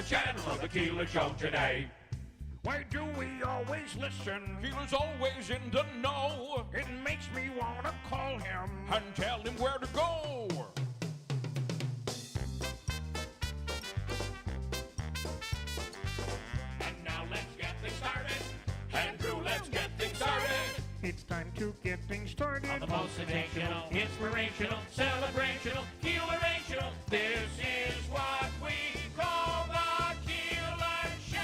the channel of the Keeler Show today. Why do we always listen? Keeler's always in the know. It makes me want to call him and tell him where to go. And now let's get things started. Andrew, let's get things started. It's time to get things started. On the most sensational, inspirational, celebrational, Keelerational. This is what we call the Keeler Show.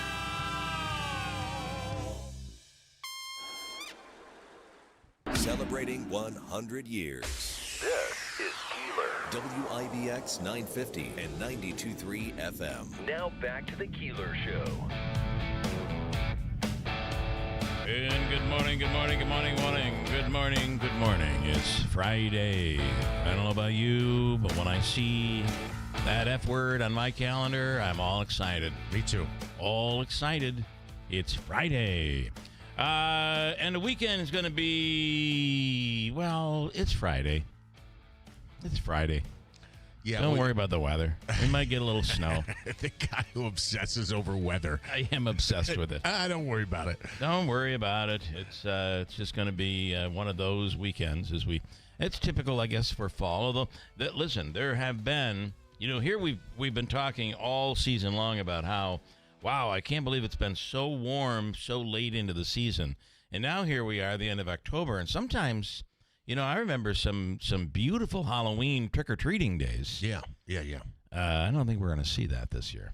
Celebrating 100 years. This is Keeler. WIBX 950 and 92.3 FM. Now back to the Keeler Show. And good morning. It's Friday. I don't know about you, but when I see that F word on my calendar, I'm all excited. Me too. All excited. It's Friday. And the weekend is going to be, well, it's Friday. It's Friday. Yeah, Don't worry about the weather. We might get a little snow. The guy who obsesses over weather. I am obsessed with it. Don't worry about it. Don't worry about it. It's just going to be one of those weekends it's typical, I guess, for fall. Although, listen, there have been, here we've been talking all season long about how, wow, I can't believe it's been so warm so late into the season. And now here we are, the end of October, and sometimes, I remember some beautiful Halloween trick-or-treating days. Yeah. I don't think we're going to see that this year.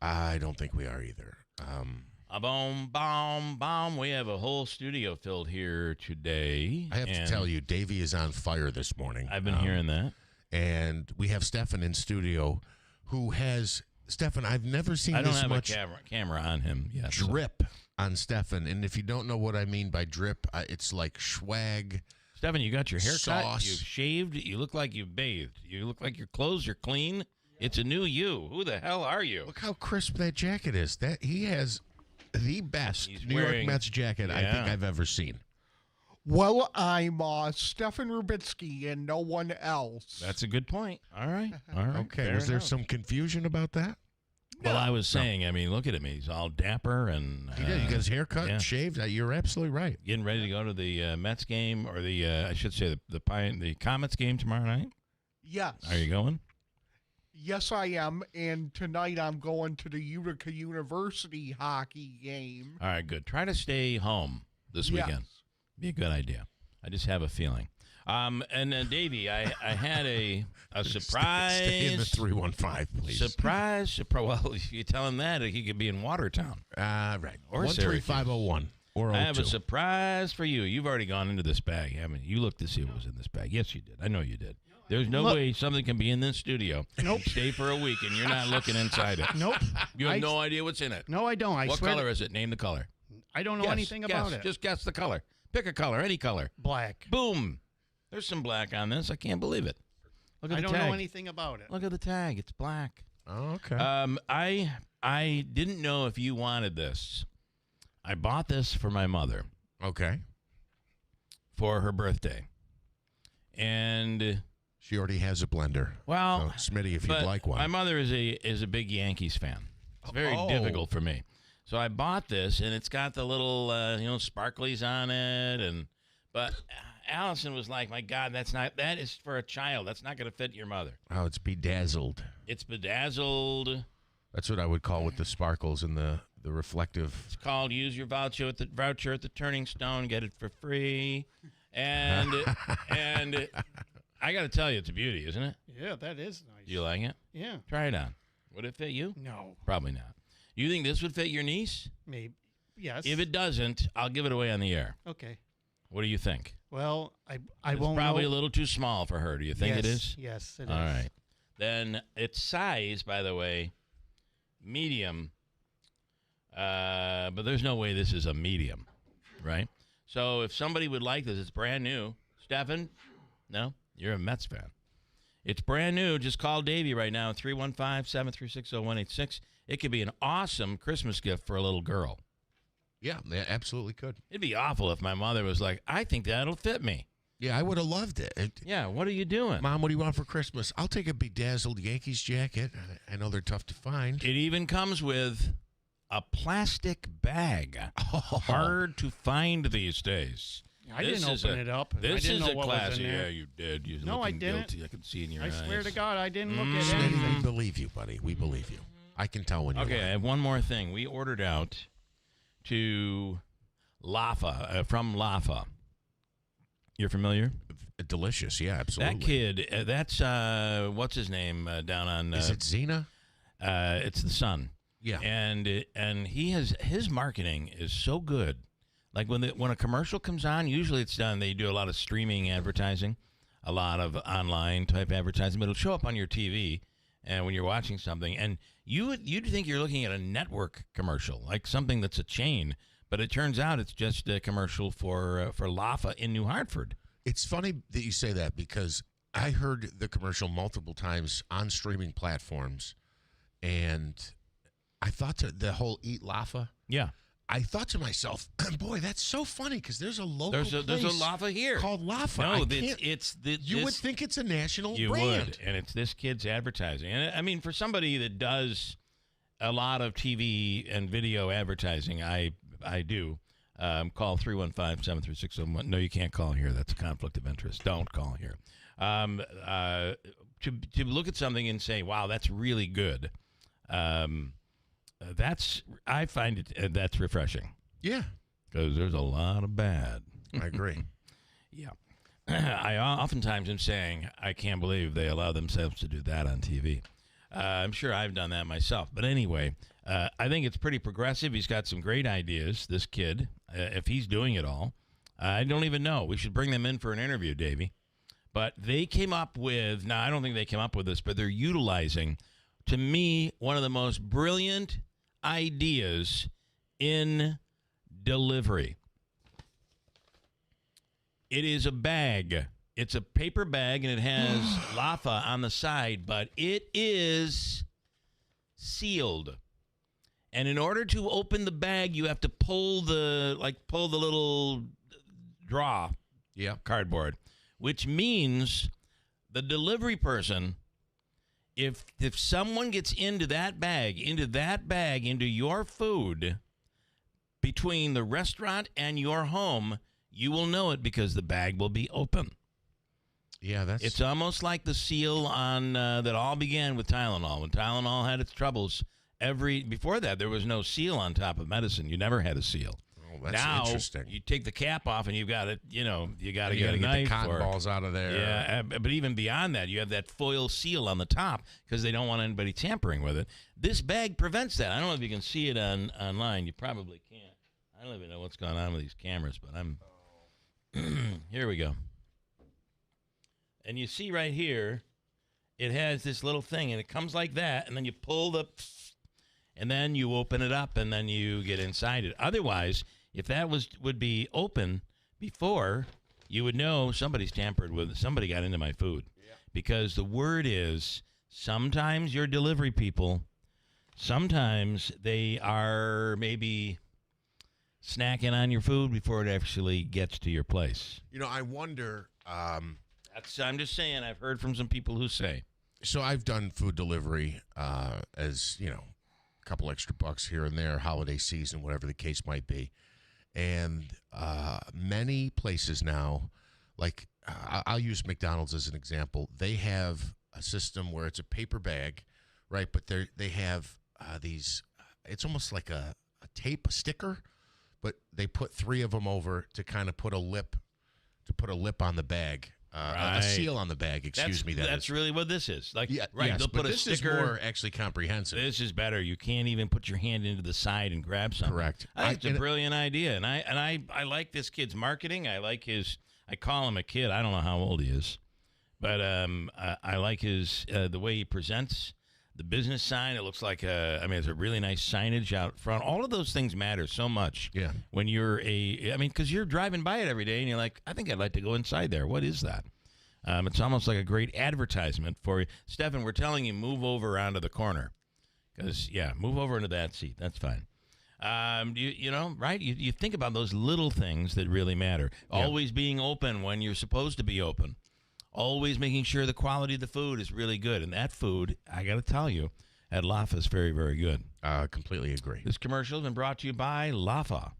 I don't think we are either. A boom, bomb, bomb. We have a whole studio filled here today. I have to tell you, Davey is on fire this morning. I've been hearing that. And we have Stefan in studio who has, Stefan, I've never seen this much a camera on him yet. drip on Stefan. And if you don't know what I mean by drip, it's like swag. Stefan, you got your hair cut, Sauce. you've shaved, you look like you've bathed. You look like your clothes are clean. It's a new you. Who the hell are you? Look how crisp that jacket is. That he has the best New York Mets jacket I think I've ever seen. Well, I'm Stefan Rubitsky and no one else. That's a good point. All right. Okay. Was there some confusion about that? Well, I was saying, look at him. He's all dapper and He got his hair cut and shaved. You're absolutely right. Getting ready to go to the Mets game, or I should say the Comets game tomorrow night. Yes. Are you going? Yes, I am. And tonight I'm going to the Utica University hockey game. All right, good. Try to stay home this weekend. Be a good idea. I just have a feeling. And Davey, I had a surprise. Stay in the 315, please. Surprise. Well, if you tell him that, he could be in Watertown. Right. Or 13501 or 02. I have a surprise for you. You've already gone into this bag, haven't you? You looked to see what was in this bag. Yes, you did. I know you did. There's no way something can be in this studio. Nope. Stay for a week, and you're not looking inside it. Nope. You have no idea what's in it. No, I don't. What color is it? Name the color. I don't know anything about it. Just guess the color. Pick a color, any color. Black. Boom. There's some black on this. I can't believe it. Look at the tag. I don't know anything about it. Look at the tag. It's black. Oh, okay. I didn't know if you wanted this. I bought this for my mother. Okay. For her birthday. And she already has a blender. Well, so, Smitty, if you'd like one. My mother is a big Yankees fan. It's very difficult for me. So I bought this, and it's got the little sparklies on it, but Allison was like, "My God, that is for a child. That's not going to fit your mother." Oh, it's bedazzled. It's bedazzled. That's what I would call with the sparkles and the reflective. It's called use your voucher at the Turning Stone, get it for free, and I got to tell you, it's a beauty, isn't it? Yeah, that is nice. Do you like it? Yeah. Try it on. Would it fit you? No. Probably not. You think this would fit your niece? Maybe. Yes. If it doesn't, I'll give it away on the air. Okay. What do you think? Well, I it's won't probably know. A little too small for her. Do you think it is? Yes, it is. All right. Then its size, by the way, medium. But there's no way this is a medium, right? So if somebody would like this, it's brand new. Stefan? No? You're a Mets fan. It's brand new. Just call Davey right now, 315-736-0186. It could be an awesome Christmas gift for a little girl. Yeah, they absolutely could. It'd be awful if my mother was like, I think that'll fit me. Yeah, I would have loved it. Yeah, what are you doing? Mom, what do you want for Christmas? I'll take a bedazzled Yankees jacket. I know they're tough to find. It even comes with a plastic bag. Hard to find these days. I didn't open it up. This I didn't is know a what was classy. in Yeah, there. you did. You're No, I looking didn't. guilty. I can see in your eyes. I swear to God, I didn't look at Smitty, anything. we believe you, buddy. We believe you. I can tell when you're Okay, I lying. have one more thing. We ordered out to Lafa, from Lafa. You're familiar? Delicious, yeah, absolutely. That kid, that's, what's his name down on... Is it Xena? It's the son. Yeah. And he has, his marketing is so good. Like when a commercial comes on, usually it's done, they do a lot of streaming advertising, a lot of online type advertising, but it'll show up on your TV and when you're watching something, and you'd think you're looking at a network commercial, like something that's a chain, but it turns out it's just a commercial for Lafa in New Hartford. It's funny that you say that because I heard the commercial multiple times on streaming platforms, and I thought the whole Eat Lafa. Yeah. I thought to myself, boy, that's so funny because there's a local There's a place Lafa here called Lafa. No, I you would think it's a national you brand. would, and it's this kid's advertising. And I mean, for somebody that does a lot of TV and video advertising, I do. Call 315-736-01. No, you can't call here. That's a conflict of interest. Don't call here. To look at something and say, "Wow, that's really good." I find it that's refreshing Yeah, because there's a lot of bad. I agree. Yeah. I oftentimes am saying, I can't believe they allow themselves to do that on TV. I'm sure I've done that myself. But anyway, I think it's pretty progressive. He's got some great ideas, this kid, if he's doing it all. I don't even know. We should bring them in for an interview, Davey. But they came up with, now I don't think they came up with this, but they're utilizing, to me, one of the most brilliant ideas in delivery. It is a bag. It's a paper bag, and it has Lafa on the side, but it is sealed. And in order to open the bag, you have to pull the little draw cardboard, which means the delivery person, if someone gets into your food between the restaurant and your home, you will know it because the bag will be open. Yeah, It's almost like the seal on that all began with Tylenol. When Tylenol had its troubles, before that there was no seal on top of medicine. You never had a seal. Oh, that's now, interesting. You take the cap off and you've got it. You got to You get a gotta knife the cotton or, balls out of there. Yeah, but even beyond that, you have that foil seal on the top because they don't want anybody tampering with it. This bag prevents that. I don't know if you can see it online. You probably can't. I don't even know what's going on with these cameras, but I'm. Here we go. And you see right here, it has this little thing, and it comes like that, and then you pull and then you open it up, and then you get inside it. Otherwise, if that would be open before, you would know somebody's tampered with, somebody got into my food. Yeah. Because the word is, sometimes your delivery people, sometimes they are maybe snacking on your food before it actually gets to your place. I wonder. I'm just saying, I've heard from some people who say. So I've done food delivery as, a couple extra bucks here and there, holiday season, whatever the case might be. And many places now, like I'll use McDonald's as an example. They have a system where it's a paper bag, right? But they have these, it's almost like a sticker, but they put 3 of them over to kind of put a lip on the bag. Right. A seal on the bag, excuse me. That's really what this is. Right. Yes, They'll put a this sticker. Is more actually comprehensive. This is better. You can't even put your hand into the side and grab something. Correct. I think it's a brilliant idea, and I like this kid's marketing. I like I call him a kid. I don't know how old he is, but I like the way he presents the business sign. It looks like it's a really nice signage out front. All of those things matter so much. Yeah. When you're because you're driving by it every day, and you're like, I think I'd like to go inside there. What is that? It's almost like a great advertisement for you. Stefan, we're telling you, move over onto the corner. Move over into that seat. That's fine. You know, right? You think about those little things that really matter. Yeah. Always being open when you're supposed to be open. Always making sure the quality of the food is really good. And that food, I got to tell you, at Lafa is very, very good. Completely agree. This commercial has been brought to you by Lafa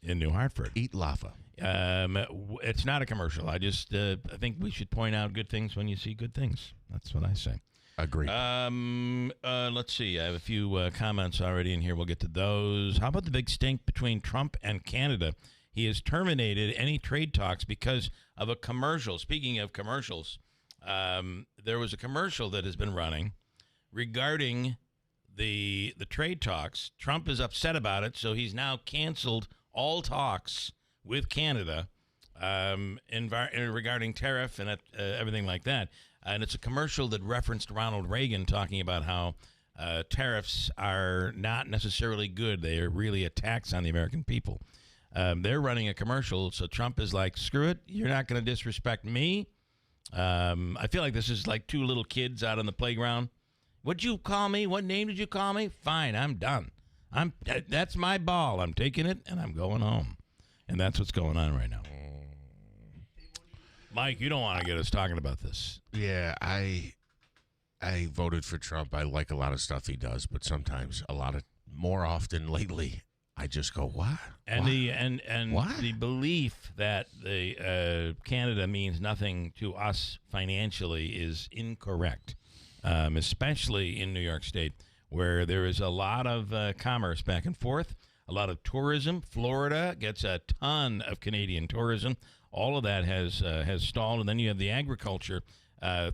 in New Hartford. Eat Lafa. It's not a commercial. I just I think we should point out good things when you see good things. That's what I say. Agreed. Let's see. I have a few comments already in here. We'll get to those. How about the big stink between Trump and Canada? He has terminated any trade talks because of a commercial. Speaking of commercials, there was a commercial that has been running regarding the trade talks. Trump is upset about it, so he's now canceled all talks with Canada regarding tariff and everything like that. And it's a commercial that referenced Ronald Reagan talking about how tariffs are not necessarily good. They are really a tax on the American people. They're running a commercial, so Trump is like, screw it, you're not going to disrespect me. I feel like this is like two little kids out on the playground. What'd you call me? What name did you call me? Fine, I'm done. That's my ball. I'm taking it, and I'm going home. And that's what's going on right now. Mike, you don't want to get us talking about this. Yeah, I voted for Trump. I like a lot of stuff he does, but sometimes more often lately, I just go, what? And What? the belief that the Canada means nothing to us financially is incorrect, especially in New York State, where there is a lot of commerce back and forth, a lot of tourism. Florida gets a ton of Canadian tourism. All of that has stalled, and then you have the agriculture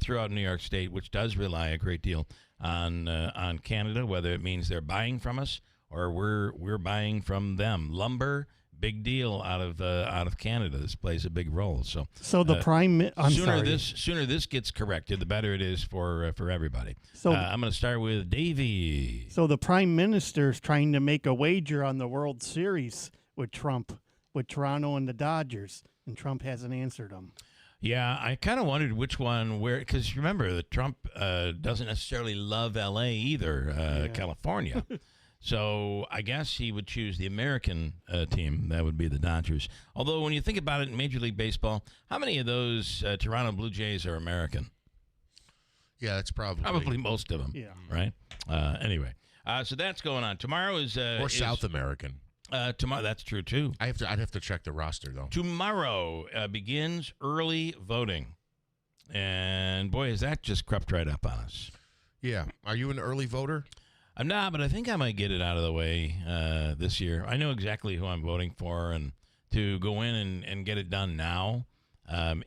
throughout New York State, which does rely a great deal on Canada, whether it means they're buying from us or we're buying from them. Lumber, big deal out of Canada. This plays a big role. So the sooner this gets corrected, the better it is for everybody. So I'm going to start with Davey. So the Prime Minister's trying to make a wager on the World Series with Trump, with Toronto and the Dodgers, and Trump hasn't answered them. Yeah, I kind of wondered which one, because remember that Trump doesn't necessarily love L.A. either, California. So I guess he would choose the American team. That would be the Dodgers. Although when you think about it in Major League Baseball, how many of those Toronto Blue Jays are American? Yeah, that's probably most of them. Yeah. Right? Anyway, so that's going on. Tomorrow is... or South American. Tomorrow, that's true, too. I'd have to check the roster, though. Tomorrow begins early voting. And, boy, has that just crept right up on us. Yeah. Are you an early voter? I'm not, but I think I might get it out of the way this year. I know exactly who I'm voting for, and to go in and get it done now,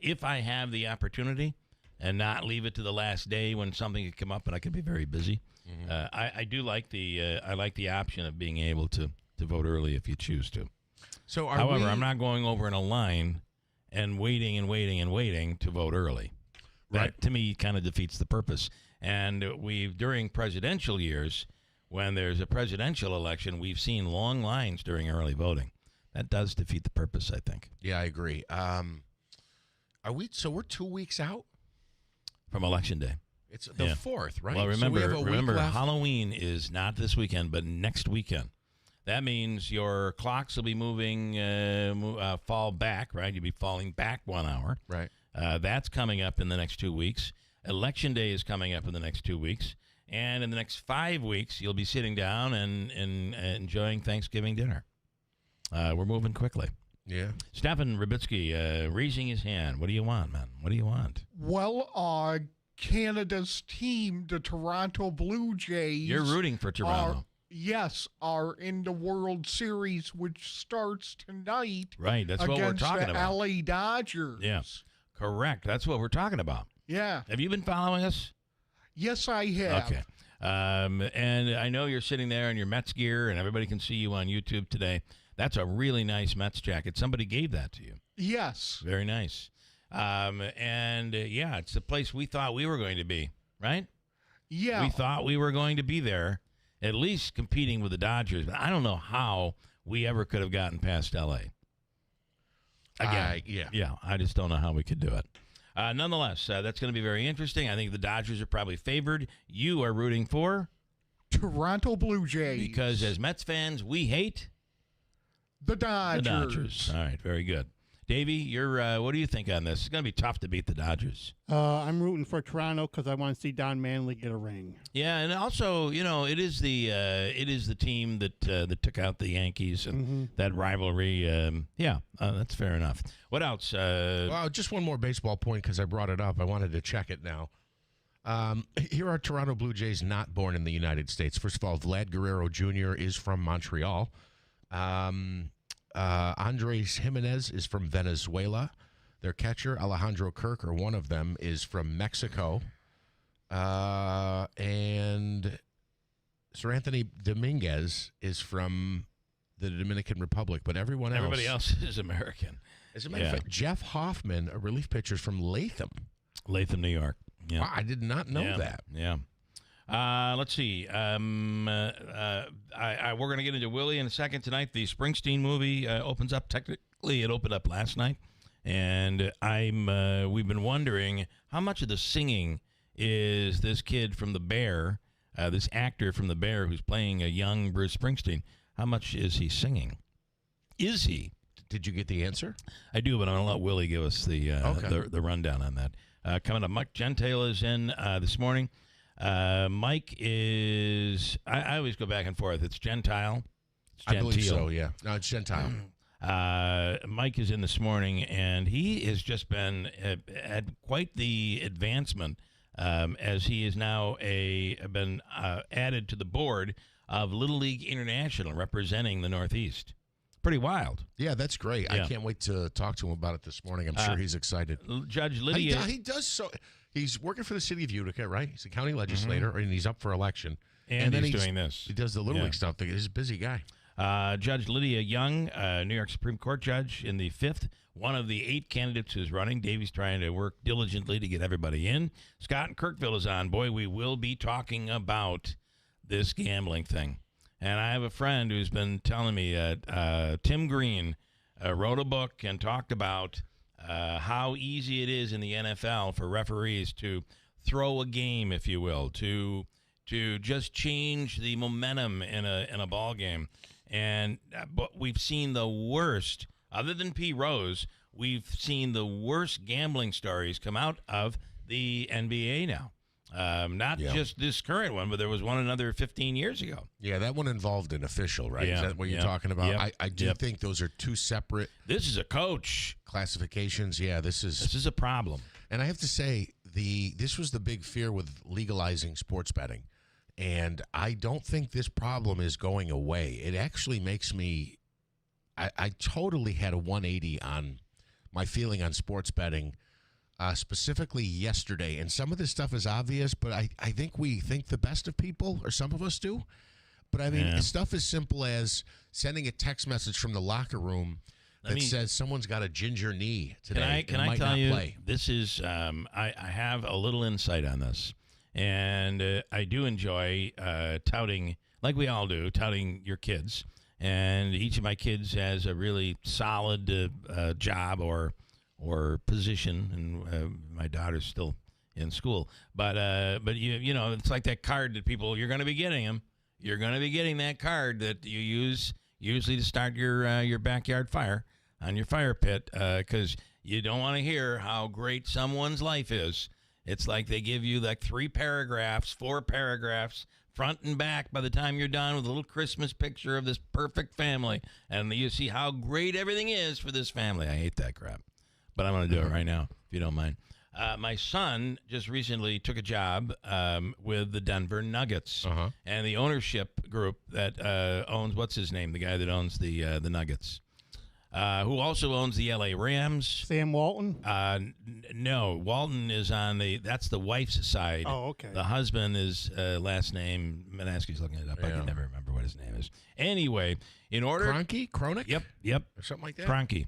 if I have the opportunity and not leave it to the last day when something could come up and I could be very busy. Mm-hmm. I do like the option of being able to vote early if you choose to. So, however, I'm not going over in a line and waiting to vote early. That, to me, kind of defeats the purpose. And during presidential years, when there's a presidential election, we've seen long lines during early voting. That does defeat the purpose, I think. Yeah, I agree. So we're 2 weeks out from Election Day. It's the 4th, right? Well, so we have a week left. Halloween is not this weekend, but next weekend. That means your clocks will be moving, fall back, right? You'll be falling back 1 hour. Right. That's coming up in the next 2 weeks. Election Day is coming up in the next 2 weeks. And in the next 5 weeks, you'll be sitting down and enjoying Thanksgiving dinner. We're moving quickly. Yeah. Stefan Rybitsky raising his hand. What do you want, man? What do you want? Well, Canada's team, the Toronto Blue Jays. You're rooting for Toronto. Are in the World Series, which starts tonight. Right, that's what we're talking about. Against the LA Dodgers. Yes, correct. That's what we're talking about. Yeah. Have you been following us? Yes, I have. Okay. And I know you're sitting there in your Mets gear, and everybody can see you on YouTube today. That's a really nice Mets jacket. Somebody gave that to you. Yes. Very nice. It's the place we thought we were going to be, right? Yeah. We thought we were going to be there, at least competing with the Dodgers. But I don't know how we ever could have gotten past L.A. Again, I just don't know how we could do it. Nonetheless, that's going to be very interesting. I think the Dodgers are probably favored. You are rooting for? Toronto Blue Jays. Because as Mets fans, we hate The Dodgers. The Dodgers. All right, very good. Davey, you're what do you think on this? It's going to be tough to beat the Dodgers. I'm rooting for Toronto because I want to see Don Manley get a ring. Yeah, and also, it is the team that took out the Yankees and that rivalry. That's fair enough. What else? Well, just one more baseball point because I brought it up. I wanted to check it now. Here are Toronto Blue Jays not born in the United States. First of all, Vlad Guerrero Jr. is from Montreal. Andres Jimenez is from Venezuela. Their catcher, Alejandro Kirk, or one of them, is from Mexico. And Sir Anthony Dominguez is from the Dominican Republic. But everybody else is American. As a matter of fact, Jeff Hoffman, a relief pitcher, is from Latham, New York. Yeah. Wow, I did not know that. Yeah. Let's see. We're going to get into Willie in a second tonight. The Springsteen movie opens up. Technically, it opened up last night, and we've been wondering how much of the singing is this kid from The Bear, this actor from The Bear who's playing a young Bruce Springsteen. How much is he singing? Is he? Did you get the answer? I do, but I'm going to let Willie give us the rundown on that. Coming up, Mike Gentile is in this morning. Mike is, I always go back and forth. It's Gentile. It's I believe so, yeah. No, it's Gentile. Mike is in this morning, and he has just been had quite the advancement as he is now been added to the board of Little League International representing the Northeast. Pretty wild. Yeah, that's great. Yeah. I can't wait to talk to him about it this morning. I'm sure he's excited. Judge Lydia. He does so. He's working for the city of Utica, right? He's a county legislator, and he's up for election. And then he's doing this. He does the Little League stuff. He's a busy guy. Judge Lydia Young, New York Supreme Court judge in the 5th, one of the 8 candidates who's running. Davey's trying to work diligently to get everybody in. Scott in Kirkville is on. Boy, we will be talking about this gambling thing. And I have a friend who's been telling me Tim Green wrote a book and talked about how easy it is in the NFL for referees to throw a game, if you will, to just change the momentum in a ball game. And but we've seen the worst, other than P. Rose, we've seen the worst gambling stories come out of the NBA now. Not just this current one, but there was one another 15 years ago. Yeah, that one involved an official, right? Yeah, Is that what you're talking about? Yep, I do think those are two separate. This is a coach classifications. Yeah, this is a problem. And I have to say, this was the big fear with legalizing sports betting, and I don't think this problem is going away. It actually makes me. I totally had a 180 on my feeling on sports betting. Specifically yesterday, and some of this stuff is obvious, but I think we think the best of people, or some of us do. But I mean, stuff as simple as sending a text message from the locker room that says someone's got a ginger knee today. Can I tell you, this is I have a little insight on this, and I do enjoy touting, like we all do, touting your kids. And each of my kids has a really solid job or position, and my daughter's still in school. But you know, it's like that card that you're going to be getting them. You're going to be getting that card that you use usually to start your backyard fire on your fire pit, because you don't want to hear how great someone's life is. It's like they give you like 4 paragraphs, front and back, by the time you're done, with a little Christmas picture of this perfect family, and you see how great everything is for this family. I hate that crap. But I'm going to do it right now, if you don't mind. My son just recently took a job with the Denver Nuggets, and the ownership group that owns, what's his name, the guy that owns the Nuggets, who also owns the L.A. Rams. Sam Walton? No, Walton is that's the wife's side. Oh, okay. The husband is last name, Manaski's looking it up. I can never remember what his name is. Anyway, in order. Kroenig? Yep. Or something like that? Kroenke.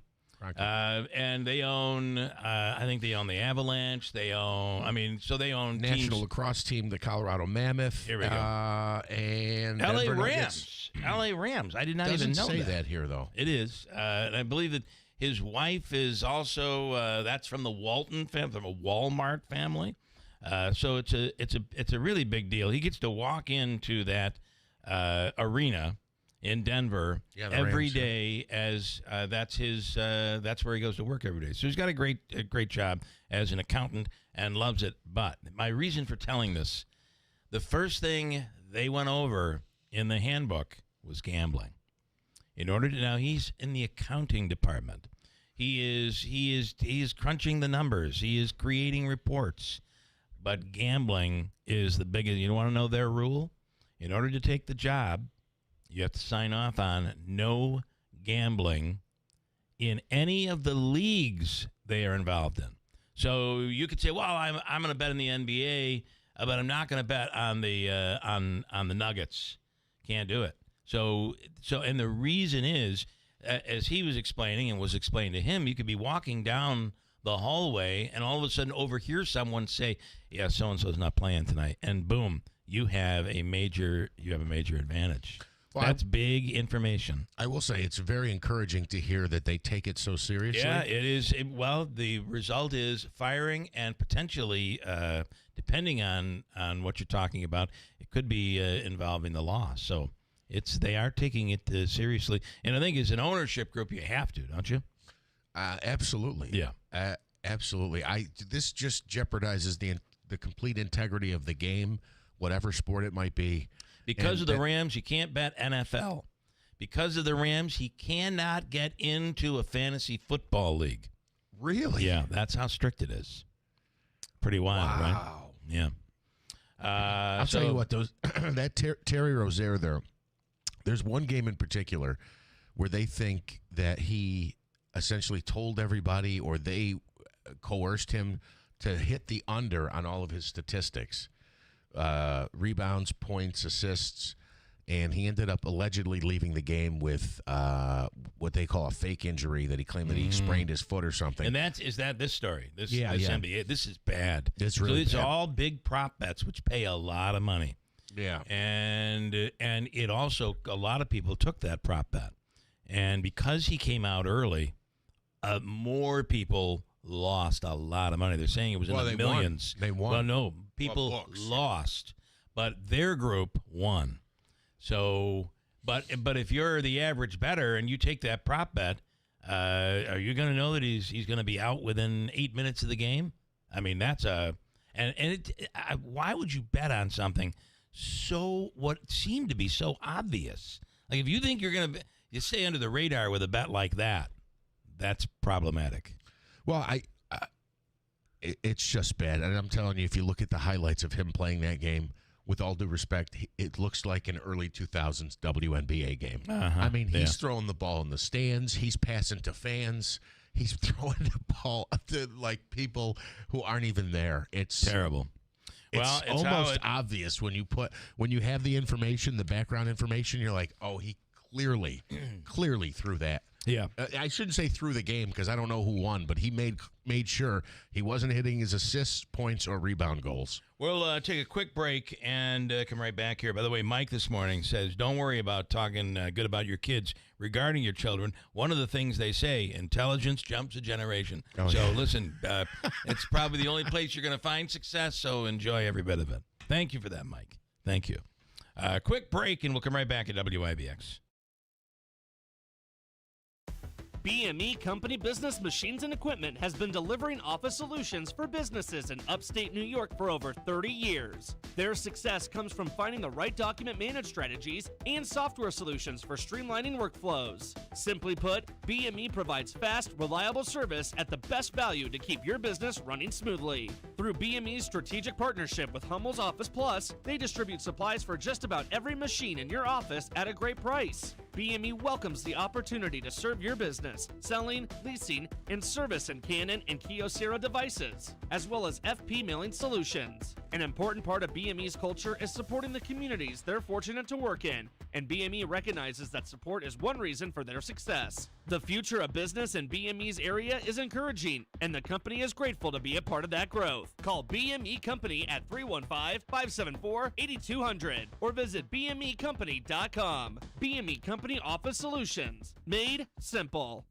And they own, I think they own the Avalanche. They own, so they own National teams. Lacrosse team, the Colorado Mammoth. Here we go. And L.A. Rams. L.A. Rams. I did not even know say that here, though. It is. And I believe that his wife is also, that's from the Walton family, from a Walmart family. So it's a really big deal. He gets to walk into that arena in Denver Yeah, the every Rams, yeah. day as that's where he goes to work every day. So he's got a great job as an accountant and loves it. But my reason for telling this, the first thing they went over in the handbook was gambling. In order to now, he's in the accounting department. He is crunching the numbers. He is creating reports. But gambling is the biggest. You want to know their rule? In order to take the job, you have to sign off on no gambling in any of the leagues they are involved in. So you could say, well, I'm going to bet in the NBA, but I'm not going to bet on the on the Nuggets. Can't do it. So and the reason is, as he was explaining and was explained to him, you could be walking down the hallway and all of a sudden overhear someone say, yeah, so-and-so's not playing tonight. And boom, you have a major advantage. Well, that's big information. I will say it's very encouraging to hear that they take it so seriously. Yeah, it is. Well, the result is firing and potentially, depending on what you're talking about, it could be involving the law. So they are taking it seriously. And I think as an ownership group, you have to, don't you? Absolutely. Yeah. Absolutely. This just jeopardizes the complete integrity of the game, whatever sport it might be. Because of the Rams, you can't bet NFL. Because of the Rams, he cannot get into a fantasy football league. Really? Yeah, that's how strict it is. Pretty wild, right? Wow. Yeah. I'll tell you what, that Terry Rozier there, there's one game in particular where they think that he essentially told everybody, or they coerced him to hit the under on all of his statistics. Rebounds, points, assists, and he ended up allegedly leaving the game with what they call a fake injury that he claimed that he sprained his foot or something. And is that this story? This Yeah. NBA. This is bad. It's really it's bad. all big prop bets, which pay a lot of money. Yeah. And it also, a lot of people took that prop bet. And because he came out early, more people lost a lot of money. They're saying it was in the millions. They won. Well, no, people lost, but their group won. So, but if you're the average bettor and you take that prop bet, are you going to know that he's going to be out within 8 minutes of the game? I mean, that's why would you bet on something what seemed to be so obvious? Like if you think you're going to you stay under the radar with a bet like that, that's problematic. Well, it's just bad. And I'm telling you, if you look at the highlights of him playing that game, with all due respect, it looks like an early 2000s WNBA game. I mean, he's throwing the ball in the stands. He's passing to fans. He's throwing the ball to, like, people who aren't even there. It's terrible. It's almost obvious when you have the information, the background information, you're like, oh, he clearly threw that. Yeah. I shouldn't say through the game because I don't know who won, but he made sure he wasn't hitting his assists, points, or rebound goals. We'll take a quick break and come right back here. By the way, Mike this morning says, don't worry about talking good about your kids regarding your children. One of the things they say, intelligence jumps a generation. Oh, so yeah. listen, it's probably the only place you're going to find success, so enjoy every bit of it. Thank you for that, Mike. Thank you. Quick break, and we'll come right back at WIBX. BME Company Business Machines and Equipment has been delivering office solutions for businesses in upstate New York for over 30 years. Their success comes from finding the right document management strategies and software solutions for streamlining workflows. Simply put, BME provides fast, reliable service at the best value to keep your business running smoothly. Through BME's strategic partnership with Hummel's Office Plus, they distribute supplies for just about every machine in your office at a great price. BME welcomes the opportunity to serve your business, selling, leasing, and service in Canon and Kyocera devices, as well as FP mailing solutions. An important part of BME's culture is supporting the communities they're fortunate to work in, and BME recognizes that support is one reason for their success. The future of business in BME's area is encouraging, and the company is grateful to be a part of that growth. Call BME Company at 315-574-8200 or visit BMEcompany.com. BME Company Office Solutions. Made simple.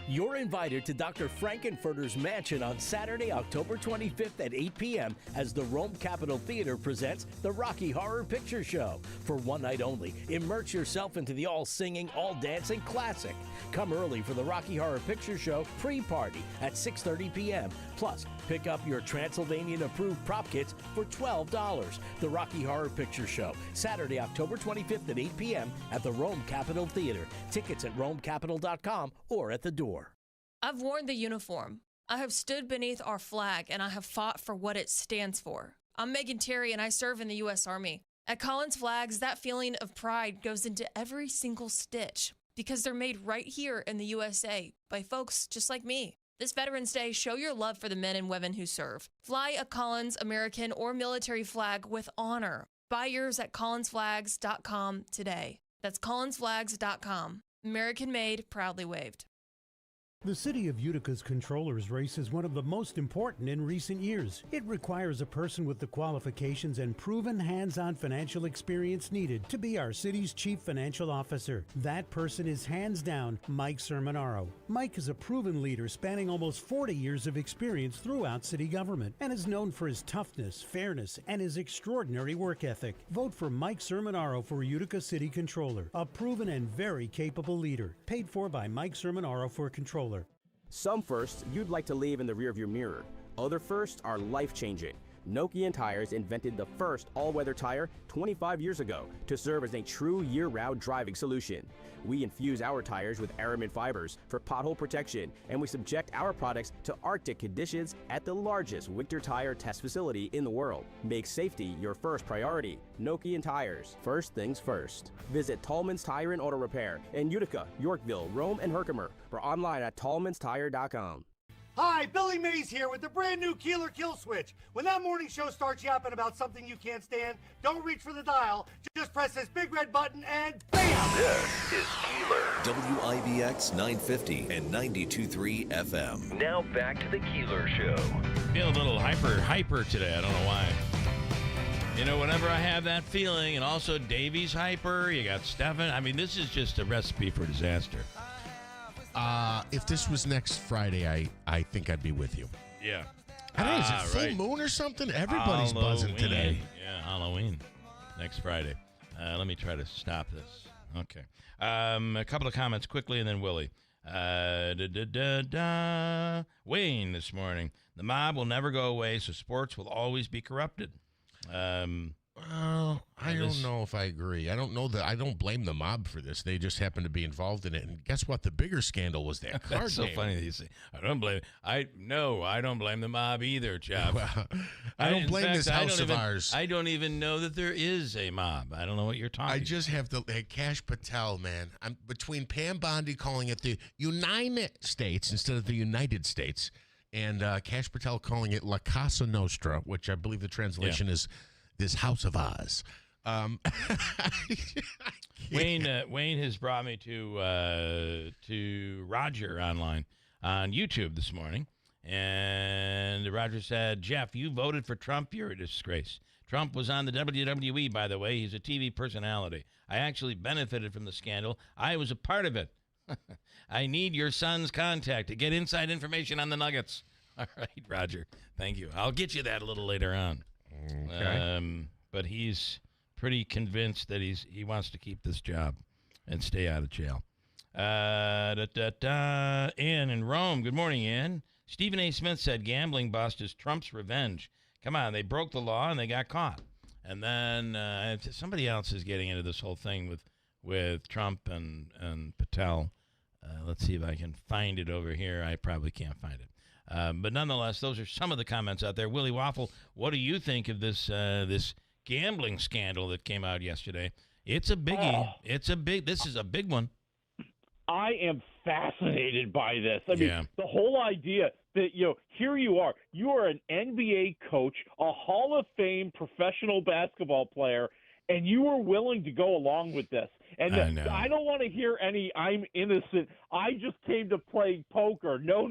You're invited to Dr. Frankenfurter's mansion on Saturday, October 25th at 8 p.m. as the Rome Capitol Theater presents the Rocky Horror Picture Show. For one night only, immerse yourself into the all-singing, all-dancing classic. Come early for the Rocky Horror Picture Show pre-party at 6:30 p.m. Plus, pick up your Transylvanian-approved prop kits for $12. The Rocky Horror Picture Show, Saturday, October 25th at 8 p.m. at the Rome Capitol Theater. Tickets at romecapital.com or at the door. I've worn the uniform. I have stood beneath our flag, and I have fought for what it stands for. I'm Megan Terry, and I serve in the U.S. Army. At Collins Flags, that feeling of pride goes into every single stitch because they're made right here in the USA by folks just like me. This Veterans Day, show your love for the men and women who serve. Fly a Collins, American, or military flag with honor. Buy yours at collinsflags.com today. That's collinsflags.com. American made, proudly waved. The City of Utica's Controllers race is one of the most important in recent years. It requires a person with the qualifications and proven hands-on financial experience needed to be our city's chief financial officer. That person is hands down Mike Sermonaro. Mike is a proven leader spanning almost 40 years of experience throughout city government and is known for his toughness, fairness, and his extraordinary work ethic. Vote for Mike Sermonaro for Utica City Controller, a proven and very capable leader. Paid for by Mike Sermonaro for Controller. Some firsts you'd like to leave in the rearview mirror. Other firsts are life-changing. Nokian Tires invented the first all-weather tire 25 years ago to serve as a true year-round driving solution. We infuse our tires with aramid fibers for pothole protection, and we subject our products to Arctic conditions at the largest winter tire test facility in the world. Make safety your first priority. Nokian Tires. First things first. Visit Tallman's Tire and Auto Repair in Utica, Yorkville, Rome, and Herkimer, or online at tallmanstire.com. Hi, Billy Mays here with the brand new Keeler Kill Switch. When that morning show starts yapping about something you can't stand, don't reach for the dial. Just press this big red button and BAM! This is Keeler. WIBX 950 and 92.3 FM. Now back to the Keeler Show. Feel a little hyper today. I don't know why. You know, whenever I have that feeling, and also Davey's hyper, you got Stefan. I mean, this is just a recipe for disaster. If this was next Friday, I think I'd be with you. Yeah. I don't know, is it full moon or something? Everybody's buzzing today. Yeah, Halloween. Next Friday. Let me try to stop this. Okay. A couple of comments quickly, and then Willie. Wayne this morning. The mob will never go away, so sports will always be corrupted. Well, I don't know if I agree. I don't know that. I don't blame the mob for this. They just happen to be involved in it. And guess what? The bigger scandal was that card That's so game. funny that you say. I don't blame. I don't blame the mob either, Jeff. Well, I don't blame this house of ours. I don't even know that there is a mob. I don't know what you're talking. I just have to. Cash Patel, man. I'm between Pam Bondi calling it the United States instead of the United States, and Cash Patel calling it La Casa Nostra, which I believe the translation is this House of Oz. Wayne has brought me to Roger online on YouTube this morning, and Roger said, "Jeff, you voted for Trump. You're a disgrace. Trump was on the WWE, by the way. He's a TV personality. I actually benefited from the scandal. I was a part of it. I need your son's contact to get inside information on the Nuggets." All right, Roger. Thank you. I'll get you that a little later on. Okay. But he's pretty convinced that he wants to keep this job and stay out of jail. Ann in Rome. Good morning, Ann. Stephen A. Smith said gambling bust is Trump's revenge. Come on, they broke the law and they got caught. And then somebody else is getting into this whole thing with Trump and Patel. Let's see if I can find it over here. I probably can't find it. But nonetheless, those are some of the comments out there. Willie Waffle, what do you think of this gambling scandal that came out yesterday? It's a biggie. This is a big one. I am fascinated by this. I mean, the whole idea that, here you are an NBA coach, a Hall of Fame professional basketball player, and you were willing to go along with this. And I don't want to hear any "I'm innocent. I just came to play poker." No,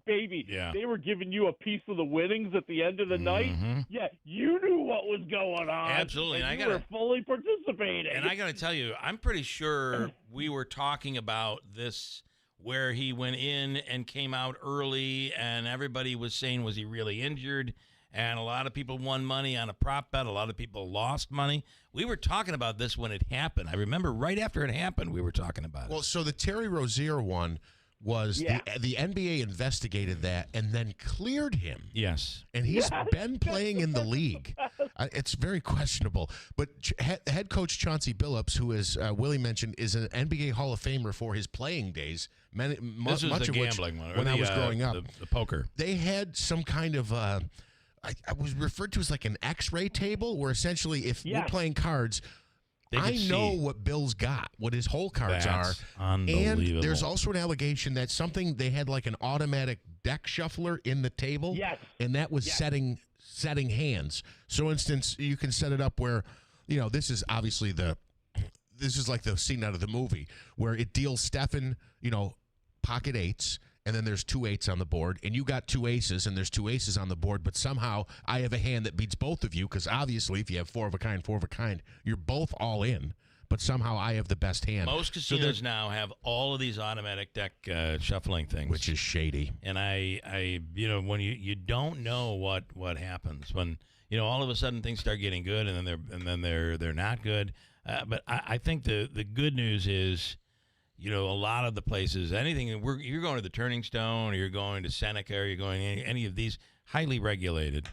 baby. Yeah. They were giving you a piece of the winnings at the end of the night. Yeah, you knew what was going on. Absolutely. And you were fully participating. And I got to tell you, I'm pretty sure we were talking about this where he went in and came out early, and everybody was saying, was he really injured? And a lot of people won money on a prop bet. A lot of people lost money. We were talking about this when it happened. I remember right after it happened, we were talking about it. Well, so the Terry Rozier one was the NBA investigated that and then cleared him. Yes. And he's been playing in the league. It's very questionable. But head coach Chauncey Billups, who, as Willie mentioned, is an NBA Hall of Famer for his playing days. This was much the of which, gambling one. when I was growing up. The poker. They had some kind of... I was referred to as like an X-ray table, where essentially if we're playing cards, I know what Bill's got, what his hole cards are. Unbelievable. And there's also an allegation that they had like an automatic deck shuffler in the table. Yes. And that was setting hands. So, instance, you can set it up where, this is obviously this is like the scene out of the movie where it deals Stefan, pocket eights. And then there's 2 8s on the board, and you got 2 aces, and there's 2 aces on the board, but somehow I have a hand that beats both of you, because obviously if you have 4 of a kind, you're both all in, but somehow I have the best hand. Most casinos now have all of these automatic deck shuffling things. Which is shady. And I when you don't know what happens, when, all of a sudden things start getting good, and then they're not good. But I think the good news is, a lot of the places, you're going to the Turning Stone, or you're going to Seneca, or you're going any of these highly regulated,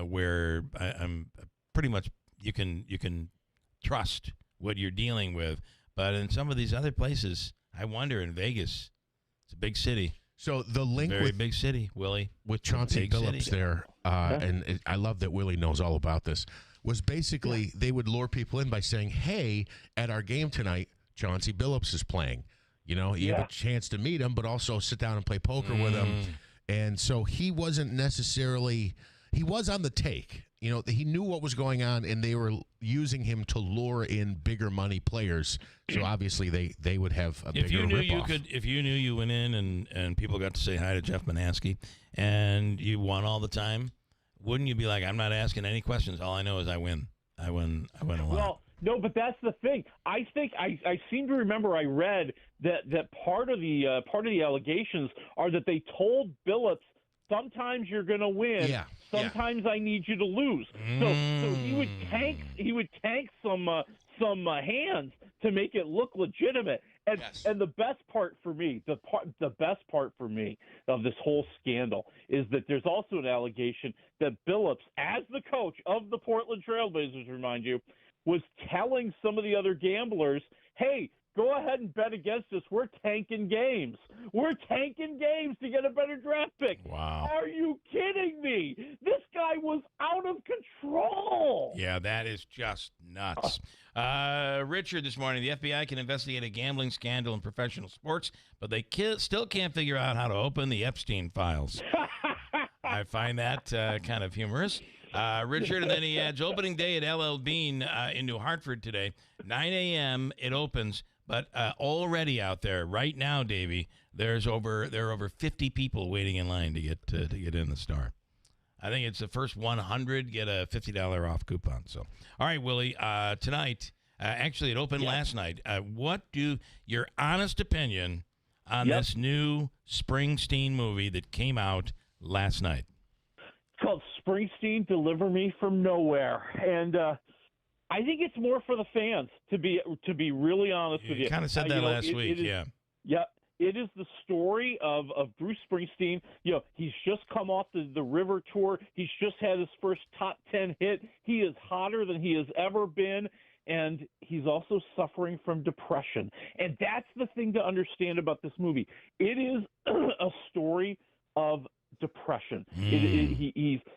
where I'm pretty much you can trust what you're dealing with. But in some of these other places, I wonder, in Vegas, it's a big city. So the link very big city, Willie, with Chauncey Billups there, and I love that Willie knows all about this, was basically they would lure people in by saying, "Hey, at our game tonight, Chauncey Billups is playing. You have a chance to meet him, but also sit down and play poker with him." And so he wasn't necessarily – he was on the take. He knew what was going on, and they were using him to lure in bigger money players. So obviously they would have a bigger ripoff. If you knew you went in and people got to say hi to Jeff Manaske and you won all the time, wouldn't you be like, I'm not asking any questions. All I know is I win. I win a lot. Well, no, but that's the thing. I think I seem to remember I read that part of the allegations are that they told Billups, sometimes you're going to win. Yeah. Sometimes I need you to lose. So he would tank some hands to make it look legitimate. And the best part for me, the best part for me of this whole scandal is that there's also an allegation that Billups, as the coach of the Portland Trailblazers, remind you, was telling some of the other gamblers, hey, go ahead and bet against us. We're tanking games. We're tanking games to get a better draft pick. Wow. Are you kidding me? This guy was out of control. Yeah, that is just nuts. Richard, this morning, the FBI can investigate a gambling scandal in professional sports, but they still can't figure out how to open the Epstein files. I find that kind of humorous. Richard, and then he adds, opening day at LL Bean in New Hartford today, 9 a.m. it opens, but already out there right now, Davey, there are over 50 people waiting in line to get in the store. I think it's the first 100 get a $50 off coupon. So, all right, Willie, tonight, actually it opened last night. What do your honest opinion on this new Springsteen movie that came out last night? It's called Springsteen, Deliver Me from Nowhere. And I think it's more for the fans, to be really honest with you. You kind of said that last week, Yeah, it is the story of Bruce Springsteen. He's just come off the River Tour. He's just had his first top 10 hit. He is hotter than he has ever been. And he's also suffering from depression. And that's the thing to understand about this movie. It is a story of depression.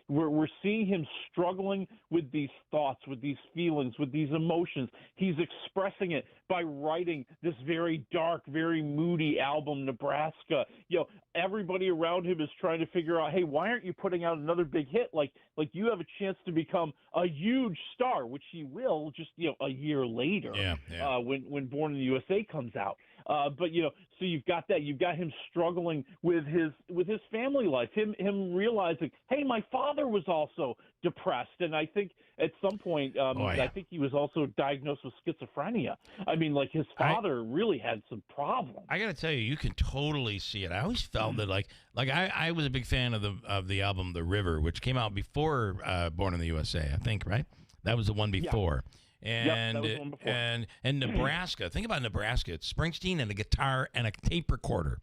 We're seeing him struggling with these thoughts, with these feelings, with these emotions. He's expressing it by writing this very dark, very moody album, Nebraska. Everybody around him is trying to figure out, hey, why aren't you putting out another big hit? Like you have a chance to become a huge star, which he will just a year later when Born in the USA comes out. But so you've got that. You've got him struggling with his family life. Him realizing, hey, my father was also depressed, and I think at some point, I think he was also diagnosed with schizophrenia. I mean, like his father really had some problems. I got to tell you, you can totally see it. I always felt that like I was a big fan of the album The River, which came out before Born in the USA, I think, right? That was the one before. Yeah. That was the one before. And Nebraska. Think about Nebraska. It's Springsteen and a guitar and a tape recorder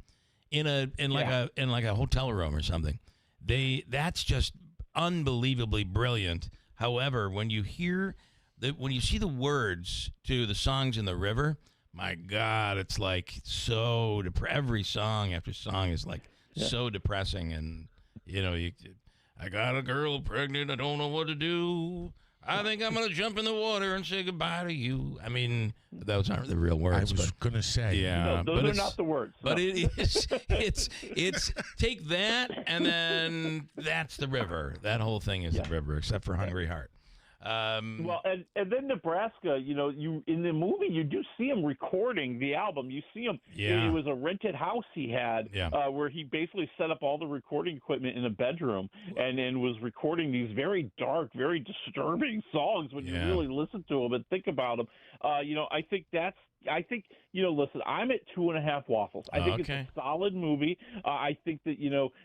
in a hotel room or something. That's just unbelievably brilliant. However, when you see the words to the songs in The River, my God, it's like so every song after song is like so depressing, and I got a girl pregnant, I don't know what to do. I think I'm going to jump in the water and say goodbye to you. I mean, those aren't the real words. I was going to say. Yeah. No, those are not the words. But it is, it's take that, and then that's The River. That whole thing is The River, except for Hungry Heart. Well, and then Nebraska, you in the movie, you do see him recording the album. You see him. Yeah. It was a rented house he had where he basically set up all the recording equipment in a bedroom and was recording these very dark, very disturbing songs when you really listen to them and think about them. Listen, I'm at 2.5 waffles. I think it's a solid movie. I think that,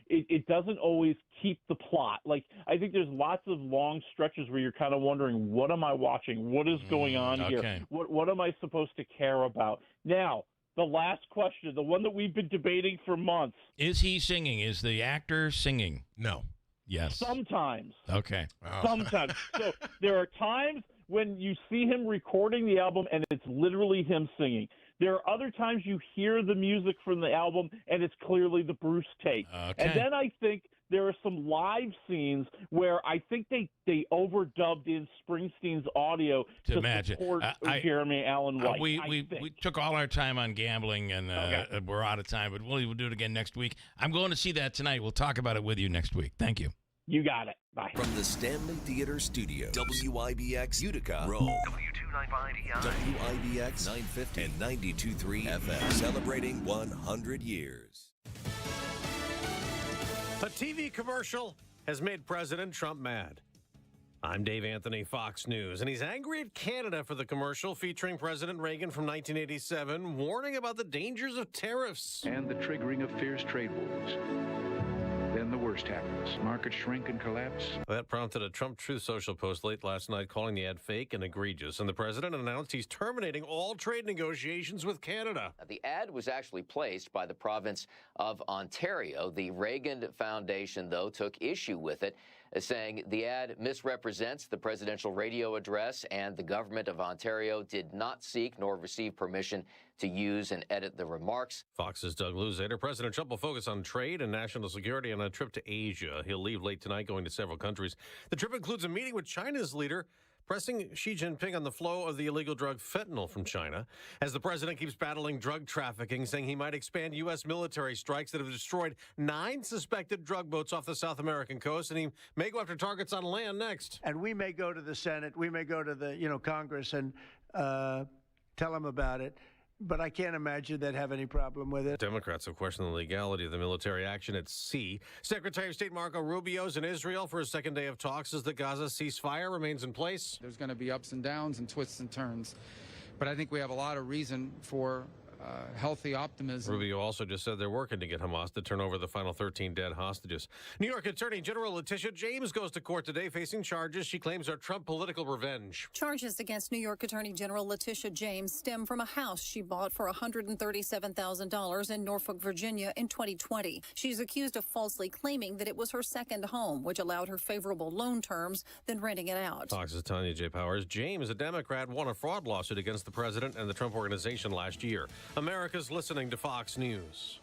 it doesn't always keep the plot. Like, I think there's lots of long stretches where you're kind of wondering, what am I watching? What is going on here? What am I supposed to care about? Now, the last question, the one that we've been debating for months. Is he singing? Is the actor singing? No. Yes. Sometimes. Okay. Sometimes. So there are times when you see him recording the album and it's literally him singing. There are other times you hear the music from the album and it's clearly the Bruce take. Okay. And then I think there are some live scenes where I think they overdubbed in Springsteen's audio to support Jeremy Allen White. We took all our time on gambling, and we're out of time, but we'll do it again next week. I'm going to see that tonight. We'll talk about it with you next week. Thank you. You got it. Bye. From the Stanley Theater Studio, WIBX Utica, Rome. WIBX 950 and 92.3 FM, celebrating 100 years. A TV commercial has made President Trump mad. I'm Dave Anthony, Fox News, and he's angry at Canada for the commercial featuring President Reagan from 1987, warning about the dangers of tariffs. And the triggering of fierce trade wars. Then the worst happens. Markets shrink and collapse. That prompted a Trump Truth Social post late last night calling the ad fake and egregious, and the president announced he's terminating all trade negotiations with Canada. The ad was actually placed by the province of Ontario. The Reagan Foundation, though, took issue with it, saying the ad misrepresents the presidential radio address and the government of Ontario did not seek nor receive permission to use and edit the remarks. Fox's Doug Luzader. President Trump will focus on trade and national security on a trip to Asia. He'll leave late tonight, going to several countries. The trip includes a meeting with China's leader, pressing Xi Jinping on the flow of the illegal drug fentanyl from China, as the president keeps battling drug trafficking, saying he might expand U.S. military strikes that have destroyed 9 suspected drug boats off the South American coast, and he may go after targets on land next. And we may go to the Senate, we may go to the Congress and tell them about it. But I can't imagine they'd have any problem with it. Democrats have questioned the legality of the military action at sea. Secretary of State Marco Rubio's in Israel for a second day of talks as the Gaza ceasefire remains in place. There's going to be ups and downs and twists and turns. But I think we have a lot of reason for healthy optimism. Rubio also just said they're working to get Hamas to turn over the final 13 dead hostages. New York Attorney General Letitia James goes to court today facing charges she claims are Trump political revenge. Charges against New York Attorney General Letitia James stem from a house she bought for $137,000 in Norfolk, Virginia in 2020. She's accused of falsely claiming that it was her second home, which allowed her favorable loan terms, then renting it out. Fox's Tanya J. Powers. James, a Democrat, won a fraud lawsuit against the president and the Trump organization last year. America's listening to Fox News.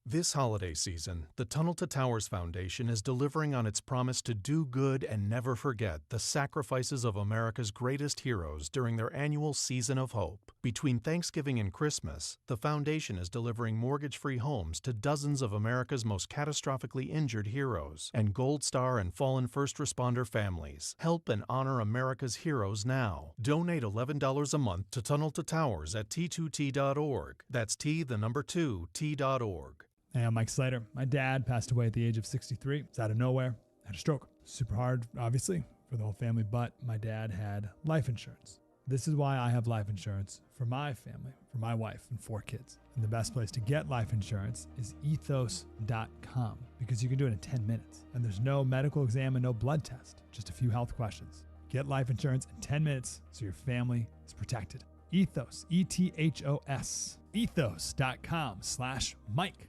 This holiday season, the Tunnel to Towers Foundation is delivering on its promise to do good and never forget the sacrifices of America's greatest heroes during their annual Season of Hope. Between Thanksgiving and Christmas, the foundation is delivering mortgage-free homes to dozens of America's most catastrophically injured heroes and Gold Star and fallen first responder families. Help and honor America's heroes now. Donate $11 a month to Tunnel to Towers at T2T.org. That's T2T.org. Hey, I'm Mike Slater. My dad passed away at the age of 63. It's out of nowhere. Had a stroke. Super hard, obviously, for the whole family, but my dad had life insurance. This is why I have life insurance for my family, for my wife and 4 kids. And the best place to get life insurance is ethos.com because you can do it in 10 minutes. And there's no medical exam and no blood test, just a few health questions. Get life insurance in 10 minutes so your family is protected. Ethos, E-T-H-O-S, ethos.com/Mike.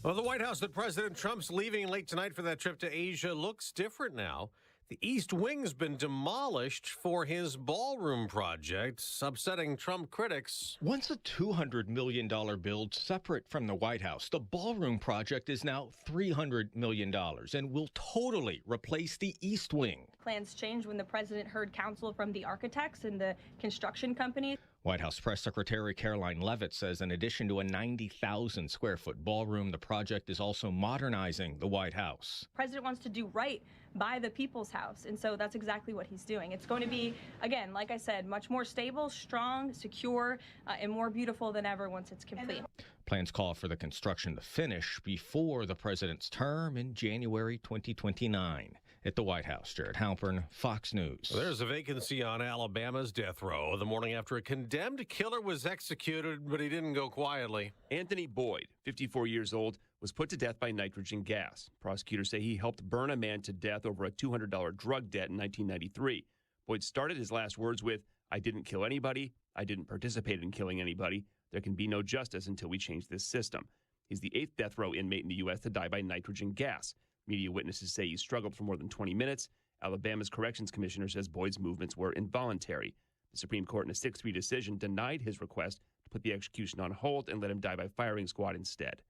Well, the White House that President Trump's leaving late tonight for that trip to Asia looks different now. The East Wing's been demolished for his ballroom project, upsetting Trump critics. Once a $200 million build separate from the White House, the ballroom project is now $300 million and will totally replace the East Wing. Plans changed when the president heard counsel from the architects and the construction company. White House Press Secretary Caroline Leavitt says in addition to a 90,000 square foot ballroom, the project is also modernizing the White House. The president wants to do right by the people's house, and so that's exactly what he's doing. It's going to be, again, like I said, much more stable, strong, secure, and more beautiful than ever once it's complete. Plans call for the construction to finish before the president's term in January 2029. At the White House, Jared Halpern, Fox News. There's a vacancy on Alabama's death row the morning after a condemned killer was executed, but he didn't go quietly. Anthony Boyd, 54 years old, was put to death by nitrogen gas. Prosecutors say he helped burn a man to death over a $200 drug debt in 1993. Boyd started his last words with, "I didn't kill anybody. I didn't participate in killing anybody. There can be no justice until we change this system." He's the 8th death row inmate in the U.S. to die by nitrogen gas. Media witnesses say he struggled for more than 20 minutes. Alabama's corrections commissioner says Boyd's movements were involuntary. The Supreme Court, in a 6-3 decision, denied his request to put the execution on hold and let him die by firing squad instead.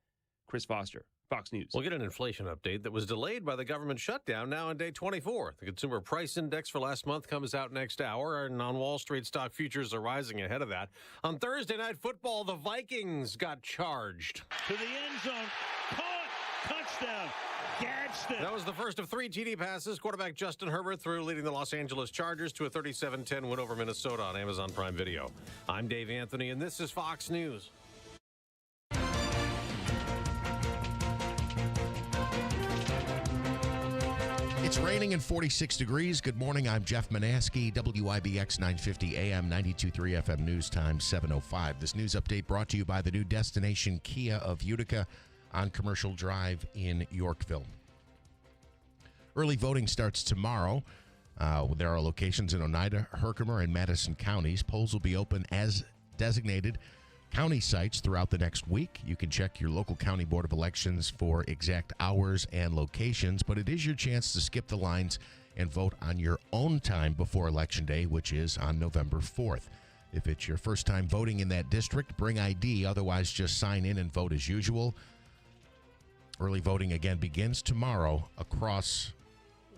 Chris Foster, Fox News. We'll get an inflation update that was delayed by the government shutdown now on day 24. The Consumer Price Index for last month comes out next hour, and on Wall Street, stock futures are rising ahead of that. On Thursday Night Football, the Vikings got charged. To the end zone. Caught. Touchdown. Gadsden. That was the first of 3 TD passes. Quarterback Justin Herbert threw, leading the Los Angeles Chargers to a 37-10 win over Minnesota on Amazon Prime Video. I'm Dave Anthony, and this is Fox News. It's raining and 46 degrees. Good morning. I'm Jeff Manaski, WIBX 950 AM, 92.3 FM News Time, 7:05. This news update brought to you by the new destination Kia of Utica on Commercial Drive in Yorkville. Early voting starts tomorrow. There are locations in Oneida, Herkimer, and Madison counties. Polls will be open as designated county sites throughout the next week. You can check your local county board of elections for exact hours and locations, but it is your chance to skip the lines and vote on your own time before Election Day, which is on November 4th. If it's your first time voting in that district, bring ID. Otherwise, just sign in and vote as usual. Early voting again begins tomorrow across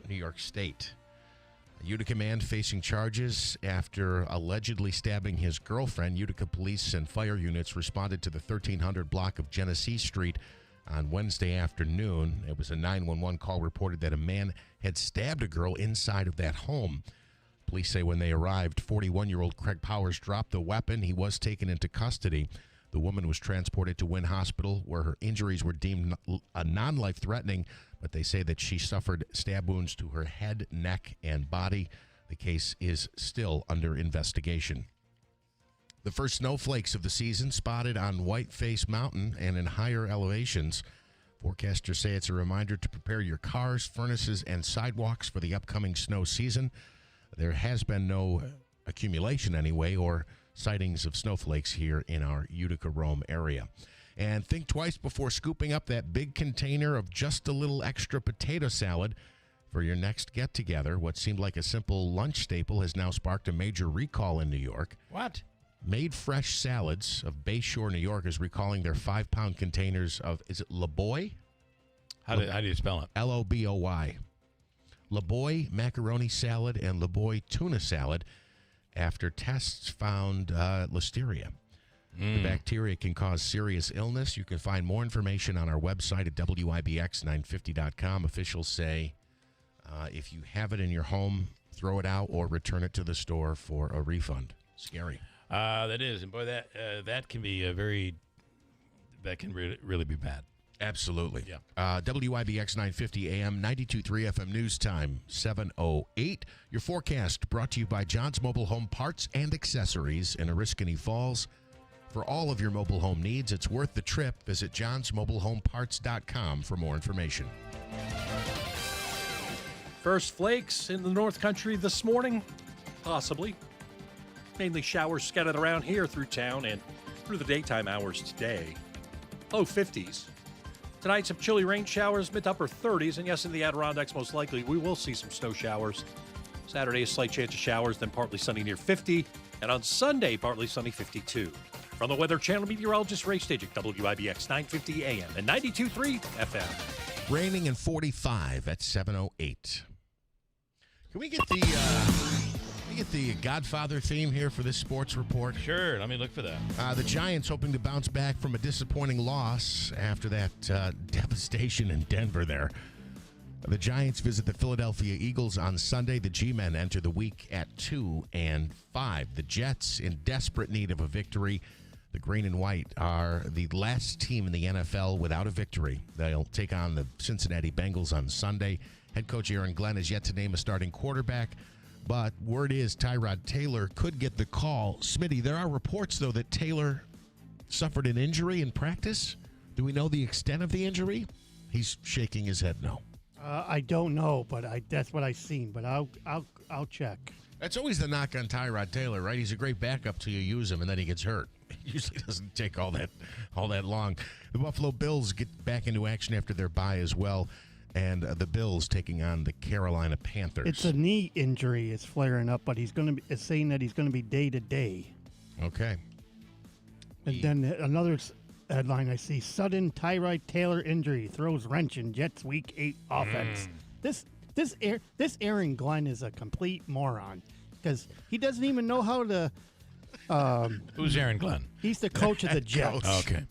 New York State. A Utica man facing charges after allegedly stabbing his girlfriend. Utica police and fire units responded to the 1300 block of Genesee Street on Wednesday afternoon. It was a 911 call reported that a man had stabbed a girl inside of that home. Police say when they arrived, 41-year-old Craig Powers dropped the weapon. He was taken into custody. The woman was transported to Wynn Hospital, where her injuries were deemed non-life-threatening, but they say that she suffered stab wounds to her head, neck, and body. The case is still under investigation. The first snowflakes of the season spotted on Whiteface Mountain and in higher elevations. Forecasters say it's a reminder to prepare your cars, furnaces, and sidewalks for the upcoming snow season. There has been no accumulation anyway, or sightings of snowflakes here in our Utica-Rome area. And think twice before scooping up that big container of just a little extra potato salad for your next get-together. What seemed like a simple lunch staple has now sparked a major recall in New York. What? Made Fresh Salads of Bayshore, New York, is recalling their 5-pound containers of, is it Laboy? How do you spell it? Loboy. Laboy macaroni salad and Laboy tuna salad after tests found listeria. The bacteria can cause serious illness. You can find more information on our website at WIBX950.com. Officials say if you have it in your home, throw it out or return it to the store for a refund. Scary. That is. And boy, that can be that can really be bad. Absolutely. Yeah. WIBX 950 AM, 92.3 FM News Time, 7:08. Your forecast brought to you by John's Mobile Home Parts and Accessories in Oriskany Falls. For all of your mobile home needs, it's worth the trip. Visit johnsmobilehomeparts.com for more information. First flakes in the North Country this morning? Possibly. Mainly showers scattered around here through town and through the daytime hours today. Low 50s. Tonight, some chilly rain showers, mid to upper 30s, and yes, in the Adirondacks, most likely, we will see some snow showers. Saturday, a slight chance of showers, then partly sunny near 50, and on Sunday, partly sunny 52. From the Weather Channel meteorologist Ray Stajic, WIBX 950 AM and 92.3 FM. Raining and 45 at 7:08. Can we get the Godfather theme here for this sports report? Sure, let me look for that. The Giants hoping to bounce back from a disappointing loss after that devastation in Denver there. The Giants visit the Philadelphia Eagles on Sunday. The G-Men enter the week at 2-5. The Jets in desperate need of a victory. The Green and White are the last team in the NFL without a victory. They'll take on the Cincinnati Bengals on Sunday. Head coach Aaron Glenn has yet to name a starting quarterback, but word is Tyrod Taylor could get the call. Smitty, there are reports, though, that Taylor suffered an injury in practice. Do we know the extent of the injury? He's shaking his head no. I don't know, but that's what I've seen. But I'll check. That's always the knock on Tyrod Taylor, right? He's a great backup till you use him, and then he gets hurt. It usually doesn't take all that long. The Buffalo Bills get back into action after their bye as well, and the Bills taking on the Carolina Panthers. It's a knee injury. It's flaring up, but it's saying that he's going to be day to day. Okay. And then another headline I see: sudden Tyrod Taylor injury throws wrench in Jets Week 8 offense. This Aaron Glenn is a complete moron because he doesn't even know how to. Who's Aaron Glenn? He's the coach of the Jets. Okay.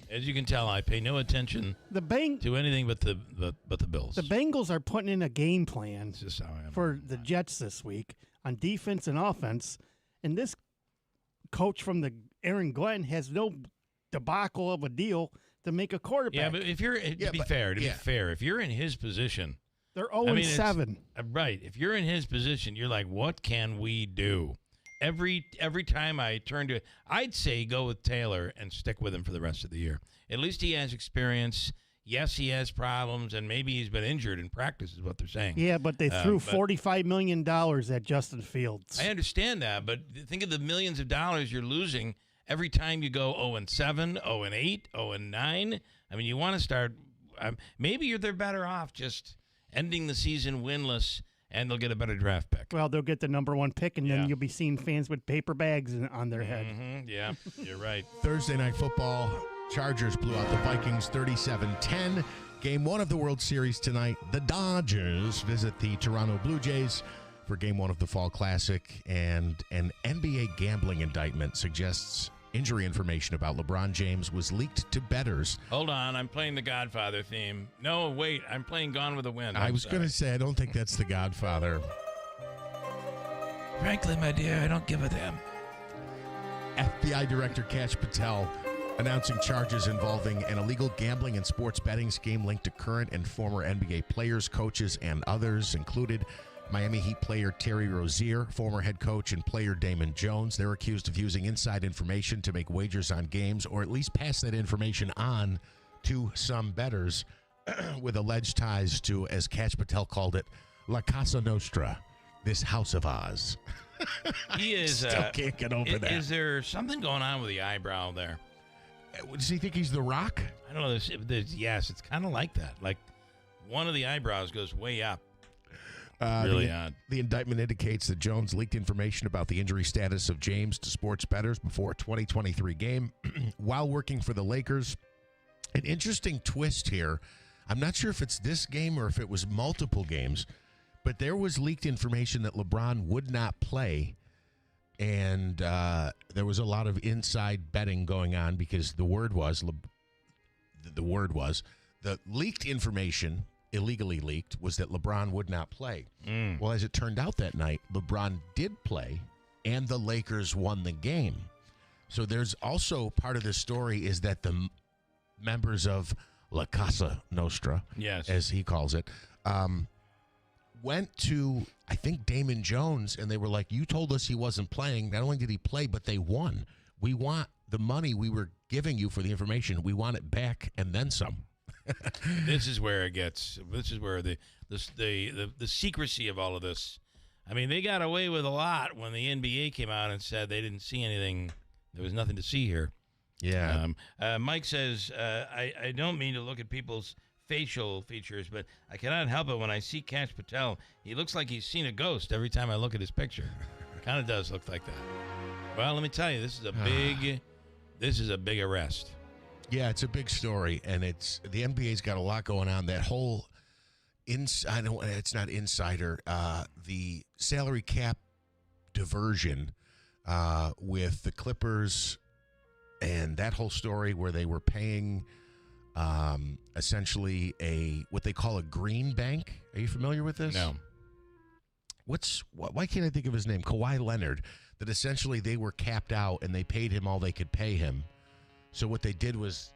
As you can tell, I pay no attention to anything but the Bills. The Bengals are putting in a game plan That's just how I am. for the Jets this week on defense and offense, and this coach from the Aaron Glenn has no debacle of a deal to make a quarterback. Yeah, but if you're to be fair, if you're in his position, they're 0-7. Right. If you're in his position, you're like, what can we do? Every time I turn to it, I'd say go with Taylor and stick with him for the rest of the year. At least he has experience. Yes, he has problems, and maybe he's been injured in practice is what they're saying. Yeah, but they threw $45 million at Justin Fields. I understand that, but think of the millions of dollars you're losing every time you go 0-7, 0-8, 0-9. I mean, you want to start maybe they're better off just ending the season winless, and they'll get a better draft pick. Well, they'll get the number 1 pick, and then you'll be seeing fans with paper bags on their head. Mm-hmm. Yeah, you're right. Thursday Night Football, Chargers blew out the Vikings 37-10. Game 1 of the World Series tonight. The Dodgers visit the Toronto Blue Jays for Game 1 of the Fall Classic, and an NBA gambling indictment suggests injury information about LeBron James was leaked to bettors. Hold on, I'm playing the Godfather theme. No, wait, I'm playing Gone with the Wind. I was going to say, I don't think that's the Godfather. Frankly, my dear, I don't give a damn. FBI Director Kash Patel announcing charges involving an illegal gambling and sports betting scheme linked to current and former NBA players, coaches, and others, included Miami Heat player Terry Rozier, former head coach and player Damon Jones. They're accused of using inside information to make wagers on games, or at least pass that information on to some bettors with alleged ties to, as Kash Patel called it, La Casa Nostra, this House of Oz. He is still can't get over that. Is there something going on with the eyebrow there? Does he think he's The Rock? I don't know. Yes, it's kind of like that. Like one of the eyebrows goes way up. Really odd. The indictment indicates that Jones leaked information about the injury status of James to sports bettors before a 2023 game while working for the Lakers. An interesting twist here. I'm not sure if it's this game or if it was multiple games, but there was leaked information that LeBron would not play, and there was a lot of inside betting going on because the leaked information, illegally leaked, was that LeBron would not play. Well, as it turned out that night, LeBron did play, and the Lakers won the game. So there's also part of this story is that the members of La Casa Nostra, yes, as he calls it, went to, I think, Damon Jones, and they were like, you told us he wasn't playing. Not only did he play, but they won. We want the money we were giving you for the information. We want it back and then some. This is where it gets. This is where the secrecy of all of this. I mean, they got away with a lot when the NBA came out and said they didn't see anything. There was nothing to see here. Yeah. Mike says, I don't mean to look at people's facial features, but I cannot help it when I see Kash Patel. He looks like he's seen a ghost every time I look at his picture. Kind of does look like that. Well, let me tell you, this is a big arrest. Yeah, it's a big story, and the NBA's got a lot going on. That whole it's not insider, the salary cap diversion with the Clippers and that whole story where they were paying essentially what they call a green bank. Are you familiar with this? No. Why can't I think of his name? Kawhi Leonard. That essentially they were capped out and they paid him all they could pay him. So what they did was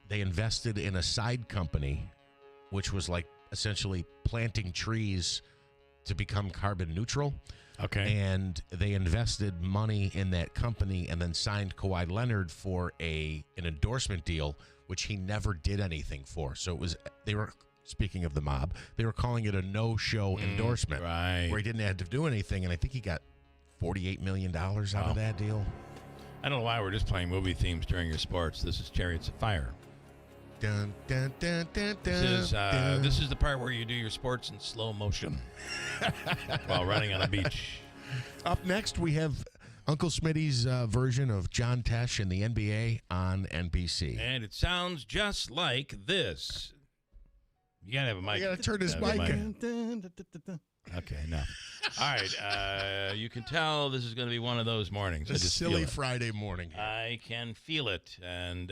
they invested in a side company, which was like essentially planting trees to become carbon neutral. Okay. And they invested money in that company and then signed Kawhi Leonard for an endorsement deal, which he never did anything for. So they were, speaking of the mob, they were calling it a no-show endorsement. Right. Where he didn't have to do anything, and I think he got $48 million out of that deal. I don't know why we're just playing movie themes during your sports. This is Chariots of Fire. Dun, dun, dun, dun, This is the part where you do your sports in slow motion while running on a beach. Up next, we have Uncle Smitty's version of John Tesh and the NBA on NBC. And it sounds just like this. You got to have a mic. You got to turn his mic in. Okay, no. All right, you can tell this is going to be one of those mornings. A silly Friday morning. I can feel it. And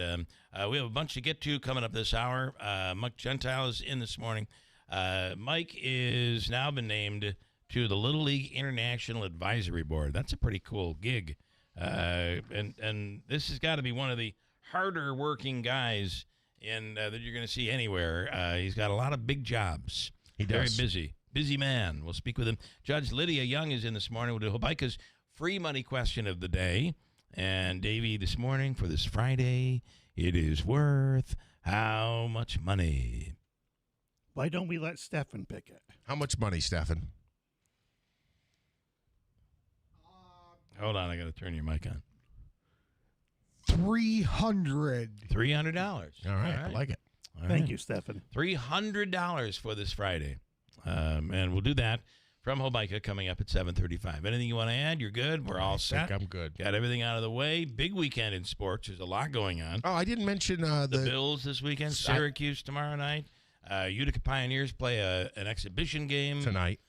we have a bunch to get to coming up this hour. Mike Gentile is in this morning. Mike is now been named to the Little League International Advisory Board. That's a pretty cool gig. And this has got to be one of the harder working guys that you're going to see anywhere. He's got a lot of big jobs. He does. Very busy. Busy man. We'll speak with him. Judge Lydia Young is in this morning. We'll do Habaika's free money question of the day. And Davey, this morning for this Friday, it is worth how much money? Why don't we let Stefan pick it? How much money, Stefan? Hold on, I got to turn your mic on. $300. $300. All right, I like it. Thank you, Stefan. $300 for this Friday. And we'll do that from Habaika coming up at 7:35. Anything you want to add? You're good? We're all set? I think I'm good. Got everything out of the way. Big weekend in sports. There's a lot going on. Oh, I didn't mention the Bills this weekend. Syracuse tomorrow night. Utica Pioneers play an exhibition game. Tonight.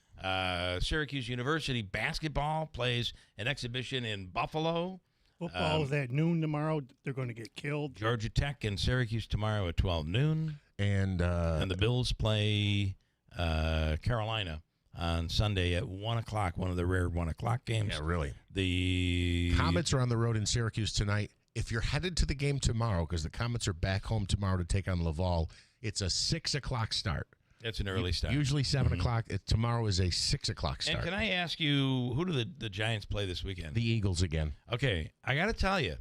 Syracuse University basketball plays an exhibition in Buffalo. Football is at noon tomorrow. They're going to get killed. Georgia Tech and Syracuse tomorrow at 12 noon. And the Bills play Carolina on Sunday at 1 o'clock, one of the rare 1 o'clock games. Yeah, really. The Comets are on the road in Syracuse tonight. If you're headed to the game tomorrow, because the Comets are back home tomorrow to take on Laval, it's a 6 o'clock start. It's an early start. Usually 7 o'clock. Tomorrow is a 6 o'clock start. And can I ask you, who do the Giants play this weekend? The Eagles again. Okay, I got to tell you,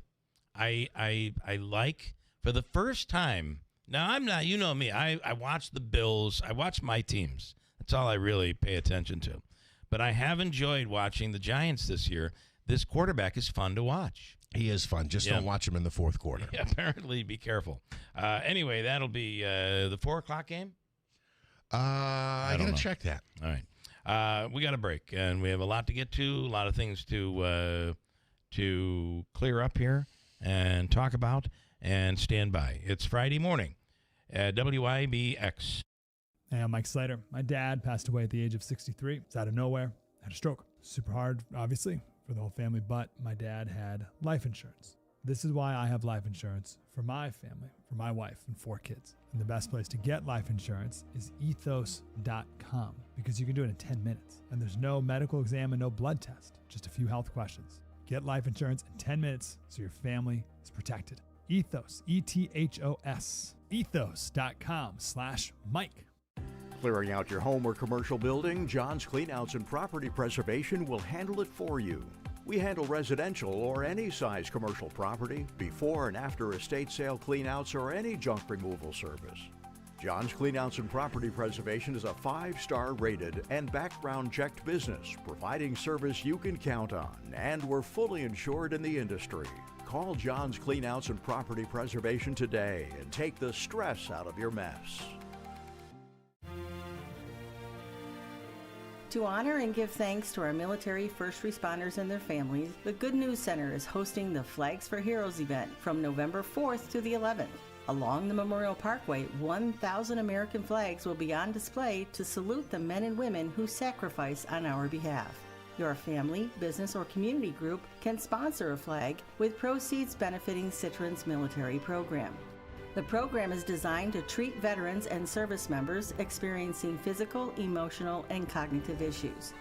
I like, for the first time, now I'm not, you know me, I watch the Bills, I watch my teams. That's all I really pay attention to. But I have enjoyed watching the Giants this year. This quarterback is fun to watch. He is fun. Just don't watch him in the fourth quarter. Yeah, apparently, be careful. Anyway, that'll be the 4 o'clock game. I got to check that. All right. We got a break, and we have a lot to get to, a lot of things to clear up here and talk about, and stand by. It's Friday morning at WIBX. Hey, I'm Mike Slater. My dad passed away at the age of 63. It's out of nowhere. Had a stroke. Super hard, obviously, for the whole family, but my dad had life insurance. This is why I have life insurance for my family, for my wife and 4 kids. And the best place to get life insurance is ethos.com, because you can do it in 10 minutes. And there's no medical exam and no blood test, just a few health questions. Get life insurance in 10 minutes so your family is protected. Ethos, E-T-H-O-S, ethos.com/Mike. Clearing out your home or commercial building, John's Cleanouts and Property Preservation will handle it for you. We handle residential or any size commercial property, before and after estate sale cleanouts, or any junk removal service. John's Cleanouts and Property Preservation is a 5-star rated and background checked business, providing service you can count on, and we're fully insured in the industry. Call John's Cleanouts and Property Preservation today and take the stress out of your mess. To honor and give thanks to our military first responders and their families, the Good News Center is hosting the Flags for Heroes event from November 4th to the 11th. Along the Memorial Parkway, 1,000 American flags will be on display to salute the men and women who sacrifice on our behalf. Your family, business, or community group can sponsor a flag with proceeds benefiting Citron's military program. The program is designed to treat veterans and service members experiencing physical, emotional, and cognitive issues.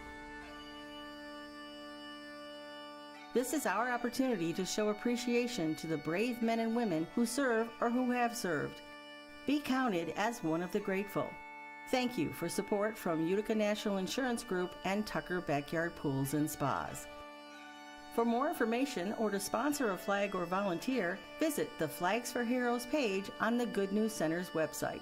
This is our opportunity to show appreciation to the brave men and women who serve or who have served. Be counted as one of the grateful. Thank you for support from Utica National Insurance Group and Tucker Backyard Pools and Spas. For more information or to sponsor a flag or volunteer, visit the Flags for Heroes page on the Good News Center's website.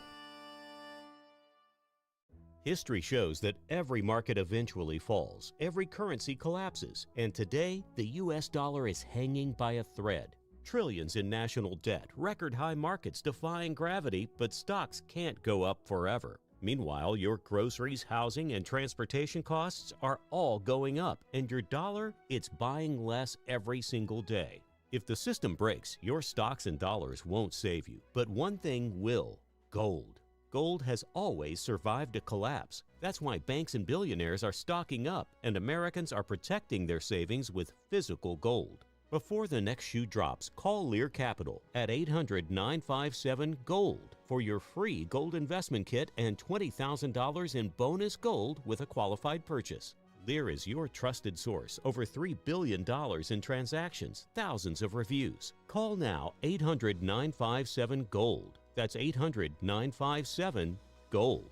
History shows that every market eventually falls, every currency collapses, and today the U.S. dollar is hanging by a thread. Trillions in national debt, record high markets defying gravity, but stocks can't go up forever. Meanwhile, your groceries, housing, and transportation costs are all going up, and your dollar, it's buying less every single day. If the system breaks, your stocks and dollars won't save you. But one thing will: gold. Gold has always survived a collapse. That's why banks and billionaires are stocking up, and Americans are protecting their savings with physical gold. Before the next shoe drops, call Lear Capital at 800-957-GOLD for your free gold investment kit and $20,000 in bonus gold with a qualified purchase. Lear is your trusted source. Over $3 billion in transactions, thousands of reviews. Call now, 800-957-GOLD. That's 800-957-GOLD.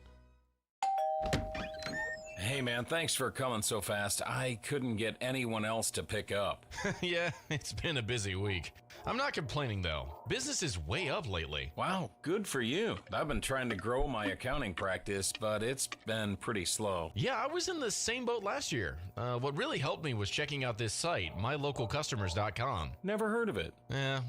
Hey man, thanks for coming so fast. I couldn't get anyone else to pick up. Yeah, it's been a busy week. I'm not complaining though. Business is way up lately. Wow, good for you. I've been trying to grow my accounting practice, but it's been pretty slow. Yeah, I was in the same boat last year. What really helped me was checking out this site, mylocalcustomers.com. Never heard of it.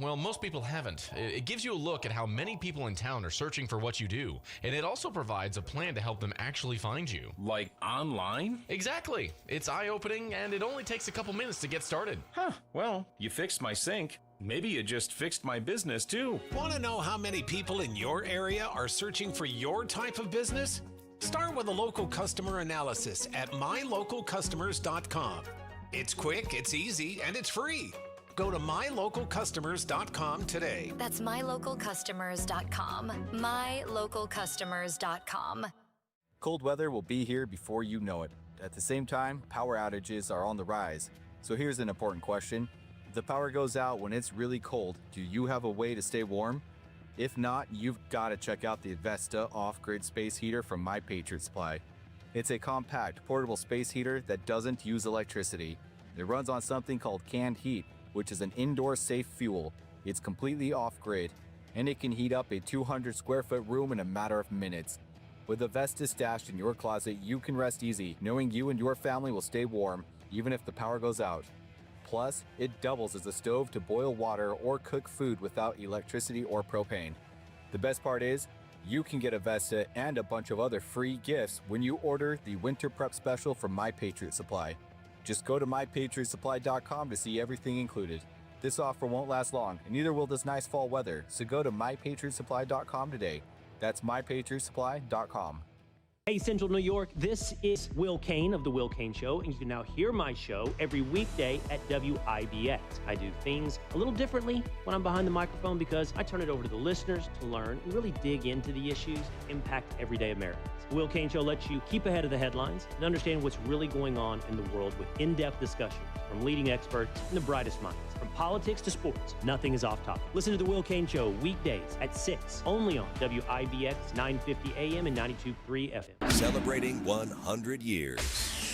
Well, most people haven't. It gives you a look at how many people in town are searching for what you do, and it also provides a plan to help them actually find you. Like online? Exactly. It's eye-opening, and it only takes a couple minutes to get started. Huh, well, you fixed my sink. Maybe you just fixed my business too. Want to know how many people in your area are searching for your type of business? Start with a local customer analysis at mylocalcustomers.com. It's quick, it's easy, and it's free. Go to mylocalcustomers.com today. That's mylocalcustomers.com. mylocalcustomers.com. Cold weather will be here before you know it. At the same time, power outages are on the rise. So here's an important question. If the power goes out when it's really cold, do you have a way to stay warm? If not, you've got to check out the Avesta off-grid space heater from My Patriot Supply. It's a compact, portable space heater that doesn't use electricity. It runs on something called canned heat, which is an indoor safe fuel. It's completely off-grid, and it can heat up a 200 square foot room in a matter of minutes. With Avesta stashed in your closet, you can rest easy, knowing you and your family will stay warm, even if the power goes out. Plus, it doubles as a stove to boil water or cook food without electricity or propane. The best part is, You can get a Vesta and a bunch of other free gifts when you order the Winter Prep Special from My Patriot Supply. Just go to mypatriotsupply.com to see everything included. This offer won't last long, and neither will this nice fall weather, so go to mypatriotsupply.com today. That's mypatriotsupply.com. Hey, Central New York, this is Will Kane of The Will Kane Show, and you can now hear my show every weekday at WIBX. I do things a little differently when I'm behind the microphone because I turn it over to the listeners to learn and really dig into the issues that impact everyday Americans. The Will Kane Show lets you keep ahead of the headlines and understand what's really going on in the world with in-depth discussions from leading experts and the brightest minds. From politics to sports, nothing is off topic. Listen to The Will Kane Show weekdays at 6, only on WIBX 950 AM and 92.3 FM. Celebrating 100 years.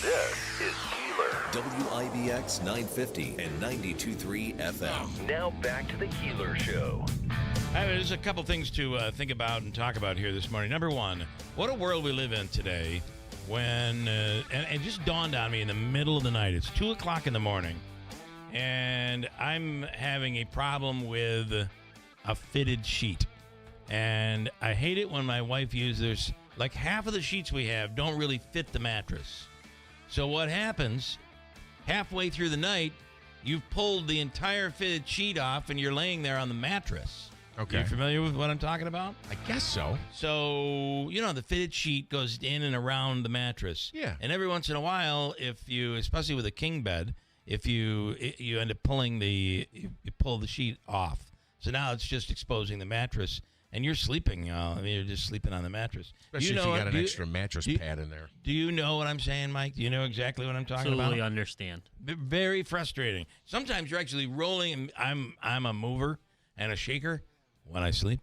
This is Keeler. WIBX 950 and 92.3 FM. Now back to the Keeler Show. There's a couple things to think about and talk about here this morning. Number one, what a world we live in today when, and it just dawned on me in the middle of the night. It's 2 o'clock in the morning, and I'm having a problem with a fitted sheet. And I hate it when my wife uses, like half of the sheets we have don't really fit the mattress. So what happens, halfway through the night, you've pulled the entire fitted sheet off and you're laying there on the mattress. Okay. You familiar with what I'm talking about? I guess so. So, the fitted sheet goes in and around the mattress. Yeah. And every once in a while, if you, especially with a king bed, if you end up pulling you pull the sheet off. So now it's just exposing the mattress. And you're sleeping. You're just sleeping on the mattress. Especially if you got an extra mattress pad in there. Do you know what I'm saying, Mike? Do you know exactly what I'm talking about? Absolutely understand. Very frustrating. Sometimes you're actually rolling. I'm a mover and a shaker when I sleep.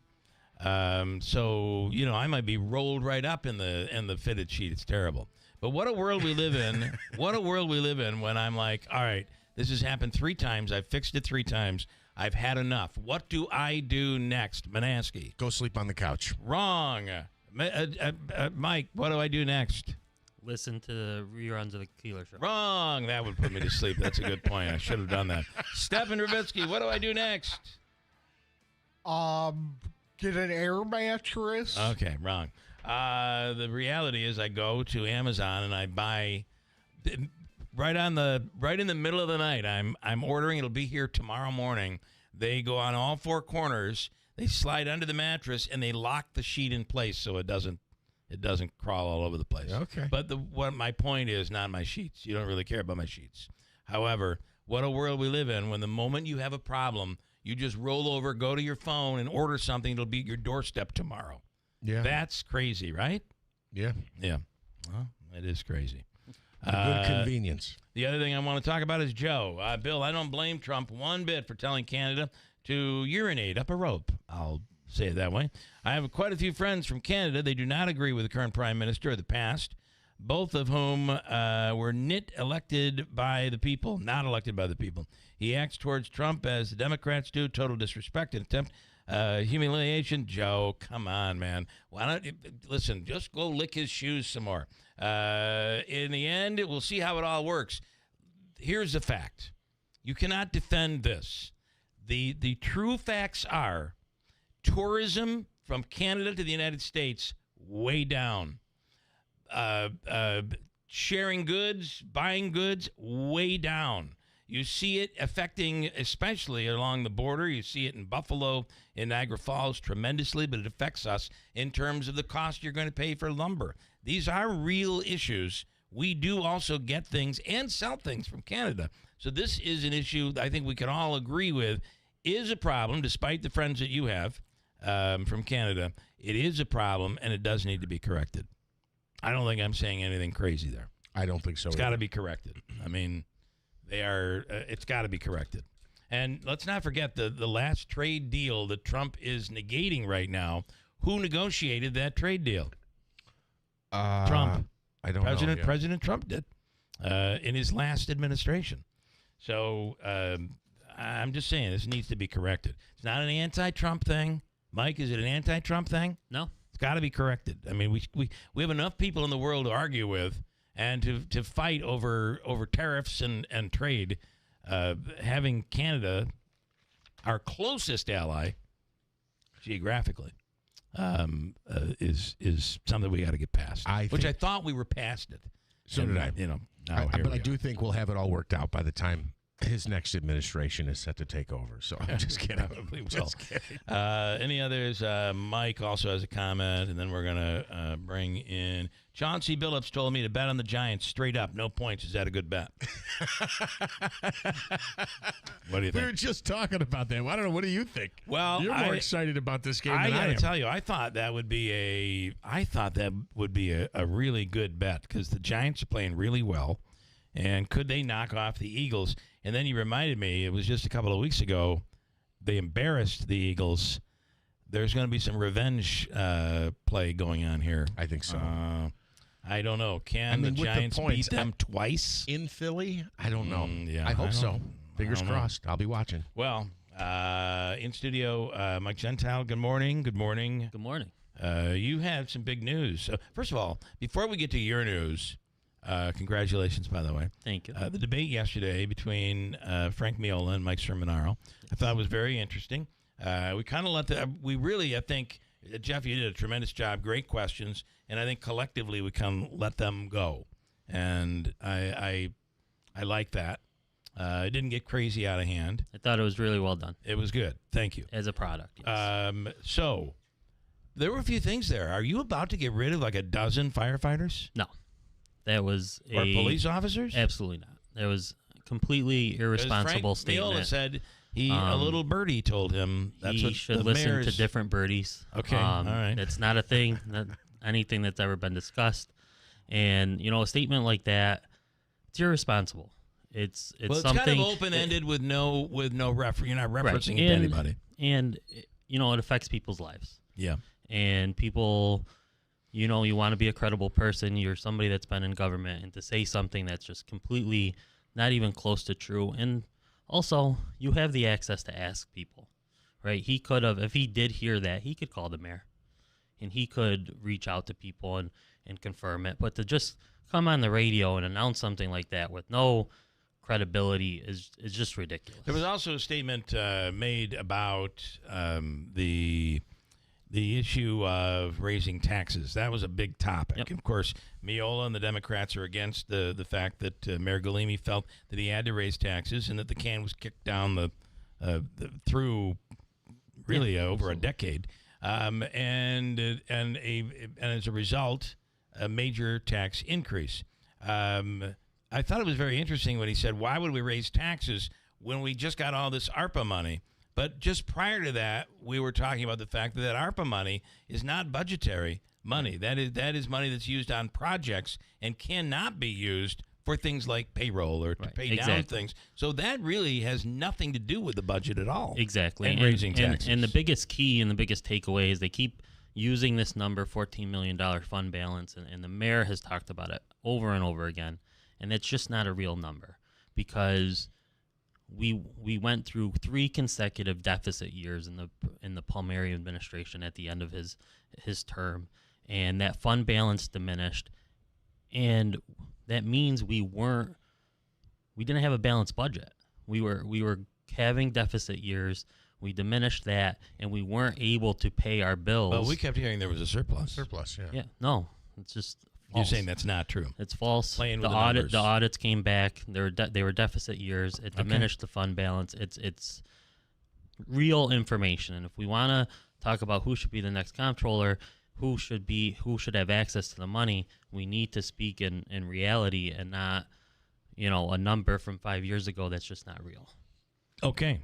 So I might be rolled right up in the fitted sheet. It's terrible. But what a world we live in. What a world we live in when I'm like, all right, this has happened 3 times. I've fixed it 3 times. I've had enough. What do I do next, Manaski? Go sleep on the couch. Wrong. Mike, what do I do next? Listen to the reruns of the Keeler Show. Wrong. That would put me to sleep. That's a good point. I should have done that. Stephen Ravitsky, what do I do next? Get an air mattress. Okay, wrong. The reality is I go to Amazon and I buy... Right in the middle of the night, I'm ordering. It'll be here tomorrow morning. They go on all 4 corners. They slide under the mattress and they lock the sheet in place so it doesn't crawl all over the place. Okay. But what my point is, not my sheets. You don't really care about my sheets. However, what a world we live in when the moment you have a problem, you just roll over, go to your phone, and order something. It'll be at your doorstep tomorrow. Yeah. That's crazy, right? Yeah. Yeah. Well, it is crazy. Good convenience. The other thing I want to talk about is Joe. Bill, I don't blame Trump one bit for telling Canada to urinate up a rope. I'll say it that way. I have quite a few friends from Canada. They do not agree with the current prime minister of the past, both of whom were not elected by the people. He acts towards Trump as the Democrats do. Total disrespect and attempt. Humiliation. Joe, come on, man. Why don't you listen? Just go lick his shoes some more. In the end, we'll see how it all works. Here's the fact. You cannot defend this. The true facts are tourism from Canada to the United States way down. Sharing goods, buying goods, way down. You see it affecting, especially along the border. You see it in Buffalo, in Niagara Falls tremendously, but it affects us in terms of the cost you're going to pay for lumber. These are real issues. We do also get things and sell things from Canada. So this is an issue I think we can all agree with is a problem, despite the friends that you have from Canada. It is a problem, and it does need to be corrected. I don't think I'm saying anything crazy there. I don't think so. It's got to be corrected. I mean... it's got to be corrected. And let's not forget the last trade deal that Trump is negating right now. Who negotiated that trade deal? Trump. I don't know. President Trump did in his last administration. So I'm just saying this needs to be corrected. It's not an anti-Trump thing. Mike, is it an anti-Trump thing? No. It's got to be corrected. I mean, we have enough people in the world to argue with. And to fight over tariffs and trade, having Canada, our closest ally, geographically, is something we got to get past. I thought we were past it. So did I. But I do think we'll have it all worked out by the time his next administration is set to take over. So I'm just kidding. Probably will. Just kidding. Any others? Mike also has a comment, and then we're going to bring in Chauncey Billups told me to bet on the Giants straight up, no points. Is that a good bet? What do you think? We were just talking about that. I don't know. What do you think? Well, you're more excited about this game than I got to am. tell you, I thought that would be a really good bet because the Giants are playing really well, and could they knock off the Eagles? And then you reminded me, it was just a couple of weeks ago, they embarrassed the Eagles. There's going to be some revenge play going on here. I think so. I don't know. Can the Giants beat them twice? In Philly? I don't know. Yeah, I hope so. Fingers I don't know. crossed. I'll be watching. Well, in studio, Mike Gentile, good morning. Good morning. Good morning. You have some big news. First of all, before we get to your news, congratulations, by the way. Thank you. The debate yesterday between Frank Miola and Mike Sermonaro, I thought was very interesting. We kind of I think, Jeff, you did a tremendous job. Great questions. And I think collectively we can let them go. And I like that. It didn't get crazy out of hand. I thought it was really well done. It was good. Thank you. As a product, yes. So there were a few things there. Are you about to get rid of like a dozen firefighters? No. That was Or police officers? Absolutely not. That was a completely irresponsible Frank statement. Miola said a little birdie told him that's he what should the listen mayor's... to different birdies. Okay, all right. It's not a thing, not anything that's ever been discussed. And, a statement like that, it's irresponsible. It's something kind of open-ended with no reference. You're not referencing it to anybody. And, it affects people's lives. Yeah. And people, you want to be a credible person. You're somebody that's been in government. And to say something that's just completely not even close to true. And also, you have the access to ask people, right? He could have, if he did hear that, he could call the mayor. And he could reach out to people and confirm it. But to just come on the radio and announce something like that with no credibility is just ridiculous. There was also a statement made about the issue of raising taxes. That was a big topic. Yep. Of course, Miola and the Democrats are against the fact that Mayor Galimi felt that he had to raise taxes and that the can was kicked down through really over a decade. And as a result, a major tax increase. I thought it was very interesting when he said, why would we raise taxes when we just got all this ARPA money? But just prior to that, we were talking about the fact that ARPA money is not budgetary money. That is money that's used on projects and cannot be used for things like payroll or to pay down things. So that really has nothing to do with the budget at all. Exactly. And raising taxes. And the biggest key and the biggest takeaway is they keep using this number, $14 million fund balance, and the mayor has talked about it over and over again. And it's just not a real number because we went through 3 consecutive deficit years in the Palmieri administration at the end of his term, and that fund balance diminished, and that means we didn't have a balanced budget. We were having deficit years. We diminished that, and we weren't able to pay our bills. Well, we kept hearing there was a surplus. Surplus, yeah. Yeah, no, it's just false. You're saying that's not true. It's false. Playing the with the numbers. The audits came back. They were deficit years. It diminished the fund balance. It's real information. And if we want to talk about who should be the next comptroller, who should have access to the money, we need to speak in reality and not, a number from 5 years ago that's just not real. Okay.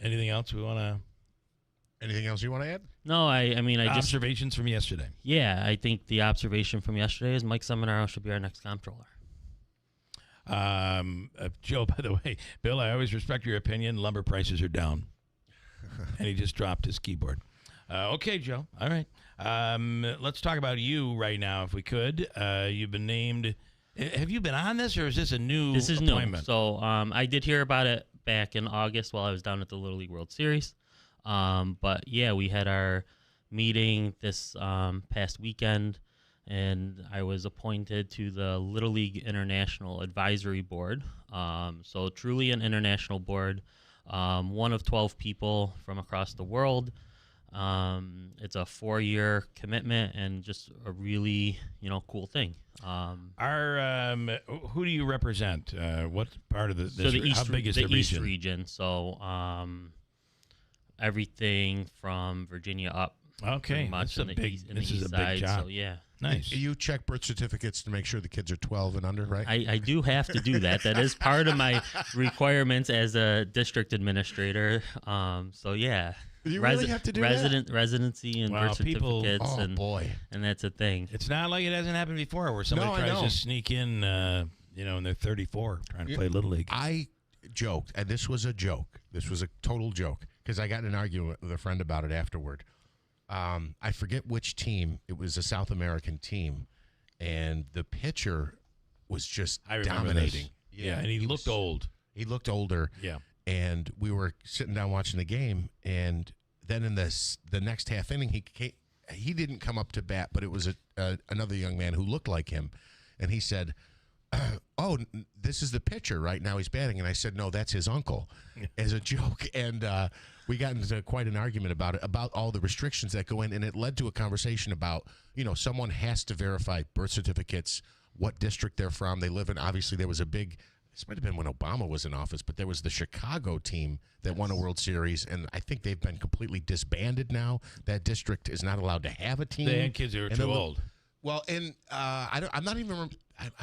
Anything else we want to? Anything else you want to add? No, I just observations from yesterday. Yeah, I think the observation from yesterday is Mike Sermonaro should be our next comptroller. Joe, by the way, Bill, I always respect your opinion. Lumber prices are down, and he just dropped his keyboard. Okay, Joe. All right. Let's talk about you right now, if we could. You've been named. Have you been on this, or is this a new? This is appointment? new. So I did hear about it back in August while I was down at the Little League World Series. But yeah, we had our meeting this past weekend, and I was appointed to the Little League International Advisory Board. So truly an international board, one of 12 people from across the world. It's a 4-year commitment and just a really, cool thing. Who do you represent? What part of So the East, how big is the East region? region. So everything from Virginia up. Okay, much that's this is a big side, job. So yeah. Nice. You check birth certificates to make sure the kids are 12 and under, right? I do have to do that. That is part of my requirements as a district administrator. So yeah. You really have to do that? Residency and birth certificates. Oh, boy. And that's a thing. It's not like it hasn't happened before where somebody tries to sneak in, and they're 34 trying to play Little League. I joked, and this was a joke. This was a total joke because I got in an argument with a friend about it afterward. I forget which team. It was a South American team, and the pitcher was just dominating. Yeah, and he looked old. He looked older. Yeah. And we were sitting down watching the game, and then in the next half inning, he didn't come up to bat, but it was another young man who looked like him, and he said, "Oh, this is the pitcher right now. He's batting." And I said, "No, that's his uncle," as a joke. And we got into quite an argument about it, about all the restrictions that go in, and it led to a conversation about, someone has to verify birth certificates, what district they're from. They live in. Obviously, there was a big. This might have been when Obama was in office, but there was the Chicago team that won a World Series, and I think they've been completely disbanded now. That district is not allowed to have a team. They had kids who were too old. Well, and I'm not even.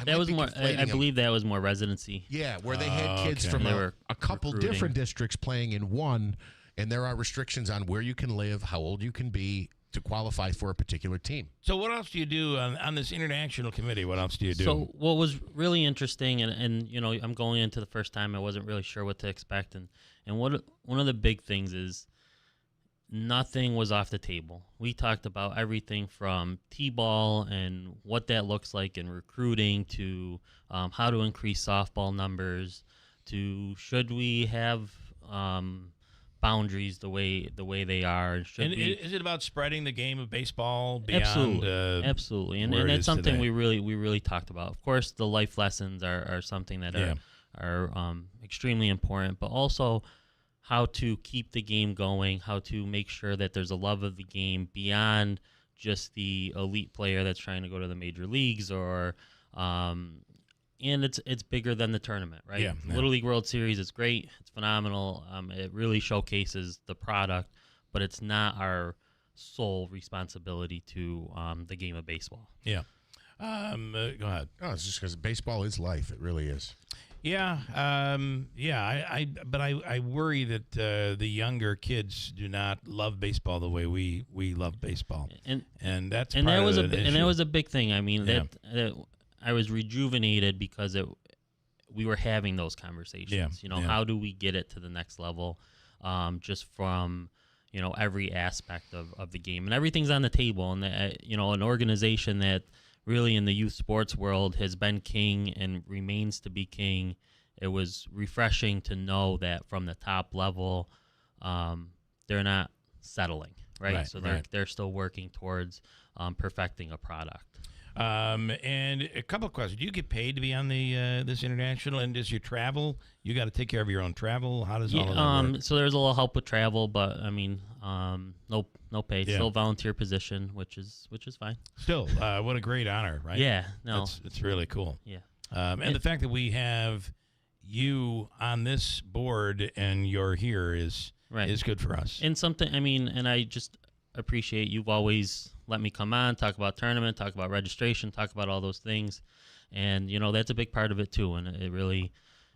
That was more. I believe that was more residency. Yeah, where they had kids from a couple different districts playing in one, and there are restrictions on where you can live, how old you can be to qualify for a particular team. So what else do you do on this international committee? What else do you do? So what was really interesting, and I'm going into the first time, I wasn't really sure what to expect, and one of the big things is nothing was off the table. We talked about everything from T-ball and what that looks like in recruiting to how to increase softball numbers to should we have boundaries the way they are. And is it about spreading the game of baseball beyond? Absolutely, and that's something we really talked about. Of course, the life lessons are something that are extremely important, but also how to keep the game going, how to make sure that there's a love of the game beyond just the elite player that's trying to go to the major leagues or. And it's bigger than the tournament, right? Yeah. Little League World Series is great. It's phenomenal. It really showcases the product, but it's not our sole responsibility to the game of baseball. Yeah. Go ahead. Oh, it's just because baseball is life. It really is. Yeah. But I worry that the younger kids do not love baseball the way we love baseball, and that's and part that was of and that was a big thing. I mean that I was rejuvenated because we were having those conversations. How do we get it to the next level? Just from every aspect of the game, and everything's on the table. And an organization that really in the youth sports world has been king and remains to be king. It was refreshing to know that from the top level, they're not settling, right? So they're still working towards perfecting a product. And a couple of questions. Do you get paid to be on the this international? And does your travel? You got to take care of your own travel. How does all of that work? So there's a little help with travel, but I mean, no pay. Yeah. Still volunteer position, which is fine. Still, what a great honor, right? Yeah, no, it's really cool. Yeah, and the fact that we have you on this board and you're here is good for us. And something, I mean, and I just appreciate you've always let me come on, talk about tournament, talk about registration, talk about all those things. And, that's a big part of it too. And it really,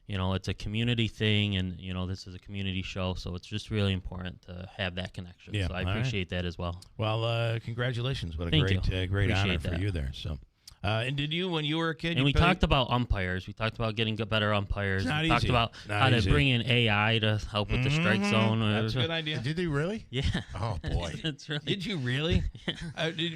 it's a community thing and, this is a community show. So it's just really important to have that connection. Yeah, so I appreciate that as well. Well, congratulations. What a great honor for you there. So, and did you, when you were a kid? And we talked about umpires. We talked about getting better umpires. It's not we easy. talked about how to bring in AI to help with the strike zone. That's a good idea. Did they really? Yeah. Oh, boy. Did you really?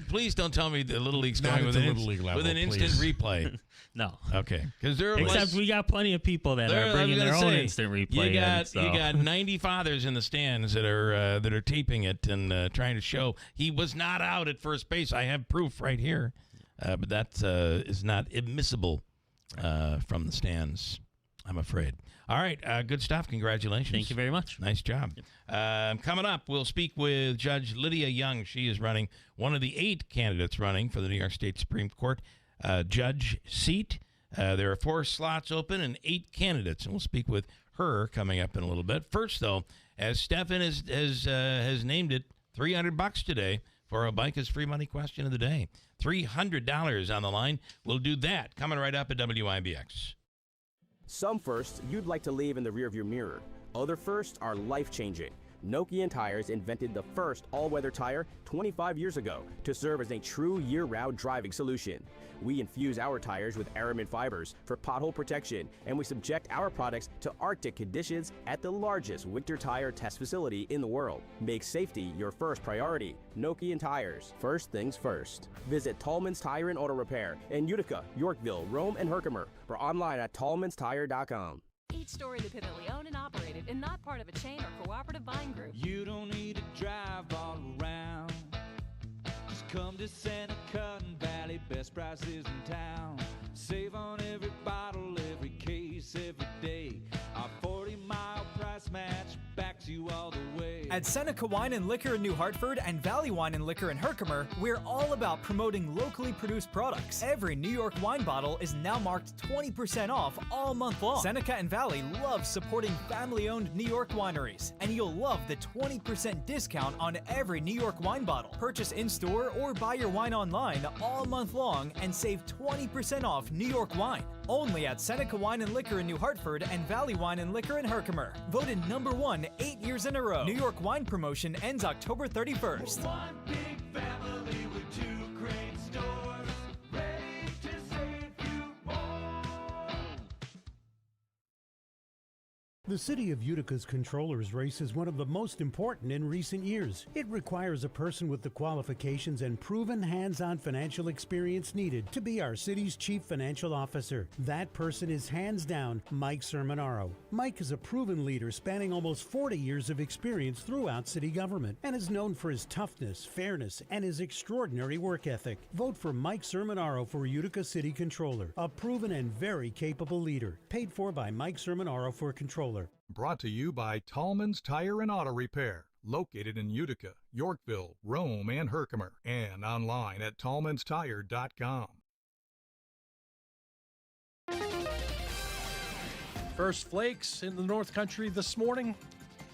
Please don't tell me the Little League's Not going at with the Little League level, with an instant replay. No. Okay. Because Except we got plenty of people that are bringing their own instant replay. You got 90 fathers in the stands that are taping it and trying to show he was not out at first base. I have proof right here. But that is not admissible from the stands, I'm afraid. All right, good stuff. Congratulations. Thank you very much. Nice job. Coming up, we'll speak with Judge Lydia Young. She is running one of the 8 candidates running for the New York State Supreme Court judge seat. There are 4 slots open and 8 candidates, and we'll speak with her coming up in a little bit. First, though, as Stefan has named it, $300 today for a Bike is Free Money question of the day. $300 on the line. We'll do that coming right up at WIBX. Some firsts you'd like to leave in the rearview mirror. Other firsts are life-changing. Nokian Tires invented the first all-weather tire 25 years ago to serve as a true year-round driving solution. We infuse our tires with aramid fibers for pothole protection, and we subject our products to Arctic conditions at the largest winter tire test facility in the world. Make safety your first priority. Nokian Tires. First things first. Visit Tallman's Tire and Auto Repair in Utica, Yorkville, Rome, and Herkimer, or online at tallmanstire.com. Each store independently owned and operated and not part of a chain or cooperative buying group. You don't need to drive all around. Just come to Seneca and Valley, best prices in town. Save on every bottle, every case, every day. Our 40-mile price match backs you all the way. At Seneca Wine and Liquor in New Hartford and Valley Wine and Liquor in Herkimer, we're all about promoting locally produced products. Every New York wine bottle is now marked 20% off all month long. Seneca and Valley love supporting family-owned New York wineries, and you'll love the 20% discount on every New York wine bottle. Purchase in-store or buy your wine online all month long and save 20% off New York wine. Only at Seneca Wine and Liquor in New Hartford and Valley Wine and Liquor in Herkimer. Voted #1 8 years in a row. New York wine promotion ends October 31st. One big family with 2 great stores, ready to save you more. The City of Utica's Controller's Race is one of the most important in recent years. It requires a person with the qualifications and proven hands-on financial experience needed to be our city's chief financial officer. That person is hands down Mike Sermonaro. Mike is a proven leader spanning almost 40 years of experience throughout city government and is known for his toughness, fairness, and his extraordinary work ethic. Vote for Mike Sermonaro for Utica City Controller, a proven and very capable leader. Paid for by Mike Sermonaro for Controller. Brought to you by Tallman's Tire and Auto Repair, located in Utica, Yorkville, Rome, and Herkimer, and online at tallmanstire.com. First flakes in the North Country this morning,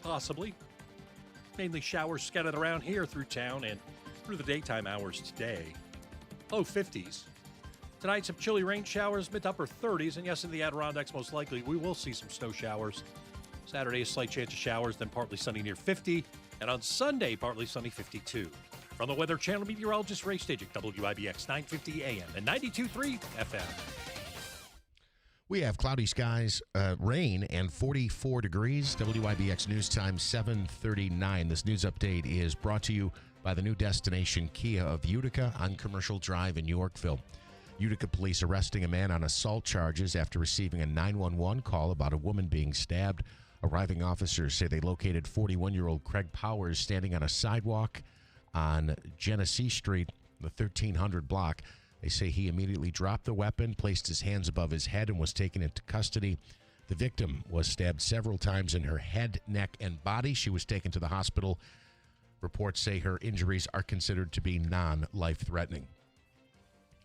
possibly. Mainly showers scattered around here through town and through the daytime hours today. Low 50s. Tonight, some chilly rain showers, mid to upper 30s, and yes, in the Adirondacks, most likely, we will see some snow showers. Saturday, a slight chance of showers, then partly sunny near 50, and on Sunday, partly sunny 52. From the Weather Channel, meteorologist Ray Stajic, WIBX 950 AM and 92.3 FM. We have cloudy skies, rain, and 44 degrees. WIBX News Time 7:39. This news update is brought to you by the new destination Kia of Utica on Commercial Drive in Yorkville. Utica police arresting a man on assault charges after receiving a 911 call about a woman being stabbed. Arriving officers say they located 41-year-old Craig Powers standing on a sidewalk on Genesee Street, the 1300 block. They say he immediately dropped the weapon, placed his hands above his head, and was taken into custody. The victim was stabbed several times in her head, neck, and body. She was taken to the hospital. Reports say her injuries are considered to be non-life-threatening.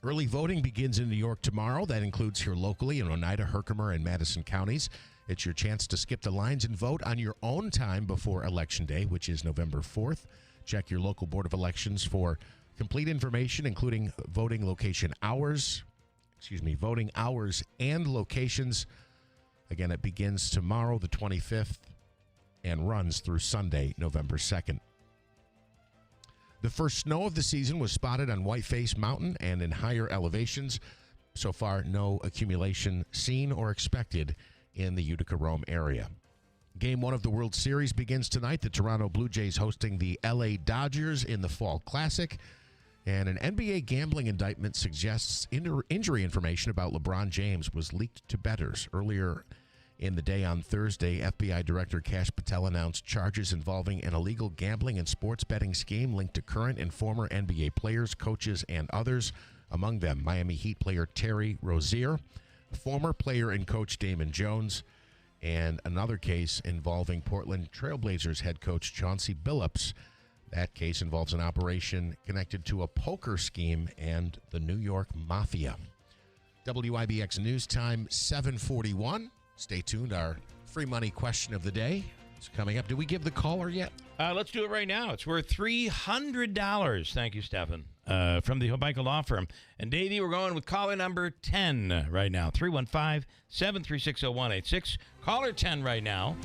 Early voting begins in New York tomorrow. That includes here locally in Oneida, Herkimer, and Madison counties. It's your chance to skip the lines and vote on your own time before Election Day, which is November 4th. Check your local Board of Elections for complete information, including voting hours and locations. Again, it begins tomorrow, the 25th, and runs through Sunday, November 2nd. The first snow of the season was spotted on Whiteface Mountain and in higher elevations. So far, no accumulation seen or expected in the Utica-Rome area. Game 1 of the World Series begins tonight. The Toronto Blue Jays hosting the LA Dodgers in the Fall Classic. And an NBA gambling indictment suggests injury information about LeBron James was leaked to bettors. Earlier in the day on Thursday, FBI Director Kash Patel announced charges involving an illegal gambling and sports betting scheme linked to current and former NBA players, coaches, and others. Among them, Miami Heat player Terry Rozier, former player and coach Damon Jones, and another case involving Portland Trailblazers head coach Chauncey Billups. That case involves an operation connected to a poker scheme and the New York Mafia. WIBX News Time, 7:41. Stay tuned. Our free money question of the day is coming up. Did we give the caller yet? Let's do it right now. It's worth $300. Thank you, Stefan, from the Hobica Law Firm. And, Davey, we're going with caller number 10 right now, 315-736-0186. Caller 10 right now,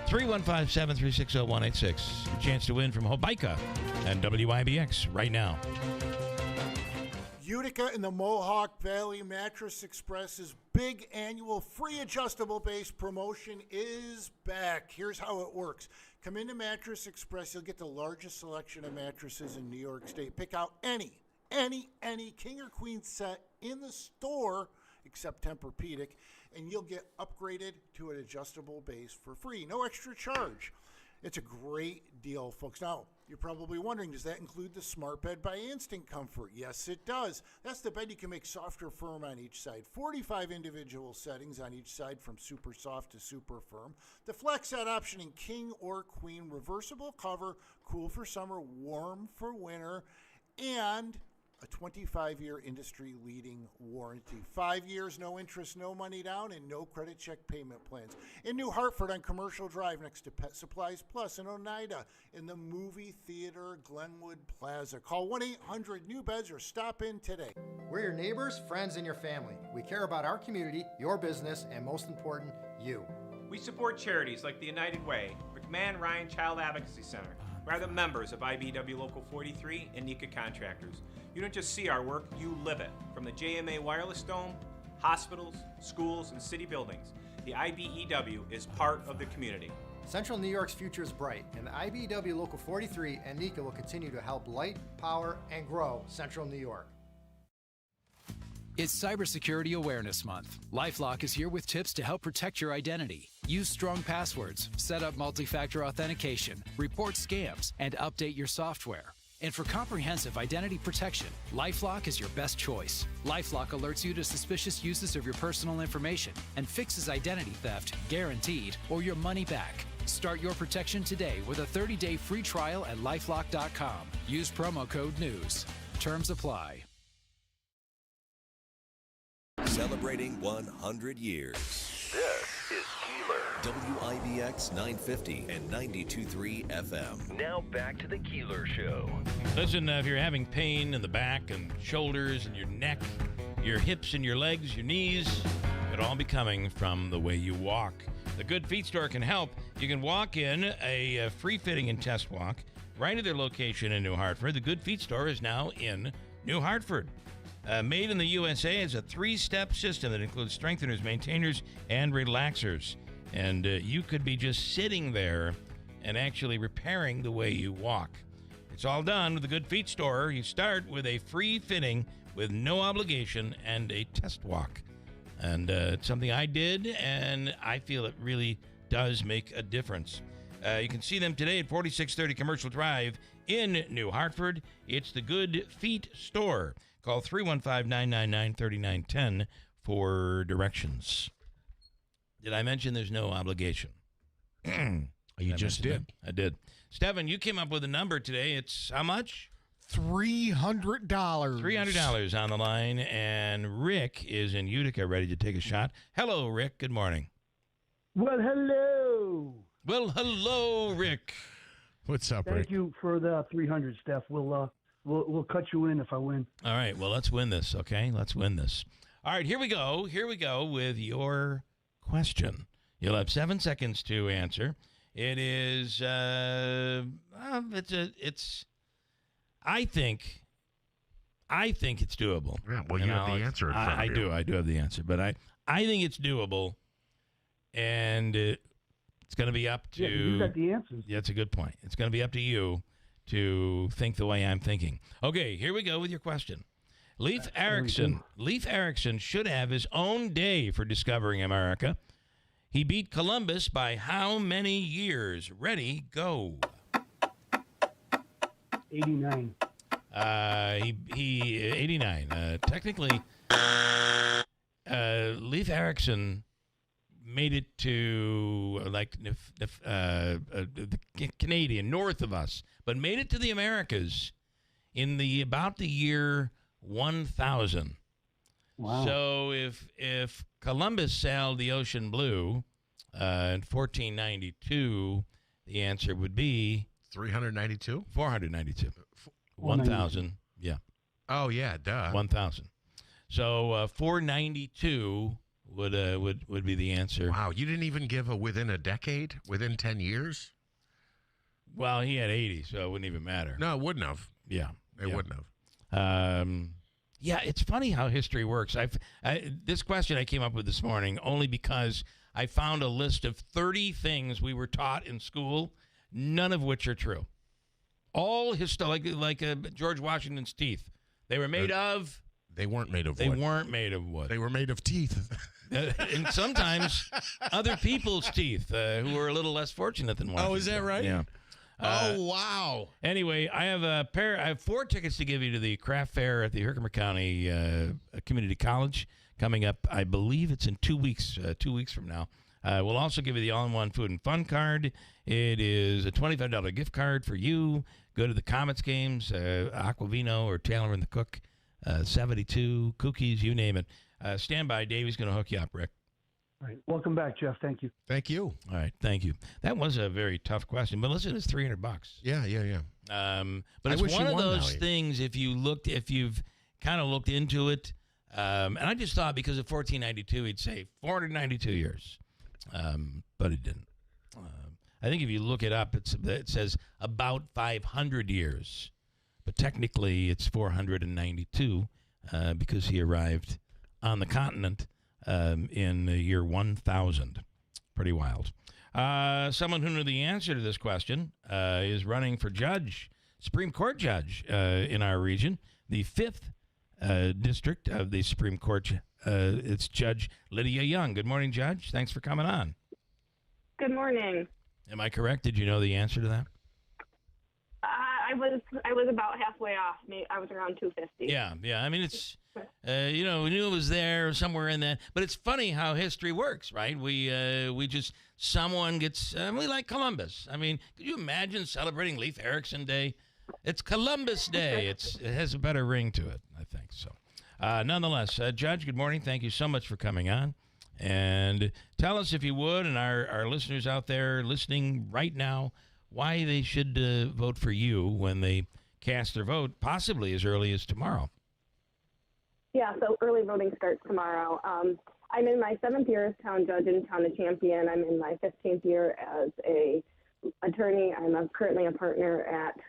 315-736-0186. A chance to win from Hobica and WIBX right now. Utica and the Mohawk Valley Mattress Express's big annual free adjustable base promotion is back. Here's how it works. Come into Mattress Express. You'll get the largest selection of mattresses in New York State. Pick out any king or queen set in the store except Tempur-Pedic, and you'll get upgraded to an adjustable base for free. No extra charge. It's a great deal, folks. Now, you're probably wondering, does that include the Smart Bed by Instant Comfort? Yes, it does. That's the bed you can make soft or firm on each side. 45 individual settings on each side from super soft to super firm. The Flex Set option in king or queen, reversible cover, cool for summer, warm for winter, and a 25-year industry-leading warranty. 5 years, no interest, no money down, and no credit check payment plans. In New Hartford on Commercial Drive next to Pet Supplies Plus, in Oneida in the movie theater Glenwood Plaza. Call 1-800-NEW-BEDS or stop in today. We're your neighbors, friends, and your family. We care about our community, your business, and most important, you. We support charities like the United Way, McMahon Ryan Child Advocacy Center. We're the members of IBW Local 43 and NECA Contractors. You don't just see our work, you live it. From the JMA Wireless Dome, hospitals, schools, and city buildings, the IBEW is part of the community. Central New York's future is bright, and the IBEW Local 43 and NECA will continue to help light, power, and grow Central New York. It's Cybersecurity Awareness Month. LifeLock is here with tips to help protect your identity. Use strong passwords, set up multi-factor authentication, report scams, and update your software. And for comprehensive identity protection, LifeLock is your best choice. LifeLock alerts you to suspicious uses of your personal information and fixes identity theft, guaranteed, or your money back. Start your protection today with a 30-day free trial at LifeLock.com. Use promo code NEWS. Terms apply. Celebrating 100 years. This is Keeler. WIBX 950 and 92.3 FM. Now back to the Keeler Show. Listen, if you're having pain in the back and shoulders and your neck, your hips and your legs, your knees, it all be coming from the way you walk. The Good Feet Store can help. You can walk in a free fitting and test walk right at their location in New Hartford. The Good Feet Store is now in New Hartford. Made in the USA is a 3-step system that includes strengtheners, maintainers, and relaxers. And you could be just sitting there and actually repairing the way you walk. It's all done with the Good Feet Store. You start with a free fitting with no obligation and a test walk. And it's something I did, and I feel it really does make a difference. You can see them today at 4630 Commercial Drive in New Hartford. It's the Good Feet Store. Call 315-999-3910 for directions. Did I mention there's no obligation? You just did. I did. Stephen, you came up with a number today. It's how much? $300. $300 on the line, and Rick is in Utica ready to take a shot. Hello, Rick. Good morning. Well, hello. Well, hello, Rick. What's up, Rick? Thank you for the 300, Steph. We'll cut you in if I win. All right. Well, let's win this, okay? Let's win this. All right, here we go. Here we go with your question. You'll have 7 seconds to answer. It is I think it's doable. Yeah, well, you have the answer in front of you. I do have the answer, but I think it's doable, and it's going to be up to... Yeah, you got the answers. Yeah, that's a good point. It's going to be up to you to think the way I'm thinking. Okay, here we go with your question. Leif Erikson should have his own day for discovering America. He beat Columbus by how many years? Ready, go. 89. He 89. Technically, Leif Erikson made it to the Canadian north of us, but made it to the Americas in about the year 1000. Wow. So if Columbus sailed the ocean blue in 1492, the answer would be 392? 492. 1,000. Yeah. Oh yeah, duh. 1,000. So 492 would be the answer. Wow, you didn't even give within a decade, within 10 years? Well, he had 80, so it wouldn't even matter. No, it wouldn't have. Yeah, It wouldn't have. Yeah, it's funny how history works. This question I came up with this morning only because I found a list of 30 things we were taught in school, none of which are true. All like George Washington's teeth. They were made of. They weren't made of wood. They weren't made of wood. They were made of teeth. And sometimes other people's teeth who were a little less fortunate than Washington. Oh, is that right? Yeah. Oh, wow. Anyway, I have 4 tickets to give you to the craft fair at the Herkimer County Community College coming up. I believe it's in 2 weeks. 2 weeks from now. We'll also give you the all-in-one food and fun card. It is a $25 gift card for you. Go to the Comets games, Aquavino or Taylor and the Cook, 72 cookies, you name it. Stand by. Davey's going to hook you up, Rick. All right. Welcome back, Jeff. Thank you. Thank you. All right. Thank you. That was a very tough question, but listen, it's $300. Yeah. But I it's wish one you of won those now. things. If you've kind of looked into it, and I just thought because of 1492, he'd say 492 years, but it didn't. I think if you look it up, it says about 500 years, but technically it's 492 because he arrived on the continent in the year 1000. Pretty wild. Someone who knew the answer to this question is running for Supreme Court judge in our region, the 5th district of the Supreme Court. It's Judge Lydia Young. Good morning, Judge. Thanks for coming on. Good morning. Am I correct? Did you know the answer to that? I was about halfway off. I was around 250. Yeah. I mean, it's we knew it was there somewhere in that. But it's funny how history works, right? We just someone gets. We like Columbus. I mean, could you imagine celebrating Leif Erikson Day? It's Columbus Day. It has a better ring to it, I think. So, nonetheless, Judge, good morning. Thank you so much for coming on. And tell us, if you would, and our listeners out there listening right now, why they should vote for you when they cast their vote, possibly as early as tomorrow. Yeah, so early voting starts tomorrow. I'm in my 7th year as town judge in Town of Champion. I'm in my 15th year as a attorney. I'm currently a partner at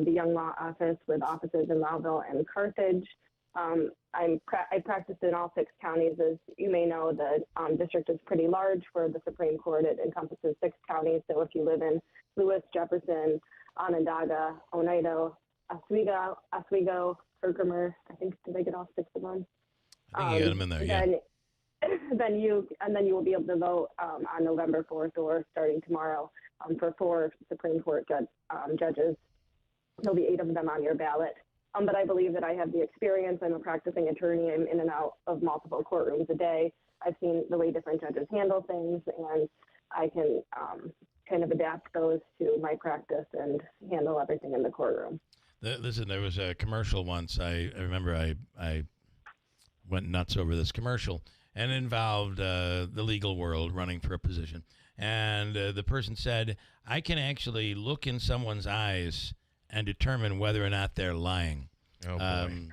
the Young Law Office with offices in Lowville and Carthage. I practice in all 6 counties. As you may know, the district is pretty large for the Supreme Court. It encompasses 6 counties. So if you live in Lewis, Jefferson, Onondaga, Oneida, Oswego, Herkimer, did I get all 6 of them? I think you got them in there, yeah. Then you will be able to vote on November 4th or starting tomorrow for 4 Supreme Court judges. There'll be 8 of them on your ballot. But I believe that I have the experience. I'm a practicing attorney. I'm in and out of multiple courtrooms a day. I've seen the way different judges handle things, and I can kind of adapt those to my practice and handle everything in the courtroom. Listen, there was a commercial once. I remember I went nuts over this commercial, and it involved the legal world running for a position. And the person said, I can actually look in someone's eyes and determine whether or not they're lying. Oh, boy.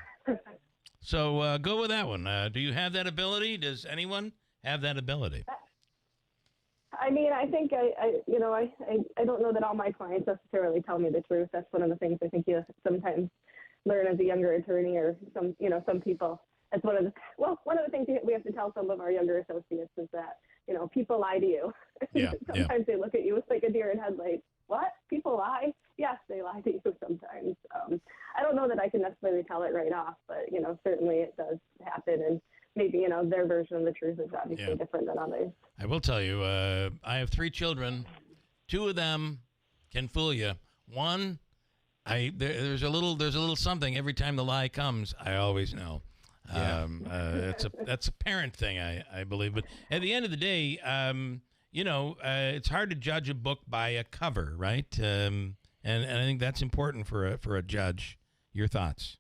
So go with that one. Do you have that ability? Does anyone have that ability? I mean, I think I don't know that all my clients necessarily tell me the truth. That's one of the things I think you sometimes learn as a younger attorney, or some people. That's one of the things we have to tell some of our younger associates is that, people lie to you. Yeah, Sometimes they look at you like a deer in headlights. What? People lie? Yes, they lie to you sometimes. I don't know that I can necessarily tell it right off, but, certainly it does happen. And maybe, their version of the truth is obviously different than others. I will tell you, I have 3 children. 2 of them can fool you. One, there's a little something every time the lie comes. I always know. That's a parent thing, I believe. But at the end of the day, it's hard to judge a book by a cover, right? And I think that's important for a judge. Your thoughts?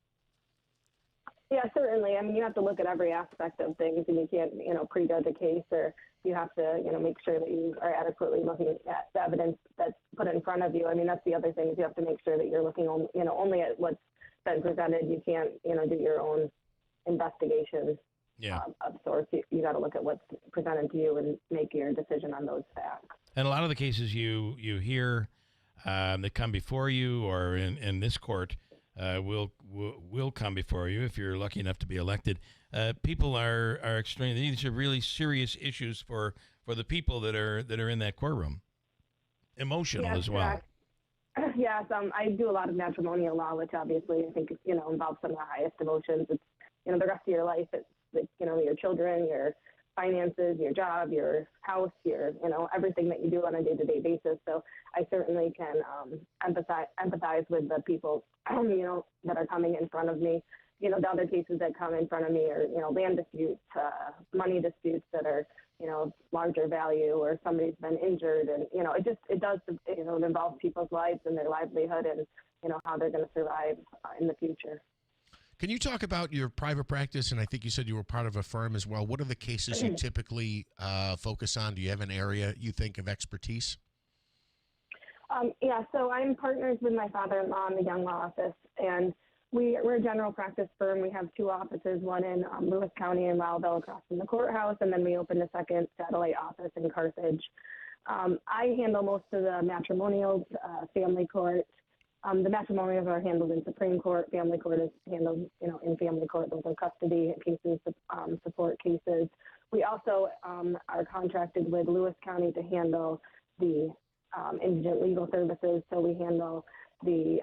Yeah, certainly. I mean, you have to look at every aspect of things, and you can't, prejudge a case, or you have to, make sure that you are adequately looking at the evidence that's put in front of you. I mean, that's the other thing, is you have to make sure that you're looking, only at what's been presented. You can't, do your own investigation of sorts. You got to look at what's presented to you and make your decision on those facts. And a lot of the cases you hear that come before you, or in this court, will come before you if you're lucky enough to be elected. People are extremely. These are really serious issues for the people that are in that courtroom. Emotional as well. Correct. Yes, I do a lot of matrimonial law, which obviously I think involves some of the highest emotions. It's the rest of your life. It's like, your children, your finances, your job, your house, your everything that you do on a day-to-day basis. So I certainly can empathize with the people that are coming in front of me. The other cases that come in front of me are land disputes, money disputes that are larger value, or somebody's been injured, and it involves people's lives and their livelihood, and how they're going to survive in the future. Can you talk about your private practice? And I think you said you were part of a firm as well. What are the cases you typically focus on? Do you have an area you think of expertise? So I'm partners with my father-in-law in the Young Law Office, and we're a general practice firm. We have two offices, one in Lewis County in Lowellville across from the courthouse, and then we opened a second satellite office in Carthage. I handle most of the matrimonials, family court. The matrimonials are handled in Supreme Court. Family court is handled, in family court. Those are custody cases, support cases. We also are contracted with Lewis County to handle the indigent legal services. So we handle the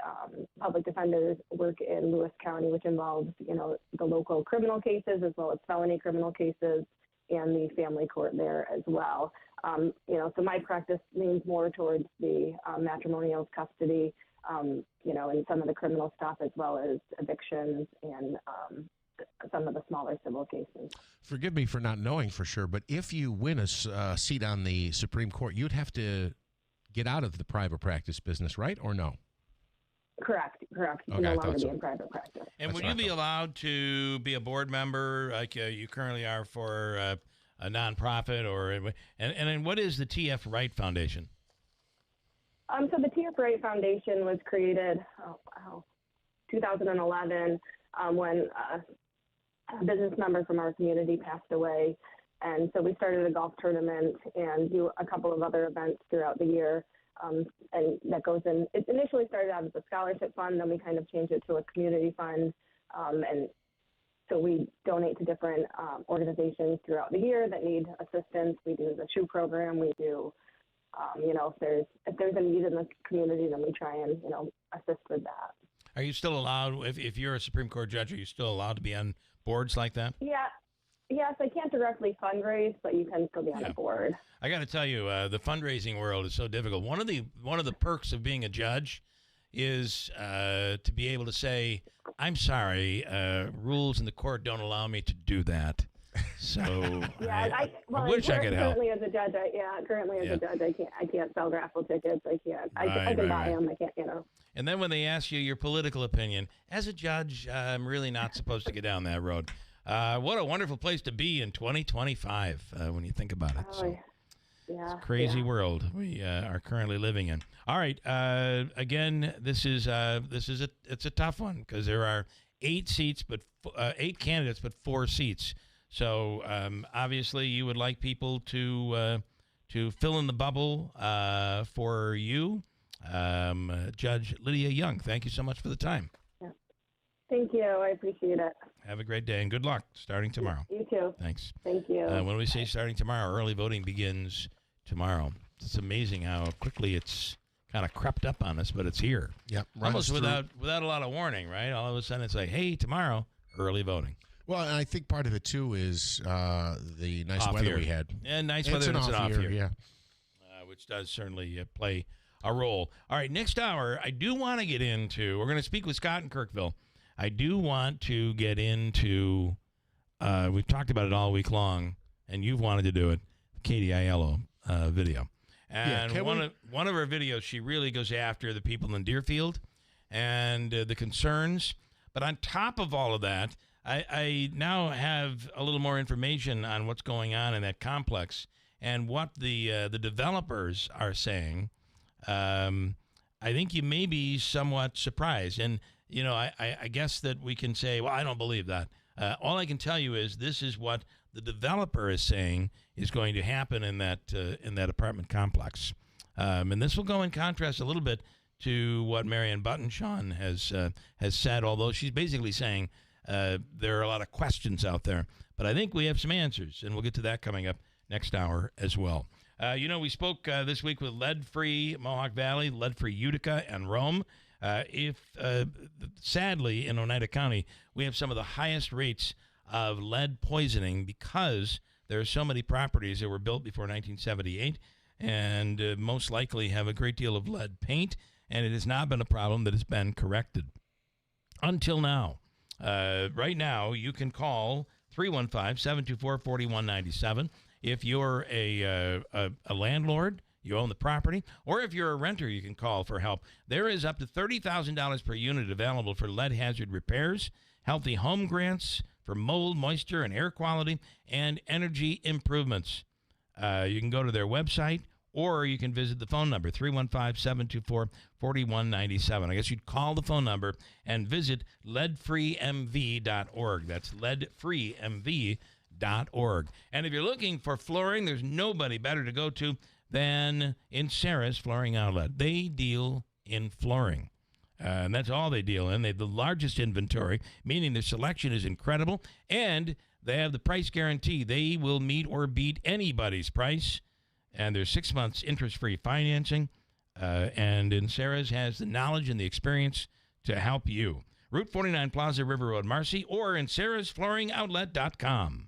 public defenders work in Lewis County, which involves, the local criminal cases as well as felony criminal cases, and the family court there as well. So my practice leans more towards the matrimonials, custody, and some of the criminal stuff, as well as evictions and some of the smaller civil cases. Forgive me for not knowing for sure, but if you win a seat on the Supreme Court, you'd have to get out of the private practice business, right, or no? Correct. You can no longer be in private practice. And would you be allowed to be a board member like you currently are for a nonprofit, and what is the T.F. Wright Foundation? So the T.F. Wright Foundation was created 2011 when a business member from our community passed away. And so we started a golf tournament and do a couple of other events throughout the year. And that goes in, it initially started out as a scholarship fund, then we kind of changed it to a community fund. And so we donate to different organizations throughout the year that need assistance. We do the shoe program. We do, if there's a need in the community, then we try and, assist with that. Are you still allowed, if you're a Supreme Court judge, are you still allowed to be on boards like that? Yeah. Yes, I can't directly fundraise, but you can still be on a board. I got to tell you, the fundraising world is so difficult. One of the perks of being a judge is to be able to say, "I'm sorry, rules in the court don't allow me to do that." So I wish I could help. Currently, as a judge, I can't sell raffle tickets. I can't. I can buy them. I can't. And then when they ask you your political opinion, as a judge, I'm really not supposed to get down that road. What a wonderful place to be in 2025 when you think about it. So, it's a crazy world we are currently living in. All right, again, it's a tough one because there are 8 seats, but 8 candidates, but 4 seats. So obviously, you would like people to fill in the bubble for you, Judge Lydia Young. Thank you so much for the time. Thank you. I appreciate it. Have a great day and good luck starting tomorrow. You too. Thanks. Thank you. When we say starting tomorrow, early voting begins tomorrow. It's amazing how quickly it's kind of crept up on us, but it's here. Yep. Almost without a lot of warning, right? All of a sudden it's like, hey, tomorrow, early voting. Well, and I think part of it, too, is the nice off weather year. we had. And nice weather, it's an off year. Yeah. Which does certainly play a role. All right, next hour, I do want to get into, we're going to speak with Scott in Kirkville. I do want to get into we've talked about it all week long, and you've wanted to do it, Katie Aiello video. And one of her videos, she really goes after the people in Deerfield and the concerns. But on top of all of that, I now have a little more information on what's going on in that complex and what the developers are saying. I think you may be somewhat surprised. And, you know, I guess that we can say, well, I don't believe that. All I can tell you is this is what the developer is saying is going to happen in that apartment complex. And this will go in contrast a little bit to what Marianne Buttonshawn has said, although she's basically saying there are a lot of questions out there. But I think we have some answers, and we'll get to that coming up next hour as well. We spoke this week with lead-free Mohawk Valley, lead-free Utica, and Rome. Sadly, in Oneida County, we have some of the highest rates of lead poisoning because there are so many properties that were built before 1978 and most likely have a great deal of lead paint, and it has not been a problem that has been corrected until now. Right now, you can call 315-724-4197 if you're a landlord, you own the property, or if you're a renter, you can call for help. There is up to $30,000 per unit available for lead hazard repairs, healthy home grants for mold, moisture, and air quality, and energy improvements. You can go to their website, or you can visit the phone number, 315-724-4197. I guess you'd call the phone number and visit leadfreemv.org. That's leadfreemv.org. And if you're looking for flooring, there's nobody better to go to than in Sarah's Flooring Outlet. They deal in flooring. And that's all they deal in. They have the largest inventory, meaning their selection is incredible, and they have the price guarantee. They will meet or beat anybody's price, and there's 6 months interest-free financing. And in Sarah's has the knowledge and the experience to help you. Route 49 Plaza, River Road, Marcy, or in sarahsflooringoutlet.com.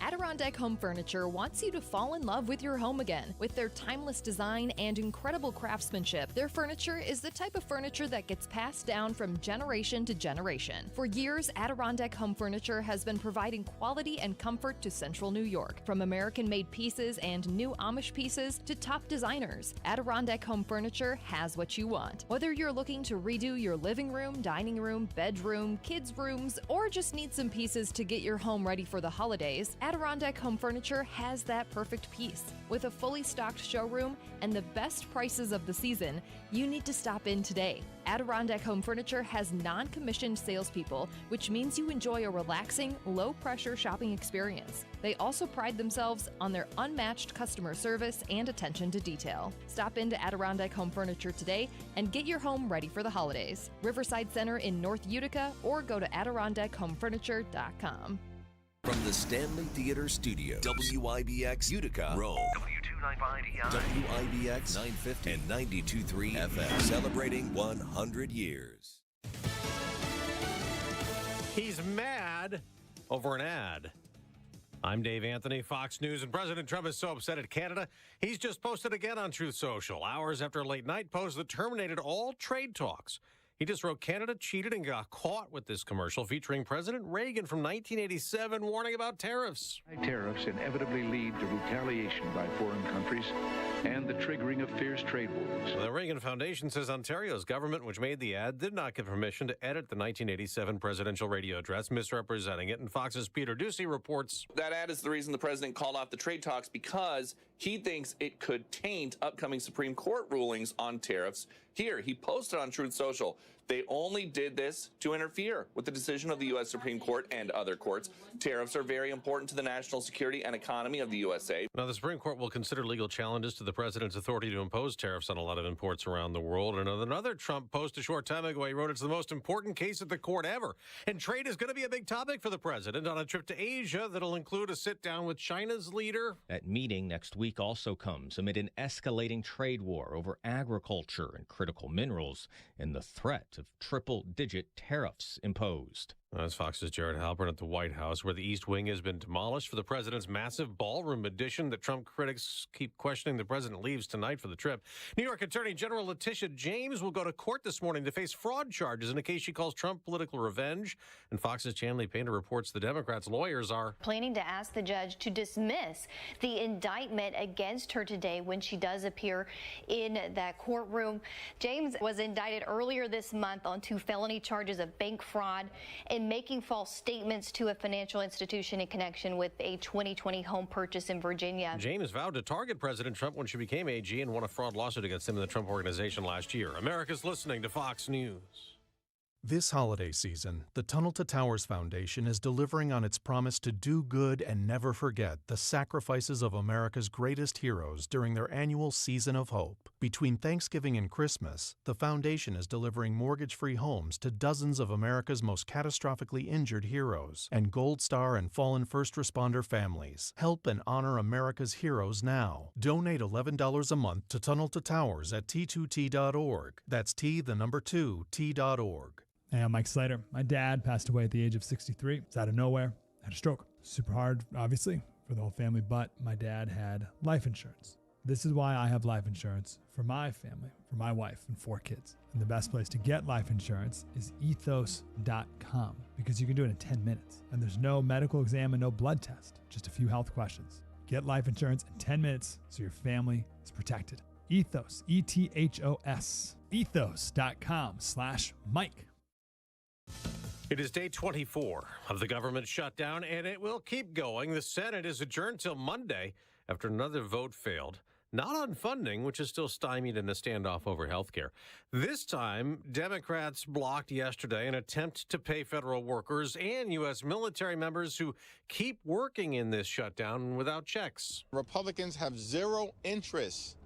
Adirondack Home Furniture wants you to fall in love with your home again. With their timeless design and incredible craftsmanship, their furniture is the type of furniture that gets passed down from generation to generation. For years, Adirondack Home Furniture has been providing quality and comfort to Central New York. From American-made pieces and new Amish pieces to top designers, Adirondack Home Furniture has what you want. Whether you're looking to redo your living room, dining room, bedroom, kids' rooms, or just need some pieces to get your home ready for the holidays, Adirondack Home Furniture has that perfect piece. With a fully stocked showroom and the best prices of the season, you need to stop in today. Adirondack Home Furniture has non-commissioned salespeople, which means you enjoy a relaxing, low-pressure shopping experience. They also pride themselves on their unmatched customer service and attention to detail. Stop into Adirondack Home Furniture today and get your home ready for the holidays. Riverside Center in North Utica, or go to AdirondackHomeFurniture.com. From the Stanley Theater Studio, WIBX Utica, Rome, WIBX 950 and 92.3 FM, celebrating 100 years. He's mad over an ad. I'm Dave Anthony, Fox News, and President Trump is so upset at Canada, he's just posted again on Truth Social, hours after a late-night post that terminated all trade talks. He just wrote, Canada cheated and got caught with this commercial featuring President Reagan from 1987 warning about tariffs. Tariffs inevitably lead to retaliation by foreign countries and the triggering of fierce trade wars. The Reagan Foundation says Ontario's government, which made the ad, did not give permission to edit the 1987 presidential radio address, misrepresenting it. And Fox's Peter Ducey reports that ad is the reason the president called off the trade talks, because he thinks it could taint upcoming Supreme Court rulings on tariffs. Here, he posted on Truth Social, they only did this to interfere with the decision of the U.S. Supreme Court and other courts. Tariffs are very important to the national security and economy of the USA. Now, the Supreme Court will consider legal challenges to the president's authority to impose tariffs on a lot of imports around the world. And another Trump post a short time ago, he wrote, it's the most important case at the court ever. And trade is going to be a big topic for the president on a trip to Asia that'll include a sit-down with China's leader. That meeting next week also comes amid an escalating trade war over agriculture and critical minerals and the threat of triple-digit tariffs imposed. That's Fox's Jared Halpern at the White House, where the East Wing has been demolished for the president's massive ballroom addition that Trump critics keep questioning. The president leaves tonight for the trip. New York Attorney General Letitia James will go to court this morning to face fraud charges in a case she calls Trump political revenge. And Fox's Chanley Painter reports the Democrats' lawyers are planning to ask the judge to dismiss the indictment against her today when she does appear in that courtroom. James was indicted earlier this month on 2 felony charges of bank fraud and making false statements to a financial institution in connection with a 2020 home purchase in Virginia. James vowed to target President Trump when she became AG and won a fraud lawsuit against him in the Trump Organization last year. America's listening to Fox News. This holiday season, the Tunnel to Towers Foundation is delivering on its promise to do good and never forget the sacrifices of America's greatest heroes during their annual Season of Hope. Between Thanksgiving and Christmas, the foundation is delivering mortgage-free homes to dozens of America's most catastrophically injured heroes and Gold Star and fallen first responder families. Help and honor America's heroes now. Donate $11 a month to Tunnel to Towers at T2T.org. That's T2T.org. Hey, I'm Mike Slater. My dad passed away at the age of 63. It's out of nowhere. Had a stroke. Super hard, obviously, for the whole family, but my dad had life insurance. This is why I have life insurance for my family, for my wife and 4 kids. And the best place to get life insurance is ethos.com because you can do it in 10 minutes. And there's no medical exam and no blood test, just a few health questions. Get life insurance in 10 minutes so your family is protected. Ethos, E-T-H-O-S, ethos.com/Mike. It is day 24 of the government shutdown, and it will keep going. The Senate is adjourned till Monday after another vote failed. Not on funding, which is still stymied in a standoff over health care. This time, Democrats blocked yesterday an attempt to pay federal workers and U.S. military members who keep working in this shutdown without checks. Republicans have zero interest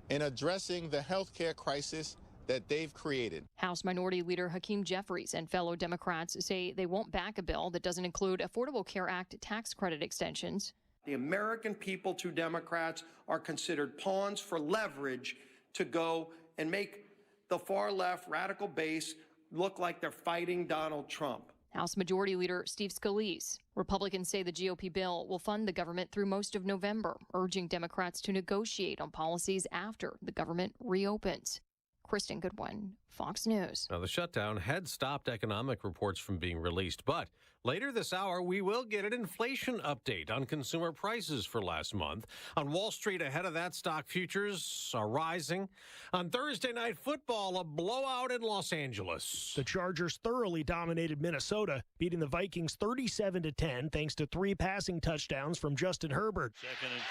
in addressing the health care crisis that they've created. House Minority Leader Hakeem Jeffries and fellow Democrats say they won't back a bill that doesn't include Affordable Care Act tax credit extensions. The American people, to Democrats, are considered pawns for leverage to go and make the far left radical base look like they're fighting Donald Trump. House Majority Leader Steve Scalise. Republicans say the GOP bill will fund the government through most of November, urging Democrats to negotiate on policies after the government reopens. Kristen Goodwin, Fox News. Now, the shutdown had stopped economic reports from being released, but later this hour, we will get an inflation update on consumer prices for last month. On Wall Street, ahead of that, stock futures are rising. On Thursday Night Football, a blowout in Los Angeles. The Chargers thoroughly dominated Minnesota, beating the Vikings 37-10 thanks to 3 passing touchdowns from Justin Herbert. 2nd and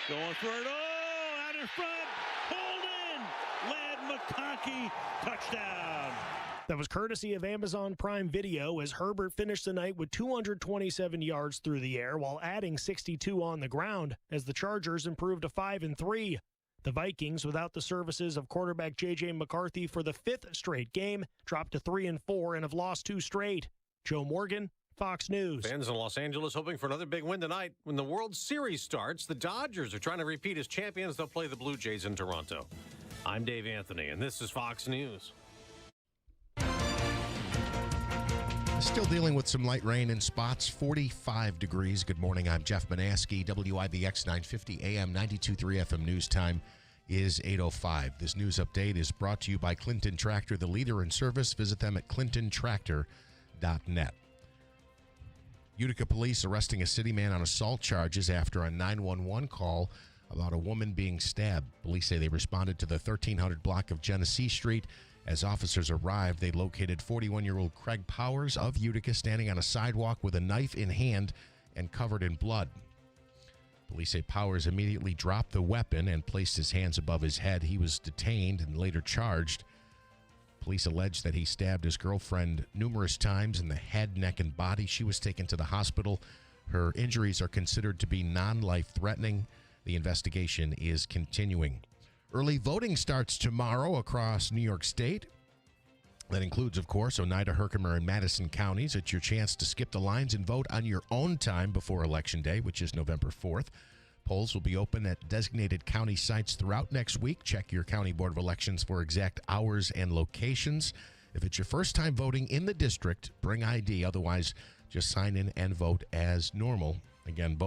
10, going for it. Oh, out in front. McConkey, touchdown. That was courtesy of Amazon Prime Video as Herbert finished the night with 227 yards through the air while adding 62 on the ground as the Chargers improved to 5-3. The Vikings, without the services of quarterback J.J. McCarthy for the 5th straight game, dropped to 3-4 and have lost 2 straight. Joe Morgan, Fox News. Fans in Los Angeles hoping for another big win tonight. When the World Series starts, the Dodgers are trying to repeat as champions. They'll play the Blue Jays in Toronto. I'm Dave Anthony, and this is Fox News. Still dealing with some light rain in spots, 45 degrees. Good morning, I'm Jeff Manaski, WIBX 950 AM 92.3 FM News Time is 8:05. This news update is brought to you by Clinton Tractor, the leader in service. Visit them at clintontractor.net. Utica police arresting a city man on assault charges after a 911 call about a woman being stabbed. Police say they responded to the 1300 block of Genesee Street. As officers arrived, they located 41-year-old Craig Powers of Utica standing on a sidewalk with a knife in hand and covered in blood. Police say Powers immediately dropped the weapon and placed his hands above his head. He was detained and later charged. Police allege that he stabbed his girlfriend numerous times in the head, neck, and body. She was taken to the hospital. Her injuries are considered to be non-life-threatening. The investigation is continuing. Early voting starts tomorrow across New York State. That includes, of course, Oneida, Herkimer, and Madison counties. It's your chance to skip the lines and vote on your own time before Election Day, which is November 4th. Polls will be open at designated county sites throughout next week. Check your County Board of Elections for exact hours and locations. If it's your first time voting in the district, bring ID. Otherwise, just sign in and vote as normal. Again,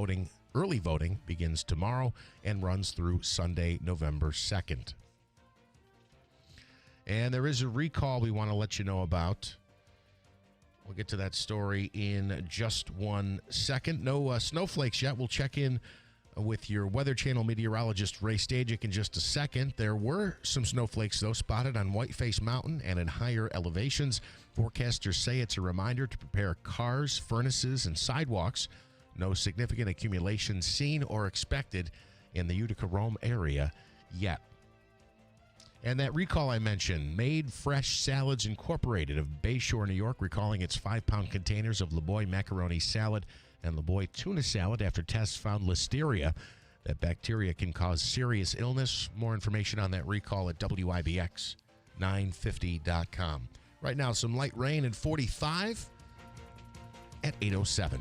early voting begins tomorrow and runs through Sunday, November 2nd. And there is a recall we want to let you know about. We'll get to that story in just 1 second. No snowflakes yet. We'll check in with your Weather Channel meteorologist, Ray Stajic, in just a second. There were some snowflakes, though, spotted on Whiteface Mountain and in higher elevations. Forecasters say it's a reminder to prepare cars, furnaces, and sidewalks. No significant accumulation seen or expected in the Utica-Rome area yet. And that recall I mentioned, Made Fresh Salads Incorporated of Bayshore, New York, recalling its 5-pound containers of LaBoy macaroni salad and LaBoy tuna salad after tests found listeria. That bacteria can cause serious illness. More information on that recall at WIBX950.com. Right now, some light rain and 45 at 8:07.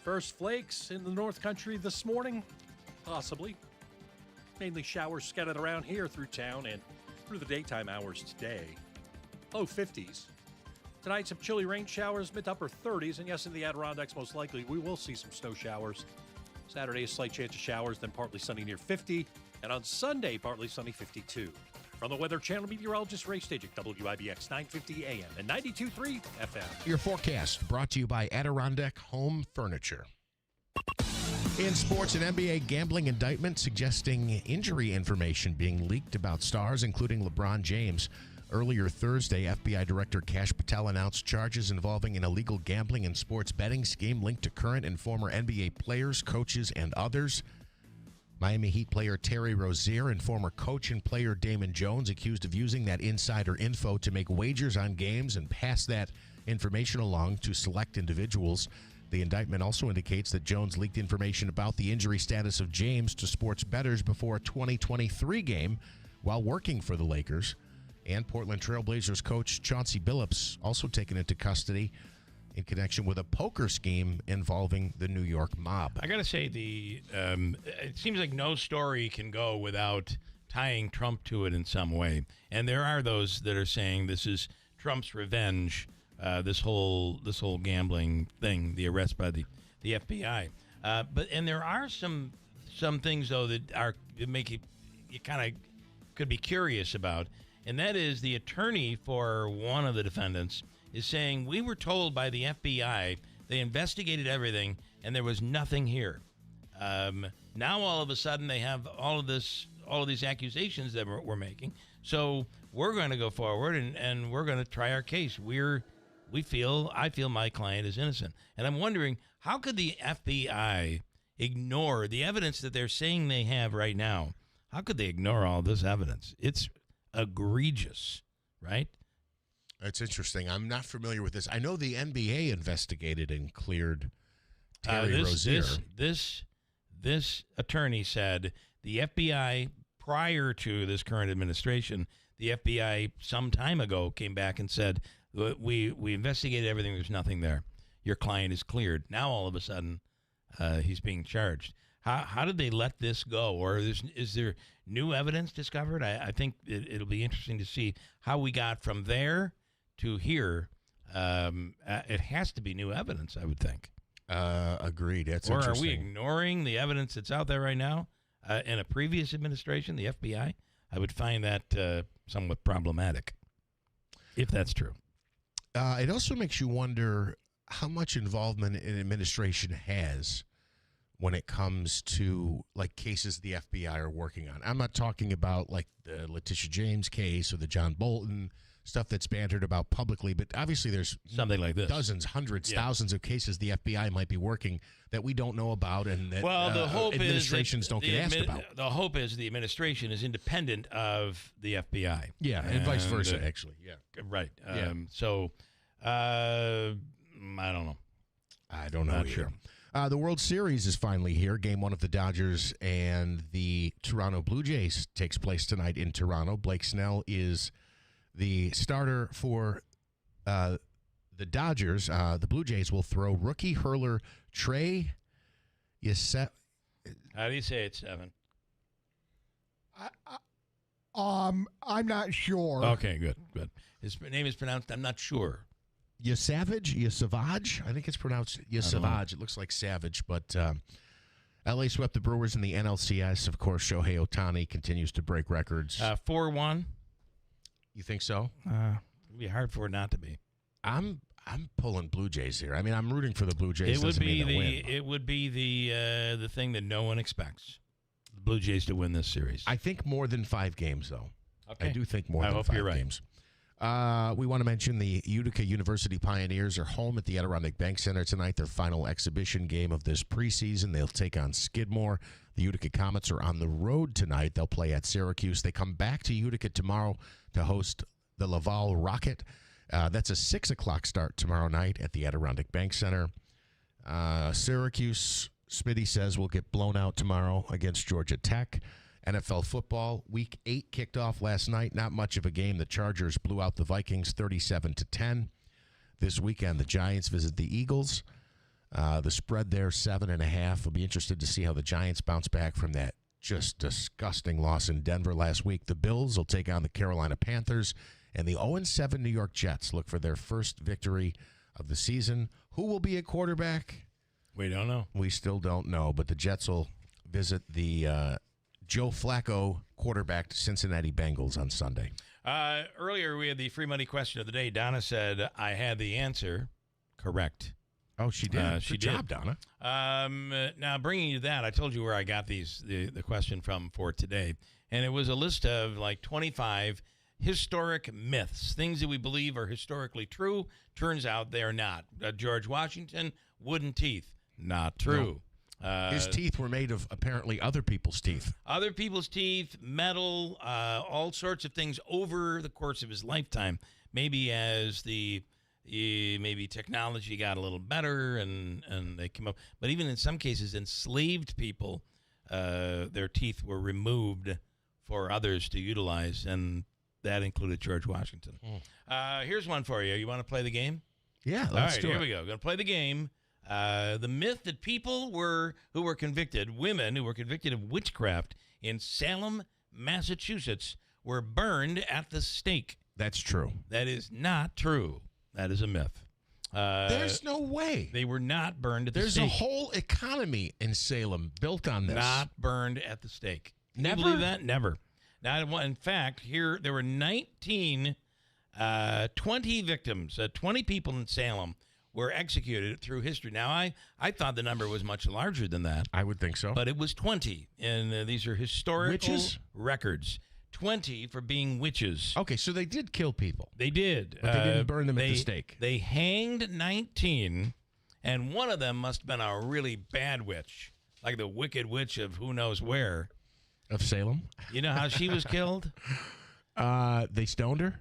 First flakes in the North Country this morning, possibly. Mainly showers scattered around here through town and through the daytime hours today. Low 50s. Tonight, some chilly rain showers, mid to upper 30s. And yes, in the Adirondacks, most likely, we will see some snow showers. Saturday, a slight chance of showers, then partly sunny near 50. And on Sunday, partly sunny 52. From the Weather Channel, meteorologist Ray Stajic, WIBX 950 AM and 92.3 FM. Your forecast brought to you by Adirondack Home Furniture. In sports, an NBA gambling indictment suggesting injury information being leaked about stars, including LeBron James. Earlier Thursday, FBI Director Kash Patel announced charges involving an illegal gambling and sports betting scheme linked to current and former NBA players, coaches, and others. Miami Heat player Terry Rozier and former coach and player Damon Jones accused of using that insider info to make wagers on games and pass that information along to select individuals. The indictment also indicates that Jones leaked information about the injury status of James to sports bettors before a 2023 game while working for the Lakers. And Portland Trailblazers coach Chauncey Billups also taken into custody in connection with a poker scheme involving the New York mob. I got to say, it seems like no story can go without tying Trump to it in some way. And there are those that are saying this is Trump's revenge. This whole gambling thing, the arrest by the FBI, but there are some things though that make you kind of could be curious about, and that is the attorney for one of the defendants is saying we were told by the FBI they investigated everything and there was nothing here. Now all of a sudden they have all of these accusations that we're making, so we're going to go forward and we're going to try our case. I feel my client is innocent. And I'm wondering, how could the FBI ignore the evidence that they're saying they have right now? How could they ignore all this evidence? It's egregious, right? That's interesting. I'm not familiar with this. I know the NBA investigated and cleared Terry Rozier. This attorney said the FBI, prior to this current administration, the FBI some time ago came back and said, we investigated everything. There's nothing there. Your client is cleared. Now, all of a sudden, he's being charged. How did they let this go? Or is there new evidence discovered? I think it'll be interesting to see how we got from there to here. It has to be new evidence, I would think. Agreed. That's or interesting. Are we ignoring the evidence that's out there right now? In a previous administration, the FBI, I would find that somewhat problematic, if that's true. It also makes you wonder how much involvement an administration has when it comes to like cases the FBI are working on. I'm not talking about like the Letitia James case or the John Bolton stuff that's bantered about publicly, but obviously there's something like this. Dozens, hundreds, thousands of cases the FBI might be working that we don't know about and that the hope administrations is don't get asked about. The hope is the administration is independent of the FBI. Yeah, and vice versa, actually. Yeah. Right. Yeah. I don't know. I don't know. Not either. sure. The World Series is finally here. Game 1 of the Dodgers and the Toronto Blue Jays takes place tonight in Toronto. Blake Snell is the starter for the Dodgers. The Blue Jays will throw rookie hurler Trey Yesep. How do you say it, Seven? I'm not sure. Okay, good. His name is pronounced, I'm not sure. Savage? I think it's pronounced Savage. It looks like Savage, but LA swept the Brewers in the NLCS. Of course, Shohei Ohtani continues to break records. 4-1. You think so? It'd be hard for it not to be. I'm pulling Blue Jays here. I mean, I'm rooting for the Blue Jays. It would be the thing that no one expects. The Blue Jays to win this series. I think more than 5 games, though. Okay. I do think more than 5 games. We want to mention the Utica University Pioneers are home at the Adirondack Bank Center tonight. Their final exhibition game of this preseason. They'll take on Skidmore. The Utica Comets are on the road tonight. They'll play at Syracuse. They come back to Utica tomorrow to host the Laval Rocket. That's a 6 o'clock start tomorrow night at the Adirondack Bank Center. Syracuse, Smitty says, will get blown out tomorrow against Georgia Tech. NFL football, Week 8 kicked off last night. Not much of a game. The Chargers blew out the Vikings 37-10. This weekend, the Giants visit the Eagles. The spread there, 7.5. I'll be interested to see how the Giants bounce back from that just disgusting loss in Denver last week. The Bills will take on the Carolina Panthers. And the 0-7 New York Jets look for their first victory of the season. Who will be at quarterback? We don't know. We still don't know, but the Jets will visit the Joe Flacco quarterbacked Cincinnati Bengals on Sunday. Earlier, we had the free money question of the day. Donna said, I had the answer correct. Oh, she did. She Good did. job, Donna. Now, bringing you that, I told you where I got the question from for today. And it was a list of like 25 historic myths, things that we believe are historically true. Turns out they're not. George Washington, wooden teeth, not true. No. His teeth were made of apparently other people's teeth. Other people's teeth, metal, all sorts of things over the course of his lifetime. Maybe as maybe technology got a little better and they came up. But even in some cases, enslaved people, their teeth were removed for others to utilize, and that included George Washington. Here's one for you. You want to play the game? Yeah, All let's right, do it. here we go. Going to play the game. The myth that people who were convicted, women who were convicted of witchcraft in Salem, Massachusetts, were burned at the stake. That's true. That is not true. That is a myth. There's no way. They were not burned at the There's stake. a whole economy in Salem built on this. Not burned at the stake. Can Never? you believe that? Never. Now, in fact, here there were 20 victims, 20 people in Salem were executed through history. Now, I thought the number was much larger than that. I would think so. But it was 20, and these are historical records. 20 for being witches. Okay, so they did kill people. They did. But they didn't burn them at the stake. They hanged 19, and one of them must have been a really bad witch, like the Wicked Witch of who knows where. Of Salem? You know how she was killed? They stoned her?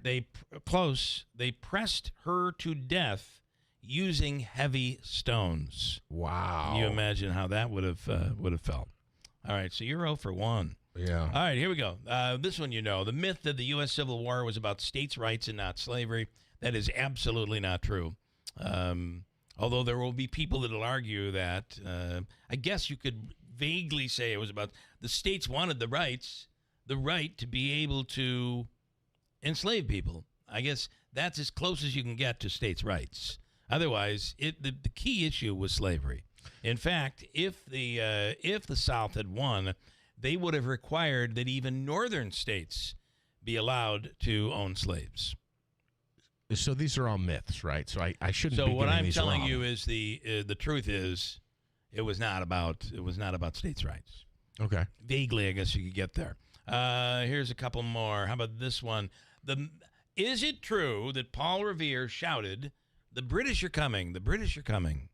Close. They pressed her to death using heavy stones. Wow. Can you imagine how that would have felt? All right, so you're 0 for 1. Yeah. All right, here we go. This one you know. The myth that the U.S. Civil War was about states' rights and not slavery. That is absolutely not true. Although there will be people that will argue that. I guess you could vaguely say it was about the states wanted the right to be able to enslave people. I guess that's as close as you can get to states' rights. Otherwise, the key issue was slavery. In fact, if the South had won, they would have required that even northern states be allowed to own slaves. So these are all myths, right? So I shouldn't. So be what getting I'm these telling wrong. you is the truth is, it was not about states' rights. Okay. Vaguely, I guess you could get there. Here's a couple more. How about this one? Is it true that Paul Revere shouted, "The British are coming! The British are coming"?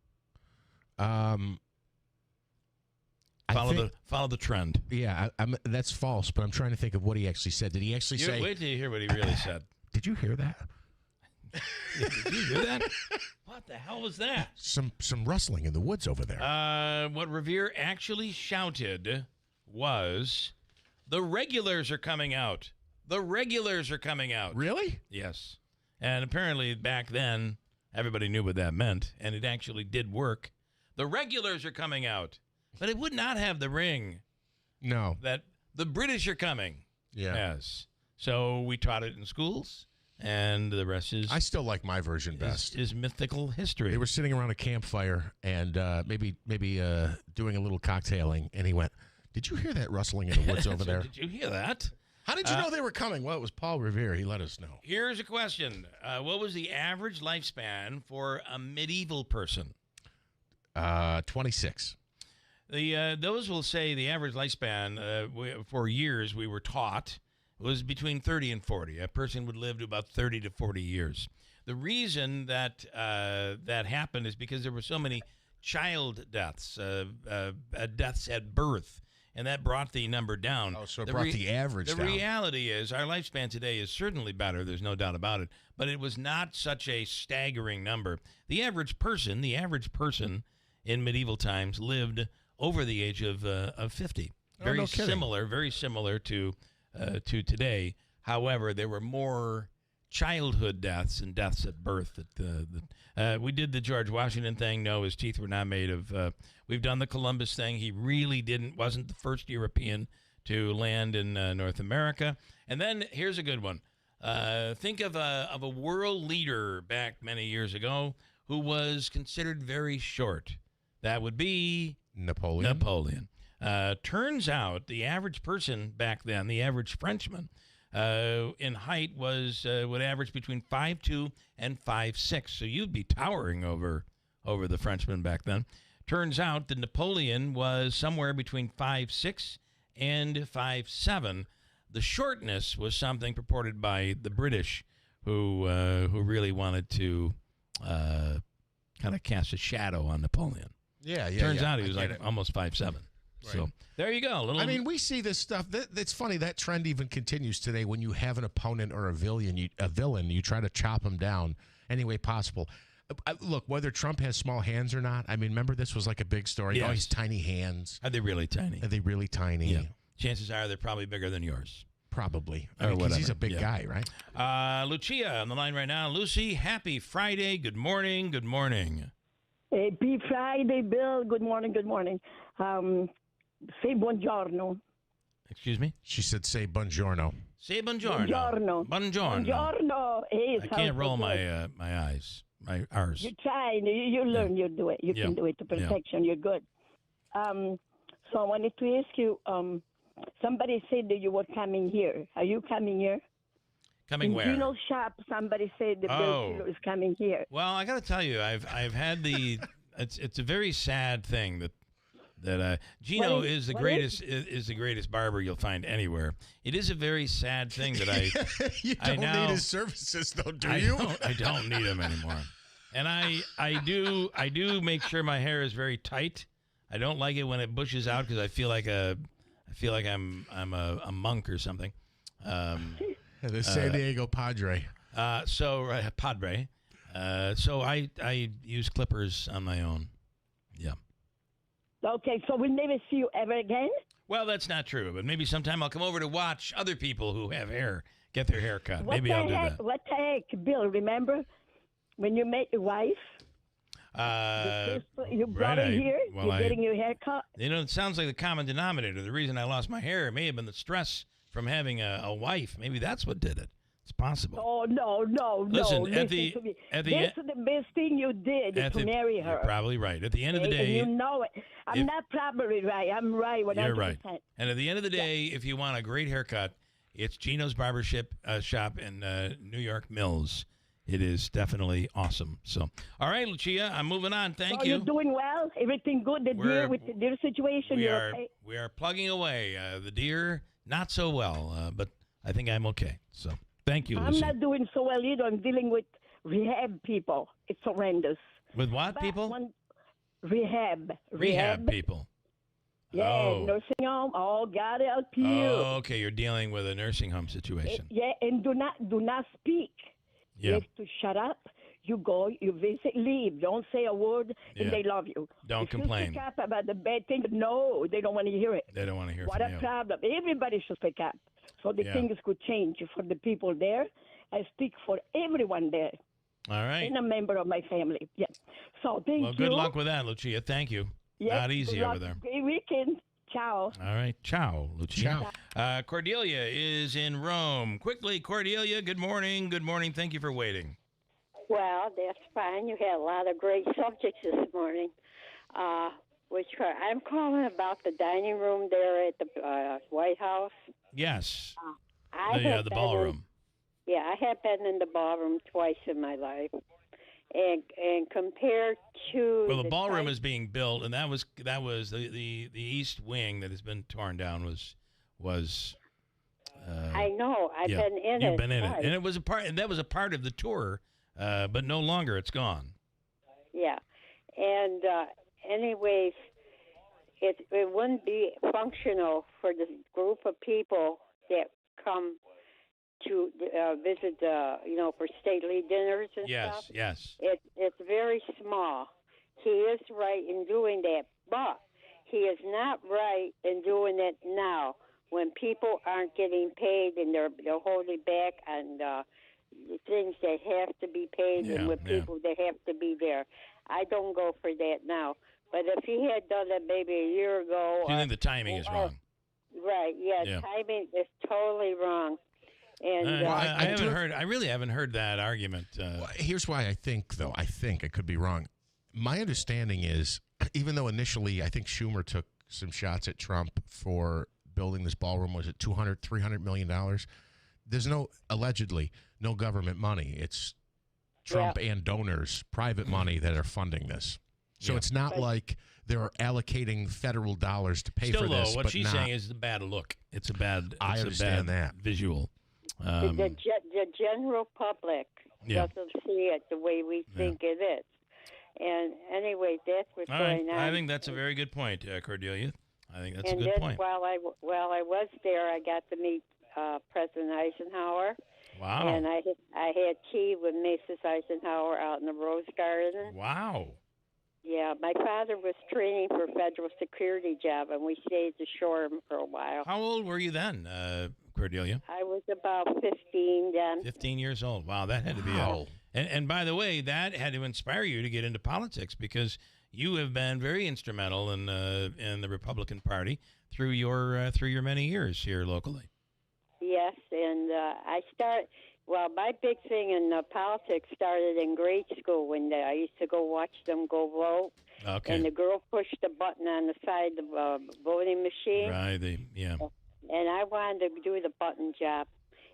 Follow the trend. Yeah, that's false. But I'm trying to think of what he actually said. Did he actually say? Wait till you hear what he really said. Did you hear that? Did you hear that? What the hell was that? Some rustling in the woods over there. What Revere actually shouted was, "The regulars are coming out. The regulars are coming out." Really? Yes. And apparently back then, everybody knew what that meant, and it actually did work. The regulars are coming out. But it would not have the ring. No. That the British are coming. Yeah. Yes. So we taught it in schools, and the rest is... I still like my version best. Is mythical history. They were sitting around a campfire and maybe doing a little cocktailing, and he went, "Did you hear that rustling in the woods over there? Did you hear that? How did you know they were coming?" Well, it was Paul Revere. He let us know. Here's a question. What was the average lifespan for a medieval person? 26. Those will say the average lifespan for years we were taught was between 30 and 40. A person would live to about 30 to 40 years. The reason that that happened is because there were so many child deaths, deaths at birth, and that brought the number down. Oh, so it brought the average down. The reality is our lifespan today is certainly better. There's no doubt about it. But it was not such a staggering number. The average person in medieval times lived over the age of 50. Very similar to today. However, there were more childhood deaths and deaths at birth. We did the George Washington thing. No, his teeth were not made of. We've done the Columbus thing. He really wasn't the first European to land in North America. And then here's a good one. Think of a world leader back many years ago who was considered very short. That would be Napoleon. Turns out the average person back then, the average Frenchman, in height would average between 5'2" and 5'6". So you'd be towering over the Frenchman back then. Turns out that Napoleon was somewhere between 5'6" and 5'7". The shortness was something purported by the British, who really wanted to kind of cast a shadow on Napoleon. Yeah. Turns out he was like almost 5'7". Right. So there you go. I mean, we see this stuff. That's funny. That trend even continues today. When you have an opponent or a villain, you try to chop him down any way possible. Look, whether Trump has small hands or not, I mean, remember this was like a big story. Yes. Oh, he's tiny hands. Are they really tiny? Yeah. Chances are they're probably bigger than yours. Probably. Because he's a big guy, right? Lucia on the line right now. Lucy, happy Friday. Good morning. Good morning. Happy Friday, Bill. Good morning. Good morning. Say buongiorno. Excuse me? She said say buongiorno. Say buongiorno. Buongiorno. Buongiorno. Buongiorno. Hey, I can't roll my eyes. My R's. You try. You learn. You do it. You can do it to perfection. You're good. So I wanted to ask you, somebody said that you were coming here. Are you coming here? Coming where? In Gino's shop, somebody said that Bill Keeler is coming here. Well, I got to tell you, I've had the it's a very sad thing that Gino is the greatest barber you'll find anywhere. It is a very sad thing that you don't need his services though, do you? I don't need him anymore. And I do make sure my hair is very tight. I don't like it when it bushes out because I feel like I'm a monk or something. The San Diego Padre. Padre. So I use clippers on my own. Yeah. Okay, so we'll never see you ever again? Well, that's not true, but maybe sometime I'll come over to watch other people who have hair get their hair cut. Maybe I'll do that. What the heck, Bill? Remember when you met your wife? You brought her here. Well, you're getting your hair cut. You know, it sounds like the common denominator. The reason I lost my hair may have been the stress from having a wife. Maybe that's what did it. It's possible. Oh, no. Listen, This is the best thing you did is to marry her. You're probably right. At the end of the day. And you know it. I'm not probably right. I'm right 100%. You're right. And at the end of the day, if you want a great haircut, it's Gino's Barbershop shop in New York Mills. It is definitely awesome. So, all right, Lucia, I'm moving on. Thank you. You're doing well? Everything good? With the deer situation? We okay? are plugging away. The deer, not so well, but I think I'm okay. So, thank you, Lucia. I'm not doing so well either. I'm dealing with rehab people. It's horrendous. With what people? Rehab people. Yeah, nursing home. Oh, God help you. Oh, okay. You're dealing with a nursing home situation. Yeah, and do not speak. Yeah. You have to shut up. You go, you visit, leave. Don't say a word, and they love you. Don't complain. Speak up about the bad thing. No, they don't want to hear it. They don't want to hear what from a you. problem. Everybody should speak up so the things could change for the people there. I speak for everyone there. All right. And a member of my family. Yeah. So thank you. Well, good luck with that, Lucia. Thank you. Yes, Not easy over there. Great weekend. Ciao. All right. Ciao, Lucia. Cordelia is in Rome. Quickly, Cordelia, good morning. Good morning. Thank you for waiting. Well, that's fine. You had a lot of great subjects this morning. I'm calling about the dining room there at the White House. Yes. The ballroom. I have been in the ballroom twice in my life. And compared to Well, the ballroom is being built, and that was the east wing that has been torn down was. I know. I've been in it. You've been in twice. it, and it was a part. And that was a part of the tour, but no longer. It's gone. Yeah, and anyways, it wouldn't be functional for the group of people that come to visit, for stately dinners and stuff. Yes. It's very small. He is right in doing that, but he is not right in doing it now when people aren't getting paid and they're holding back on things that have to be paid and with people that have to be there. I don't go for that now. But if he had done it maybe a year ago... Do you think the timing is wrong? Right, timing is totally wrong. And I really haven't heard that argument. Here's why I think, though. I could be wrong. My understanding is, even though initially I think Schumer took some shots at Trump for building this ballroom, was it $300 million? There's allegedly no government money. It's Trump and donors, private money that are funding this. So it's not like they're allocating federal dollars to pay for this. Though, what she's saying is a bad look. It's a bad. I understand that visual. The general public doesn't see it the way we think it is. And anyway, that's what's going on. I think that's a very good point, Cordelia. I think that's a good point. While I was there, I got to meet President Eisenhower. Wow. And I had tea with Mrs. Eisenhower out in the Rose Garden. Wow. Yeah, my father was training for a federal security job, and we stayed to shore for a while. How old were you then, Cordelia? I was about 15 then. 15 years old. Wow, that had to be And by the way, that had to inspire you to get into politics because you have been very instrumental in the Republican Party through your many years here locally. Yes, and my big thing in politics started in grade school when I used to go watch them go vote. Okay. And the girl pushed the button on the side of the voting machine. Right, And I wanted to do the button job.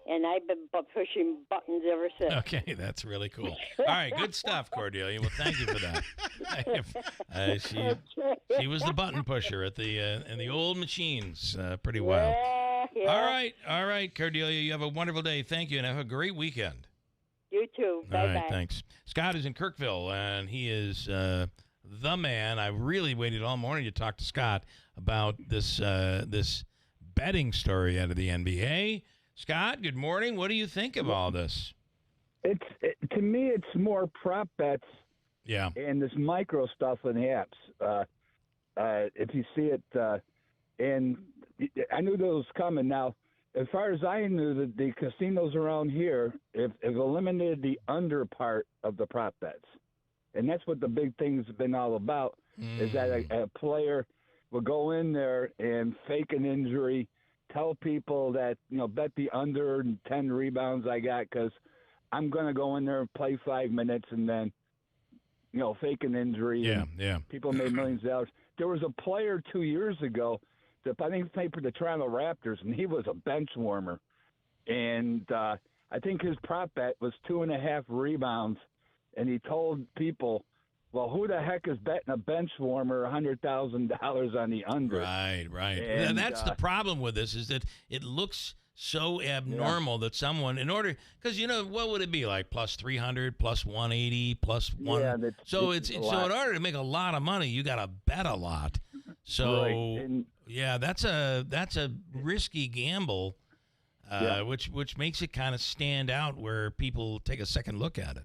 And I've been pushing buttons ever since. Okay, that's really cool. All right, good stuff, Cordelia. Well, thank you for that. She was the button pusher at in the old machines. Pretty wild. Yeah. All right, Cordelia. You have a wonderful day. Thank you, and have a great weekend. You too. Bye-bye. All right, thanks. Scott is in Kirkville, and he is the man. I really waited all morning to talk to Scott about this betting story out of the NBA. Scott, good morning. What do you think of all this? To me, it's more prop bets. Yeah. And this micro stuff in apps. If you see it, and I knew that was coming. Now, as far as I knew, that the casinos around here have eliminated the under part of the prop bets, and that's what the big thing's been all about. Is that a player will go in there and fake an injury. Tell people that, bet the under 10 rebounds I got because I'm going to go in there and play 5 minutes and then, fake an injury. Yeah. People made millions of dollars. There was a player 2 years ago that I think played for the Toronto Raptors, and he was a bench warmer. And I think his prop bet was 2.5 rebounds, and he told people, well, who the heck is betting a bench warmer $100,000 on the under? Right. And that's the problem with this is that it looks so abnormal that someone, because what would it be like? Plus 300, plus 180, plus one. Yeah, so in order to make a lot of money, you got to bet a lot. So that's a risky gamble, which makes it kind of stand out where people take a second look at it.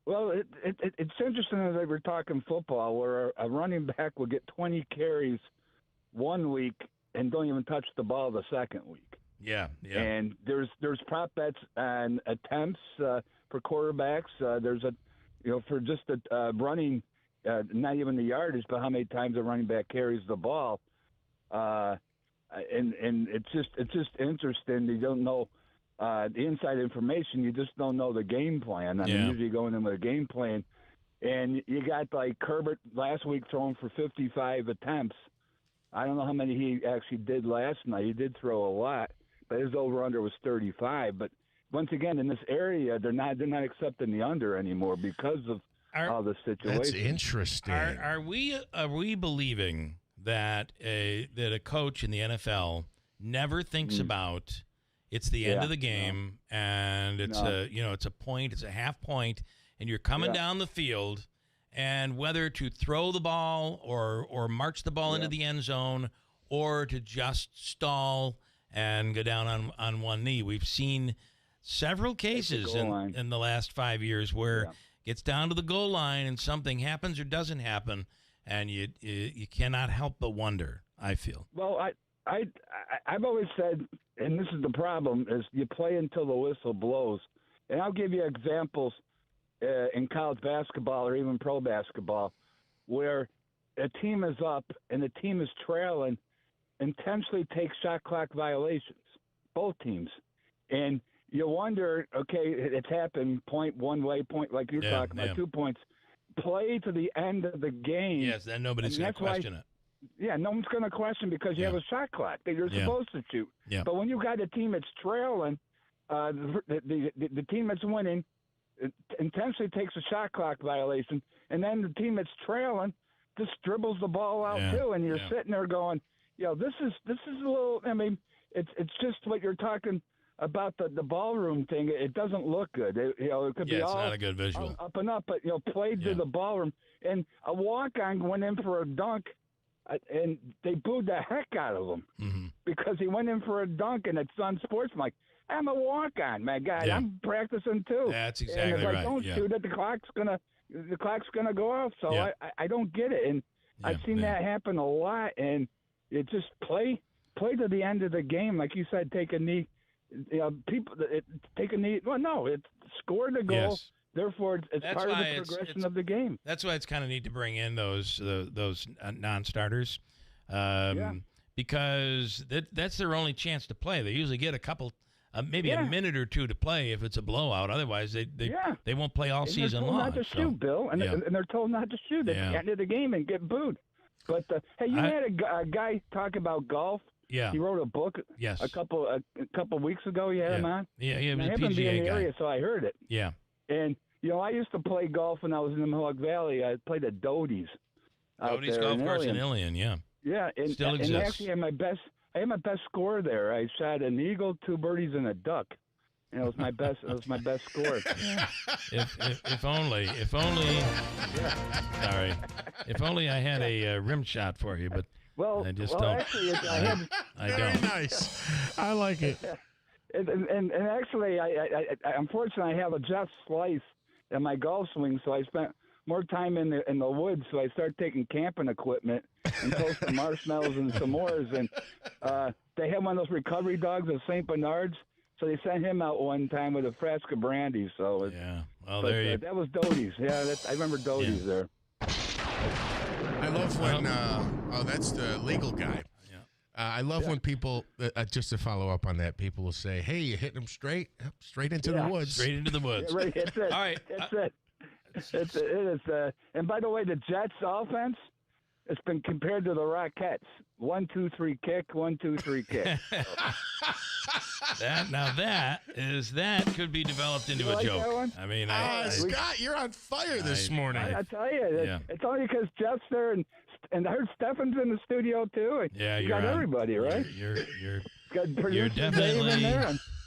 Well, it's interesting that they were talking football where a running back will get 20 carries 1 week and don't even touch the ball the second week. Yeah. And there's prop bets on attempts for quarterbacks. There's for just running, not even the yardage, but how many times a running back carries the ball. and it's just interesting. You don't know the inside information. You just don't know the game plan. I mean, usually going in with a game plan, and you got like Herbert last week throwing for 55 attempts. I don't know how many he actually did last night. He did throw a lot, but his over/under was 35. But once again, in this area, they're not accepting the under anymore because of how the situation. That's interesting. Are we believing that a coach in the NFL never thinks about it's the end of the game and it's it's a point, it's a half point, and you're coming down the field, and whether to throw the ball or march the ball into the end zone or to just stall and go down on one knee. We've seen several cases in the last 5 years where it gets down to the goal line and something happens or doesn't happen, and you cannot help but wonder, I feel. Well, I've always said, and this is the problem, is you play until the whistle blows. And I'll give you examples in college basketball or even pro basketball where a team is up and the team is trailing, intentionally take shot clock violations, both teams. And you wonder, okay, it's happened point one way, point like you're talking about, 2 points. Play to the end of the game. Yes, then nobody's going to question it. Yeah, no one's going to question because you have a shot clock that you're supposed to shoot. Yeah. But when you got a team that's trailing, the team that's winning intentionally takes a shot clock violation, and then the team that's trailing just dribbles the ball out too, and you're sitting there going, this is a little. I mean, it's just what you're talking about the ballroom thing. It doesn't look good. It could be it's all not a good visual. Up and up, but played to the ballroom, and a walk-on went in for a dunk. And they booed the heck out of him because he went in for a dunk, and it's on sportsman. I'm a walk-on, my guy. I'm practicing too. That's exactly and if right. I don't shoot it, the clock's gonna go off. So I don't get it, and I've seen that happen a lot. And it just play to the end of the game, like you said. Take a knee. People take a knee. Well, no, it's score the goal. Yes. Therefore, it's part of the progression of the game. That's why it's kind of neat to bring in those non-starters, because that's their only chance to play. They usually get a couple, maybe a minute or two to play if it's a blowout. Otherwise, they won't play all season long. They're told not to shoot, Bill, and they're told not to shoot at the end of the game and get booed. But hey, you had a guy talk about golf. Yeah, he wrote a book. Yes, a couple weeks ago. You had him on. Yeah, he was a PGA guy. In the area, so I heard it. Yeah. And, I used to play golf when I was in the Mohawk Valley. I played at Doty's. Doty's Golf Course in Ilion, yeah. Yeah, and, still exists. And actually, I had my best score there. I shot an eagle, 2 birdies, and a duck. And it was my best. It was my best score. If only. Sorry. If only I had a rim shot for you, but I just don't. Actually, I don't. Very nice. I like it. And actually, I unfortunately I have a Jeff Slice in my golf swing, so I spent more time in the woods. So I started taking camping equipment and toasting marshmallows and s'mores. And they had one of those recovery dogs at St. Bernard's, so they sent him out one time with a flask of brandy. So that was Doty's. Yeah, I remember Doty's there. I love when that's the legal guy. I love when people, just to follow up on that, people will say, hey, you hitting them straight into the woods. Straight into the woods. Yeah, right, that's it. All right. That's it. It is. And by the way, the Jets offense, it's been compared to the Rockettes. 1, 2, 3 kick, 1, 2, 3 kick. That could be developed into a joke. That one? I mean, Scott, you're on fire this morning. I tell you, it's only because Jeff's there, and I heard Stefan's in the studio too. Yeah, you you're got on. everybody, right?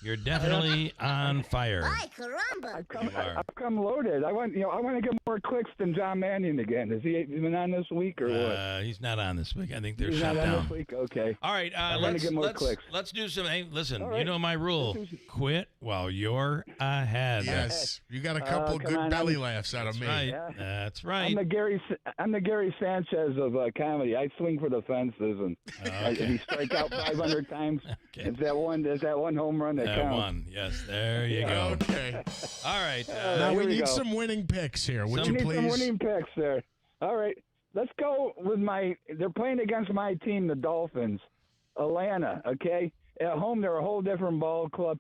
You're definitely on fire. Ay, caramba! I've come loaded. I want to get more clicks than John Mannion again. Has he been on this week or what? He's not on this week. I think they're He's shut not down. on this week. Okay. All right. I want to get more clicks. Let's do some. Hey, listen. All right. You know my rule. Quit while you're ahead. Yes, you got a couple good belly laughs out of me. Right. Yeah. That's right. I'm the Gary Sanchez of comedy. I swing for the fences, and if you strike out 500 times, it's that one home run that counts. One. Yes. There you go. Okay. All right. Now we need some winning picks here. Would you please? Some winning picks there. All right. let's go with they're playing against my team, the Dolphins, Atlanta, okay? At home, they're a whole different ball club.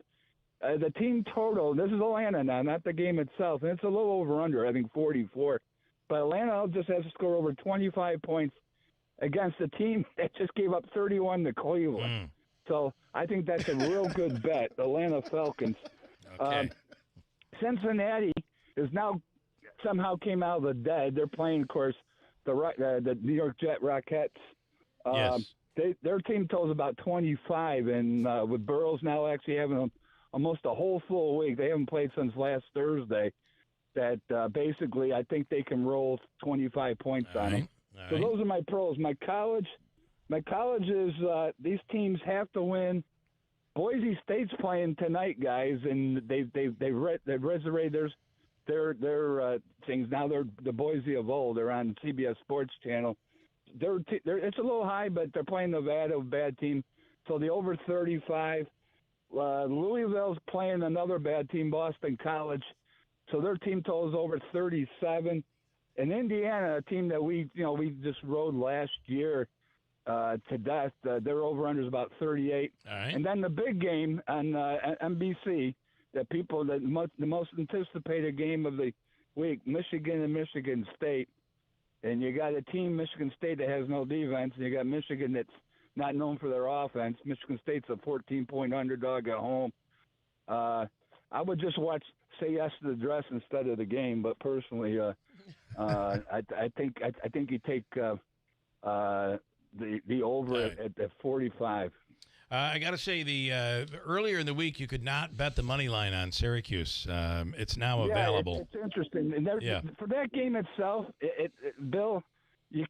The team total, this is Atlanta now, not the game itself, and it's a little over-under, I think 44. But Atlanta just has to score over 25 points against a team that just gave up 31 to Cleveland. So I think that's a real good bet, Atlanta Falcons. Okay. Cincinnati is now somehow came out of the dead. They're playing, of course, the New York Jet Rockettes. Yes. Their team totals about 25, and with Burrows now actually having almost a whole full week, they haven't played since last Thursday, that basically I think they can roll 25 points on them. So those are my pros. My college is these teams have to win. Boise State's playing tonight, guys, and they've resurrected their things. Now they're the Boise of old. They're on CBS Sports Channel. It's a little high, but they're playing Nevada, a bad team. So the over 35. Louisville's playing another bad team, Boston College. So their team total is over 37. And Indiana, a team that we just rode last year to death, their over-under is about 38. All right. And then the big game on NBC, the most anticipated game of the week, Michigan and Michigan State. And you got a team, Michigan State, that has no defense, and you got Michigan that's not known for their offense. Michigan State's a 14-point underdog at home. I would just say yes to the dress instead of the game, but personally, I think you take the over at 45. I got to say, the earlier in the week, you could not bet the money line on Syracuse. It's now available. It's interesting. And for that game itself, Bill, you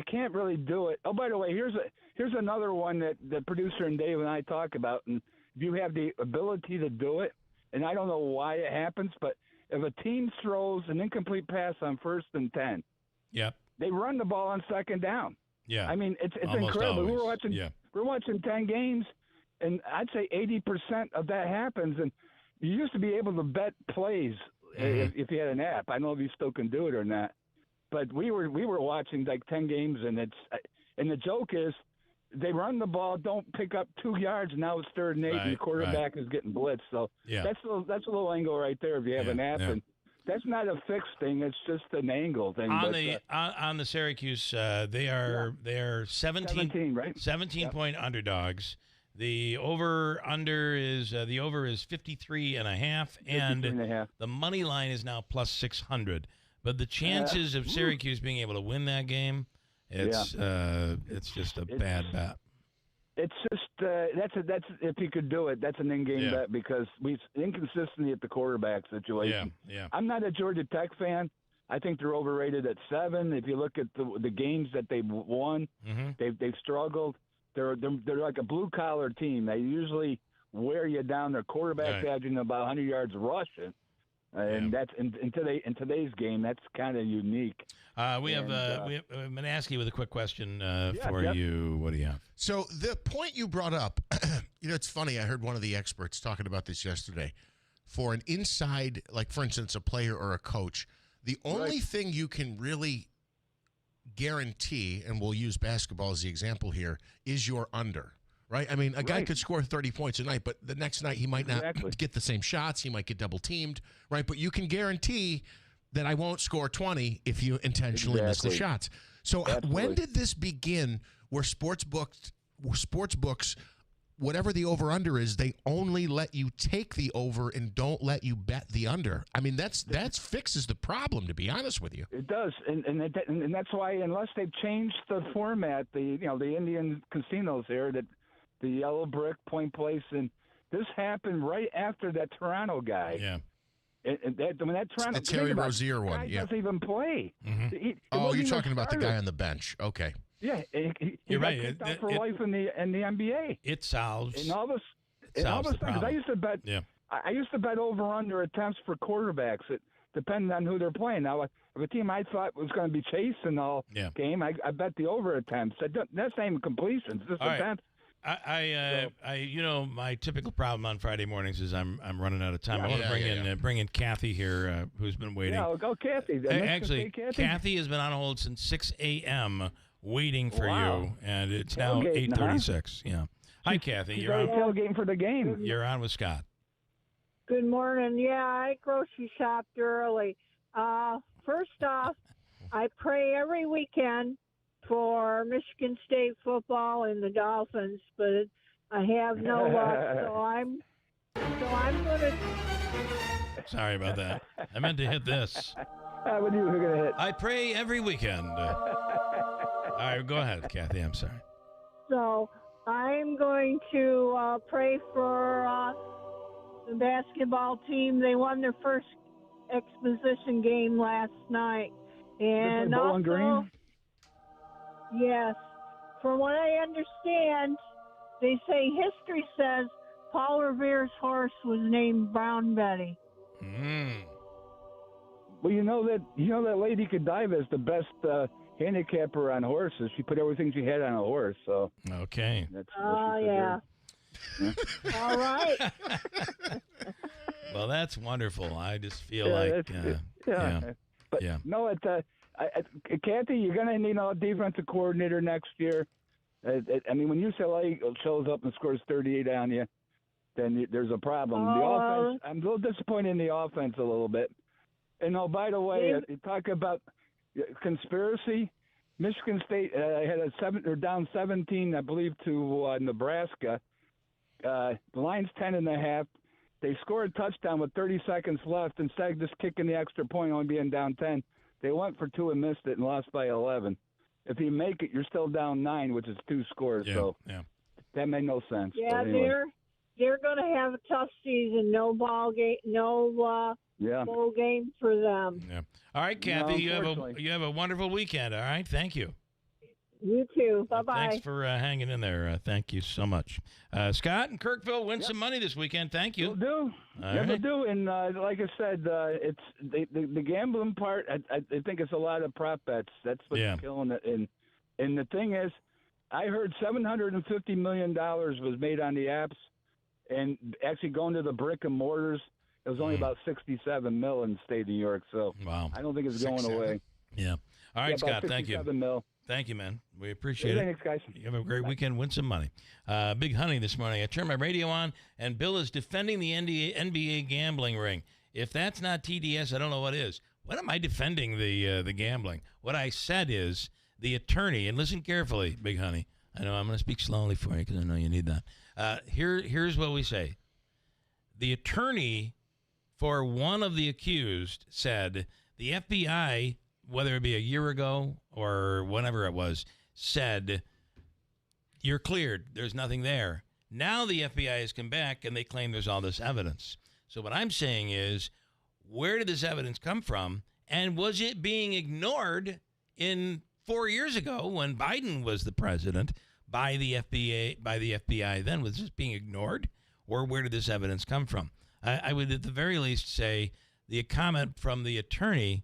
can't really do it. Oh, by the way, here's another one that the producer and Dave and I talk about. And if you have the ability to do it, and I don't know why it happens, but if a team throws an incomplete pass on 1st and 10, they run the ball on 2nd down. Yeah, I mean it's almost incredible. Always. We're watching 10 games, and I'd say 80% of that happens. And you used to be able to bet plays if you had an app. I don't know if you still can do it or not, but we were watching like 10 games, and the joke is they run the ball, don't pick up 2 yards, and now it's 3rd and 8, and the quarterback is getting blitzed. So that's a little angle right there if you have an app. And that's not a fixed thing; it's just an angle thing. On the Syracuse, they are 17 right? 17 point underdogs. The over is 53.5, and the money line is now plus 600. But the chances of Syracuse being able to win that game, it's just a bad bet. It's just that's if you could do it, that's an in-game bet because inconsistency at the quarterback situation. I'm not a Georgia Tech fan. I think they're overrated at 7. If you look at the games that they've won, they've struggled. They're like a blue collar team. They usually wear you down. Their quarterback's averaging about 100 yards rushing, and that's in today's game. That's kind of unique. We have Manaski with a quick question for you. What do you have? So the point you brought up, it's funny. I heard one of the experts talking about this yesterday. For an inside, like for instance, a player or a coach, the only thing you can really guarantee, and we'll use basketball as the example here, is your under. Right? I mean, a guy could score 30 points a night, but the next night he might not get the same shots. He might get double teamed. Right? But you can guarantee that I won't score 20 if you intentionally miss the shots. So when did this begin where sports books, whatever the over-under is, they only let you take the over and don't let you bet the under? I mean, that fixes the problem, to be honest with you. It does, and that's why unless they've changed the format, the Indian casinos here, that the yellow brick, Point Place, and this happened right after that Toronto guy. Yeah. And that Toronto, the Terry Rozier one, guy doesn't even play. You're talking about the guy on the bench. Okay. Yeah, he got kicked out for life in the NBA. It solves. And all this, because I used to bet. Yeah. I used to bet over under attempts for quarterbacks. Depending on who they're playing. Now, if a team I thought was going to be chasing all game, I bet the over attempts. That's not even completions. Just attempts. My typical problem on Friday mornings is I'm running out of time. I want to bring in Kathy here, who's been waiting. Yeah, go Kathy. Actually, Kathy has been on hold since 6 a.m. waiting for you, and it's now 8:36. Yeah. Hi, Kathy. She's You're on. tailgating for the game. You're on with Scott. Good morning. Yeah, I grocery shopped early. First off, I pray every weekend for Michigan State football and the Dolphins, but I have no luck, so I'm going to. Sorry about that. I meant to hit this. What are you going to hit? I pray every weekend. All right, go ahead, Kathy. I'm sorry. So I'm going to pray for the basketball team. They won their first exposition game last night, and Bowling Green? Yes. From what I understand, they say history says Paul Revere's horse was named Brown Betty. Well, you know that Lady Godiva is the best handicapper on horses. She put everything she had on a horse. So okay. Yeah. All right. Well, that's wonderful. I just feel like But no, Kathy, you're going to need a defensive coordinator next year. I mean, when UCLA shows up and scores 38 on you, then there's a problem. The offense, I'm a little disappointed in the offense a little bit. And by the way, you talk about conspiracy. Michigan State had down 17, I believe, to Nebraska. The line's 10.5. They scored a touchdown with 30 seconds left. Instead of just kicking the extra point, only being down 10, they went for 2 and missed it and lost by 11. If you make it, you're still down 9, which is 2 scores. That made no sense. Yeah, anyway. They're going to have a tough season. No ball game, no bowl game for them. Yeah. All right, Kathy, you have a wonderful weekend. All right, thank you. You too. Bye-bye. Thanks for hanging in there. Thank you so much. Scott and Kirkville win some money this weekend. Thank you. We'll do. We'll do. And like I said, it's the gambling part. I think it's a lot of prop bets. That's what's killing it. And the thing is, I heard $750 million was made on the apps, and actually going to the brick and mortars, it was only about 67 mil in the state of New York. So I don't think it's going away. Yeah. All right, Scott. Thank you. Mil. Thank you, man. We appreciate it. Thanks, guys. You have a great weekend. Win some money. Big Honey this morning. I turned my radio on, and Bill is defending the NBA gambling ring. If that's not TDS, I don't know what is. What am I defending the gambling? What I said is the attorney, and listen carefully, Big Honey. I know I'm going to speak slowly for you because I know you need that. Here's what we say. The attorney for one of the accused said the FBI, whether it be a year ago or whenever it was, said, you're cleared. There's nothing there. Now the FBI has come back and they claim there's all this evidence. So what I'm saying is, where did this evidence come from? And was it being ignored in 4 years ago when Biden was the president by the FBI then? Was this being ignored? Or where did this evidence come from? I would at the very least say the comment from the attorney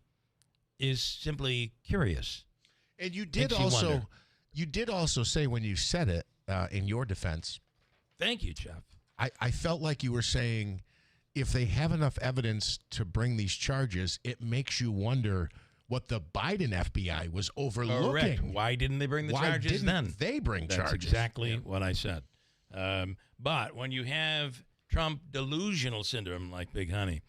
is simply curious. And you did also say when you said it in your defense. Thank you, Jeff. I felt like you were saying if they have enough evidence to bring these charges, it makes you wonder what the Biden FBI was overlooking. Correct. Why didn't they bring the charges then? They bring charges. That's exactly what I said. But when you have Trump delusional syndrome like Big Honey,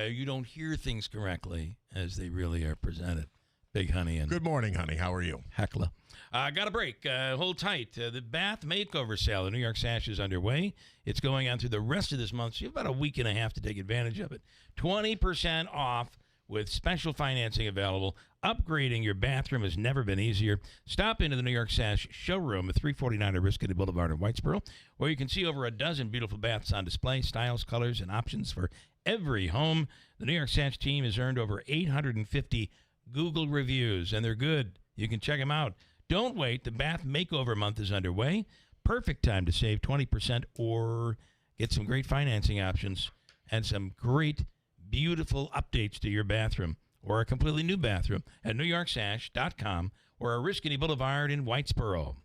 you don't hear things correctly as they really are presented. Big Honey. And good morning, honey. How are you? Heckler. Got a break. Hold tight. The Bath Makeover Sale, the New York Sash, is underway. It's going on through the rest of this month, so you have about a week and a half to take advantage of it. 20% off with special financing available. Upgrading your bathroom has never been easier. Stop into the New York Sash showroom at 349 Oriskany Boulevard in Whitesboro, where you can see over a dozen beautiful baths on display, styles, colors, and options for every home. The New York Sash team has earned over 850 Google reviews, and they're good. You can check them out. Don't wait. The Bath Makeover Month is underway. Perfect time to save 20% or get some great financing options and some great, beautiful updates to your bathroom or a completely new bathroom at NewYorkSash.com or Oriskany Boulevard in Whitesboro.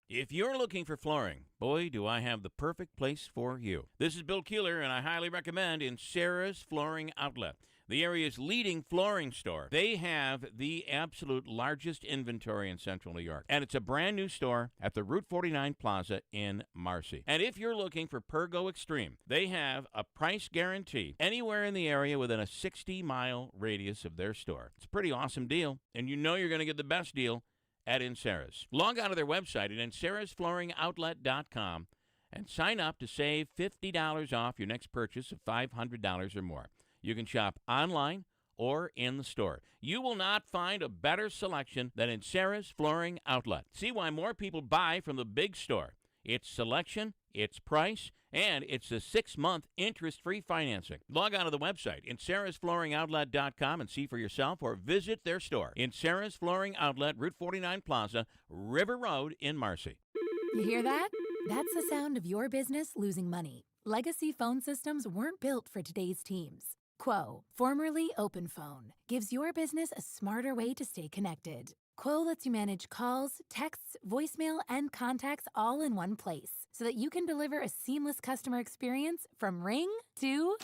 If you're looking for flooring, boy, do I have the perfect place for you. This is Bill Keeler, and I highly recommend Sarah's Flooring Outlet, the area's leading flooring store. They have the absolute largest inventory in Central New York, and it's a brand new store at the Route 49 Plaza in Marcy. And if you're looking for Pergo Extreme, they have a price guarantee anywhere in the area within a 60-mile radius of their store. It's a pretty awesome deal, and you know you're going to get the best deal at Insera's. Log on to their website at InserasFlooringOutlet.com and sign up to save $50 off your next purchase of $500 or more. You can shop online or in the store. You will not find a better selection than Insera's Flooring Outlet. See why more people buy from the big store. Its selection, its price, and it's a 6-month interest-free financing. Log on to the website, InserasFlooringOutlet.com, and see for yourself or visit their store. Insera's Flooring Outlet, Route 49 Plaza, River Road in Marcy. You hear that? That's the sound of your business losing money. Legacy phone systems weren't built for today's teams. Quo, formerly OpenPhone, gives your business a smarter way to stay connected. Quo lets you manage calls, texts, voicemail, and contacts all in one place so that you can deliver a seamless customer experience from ring to...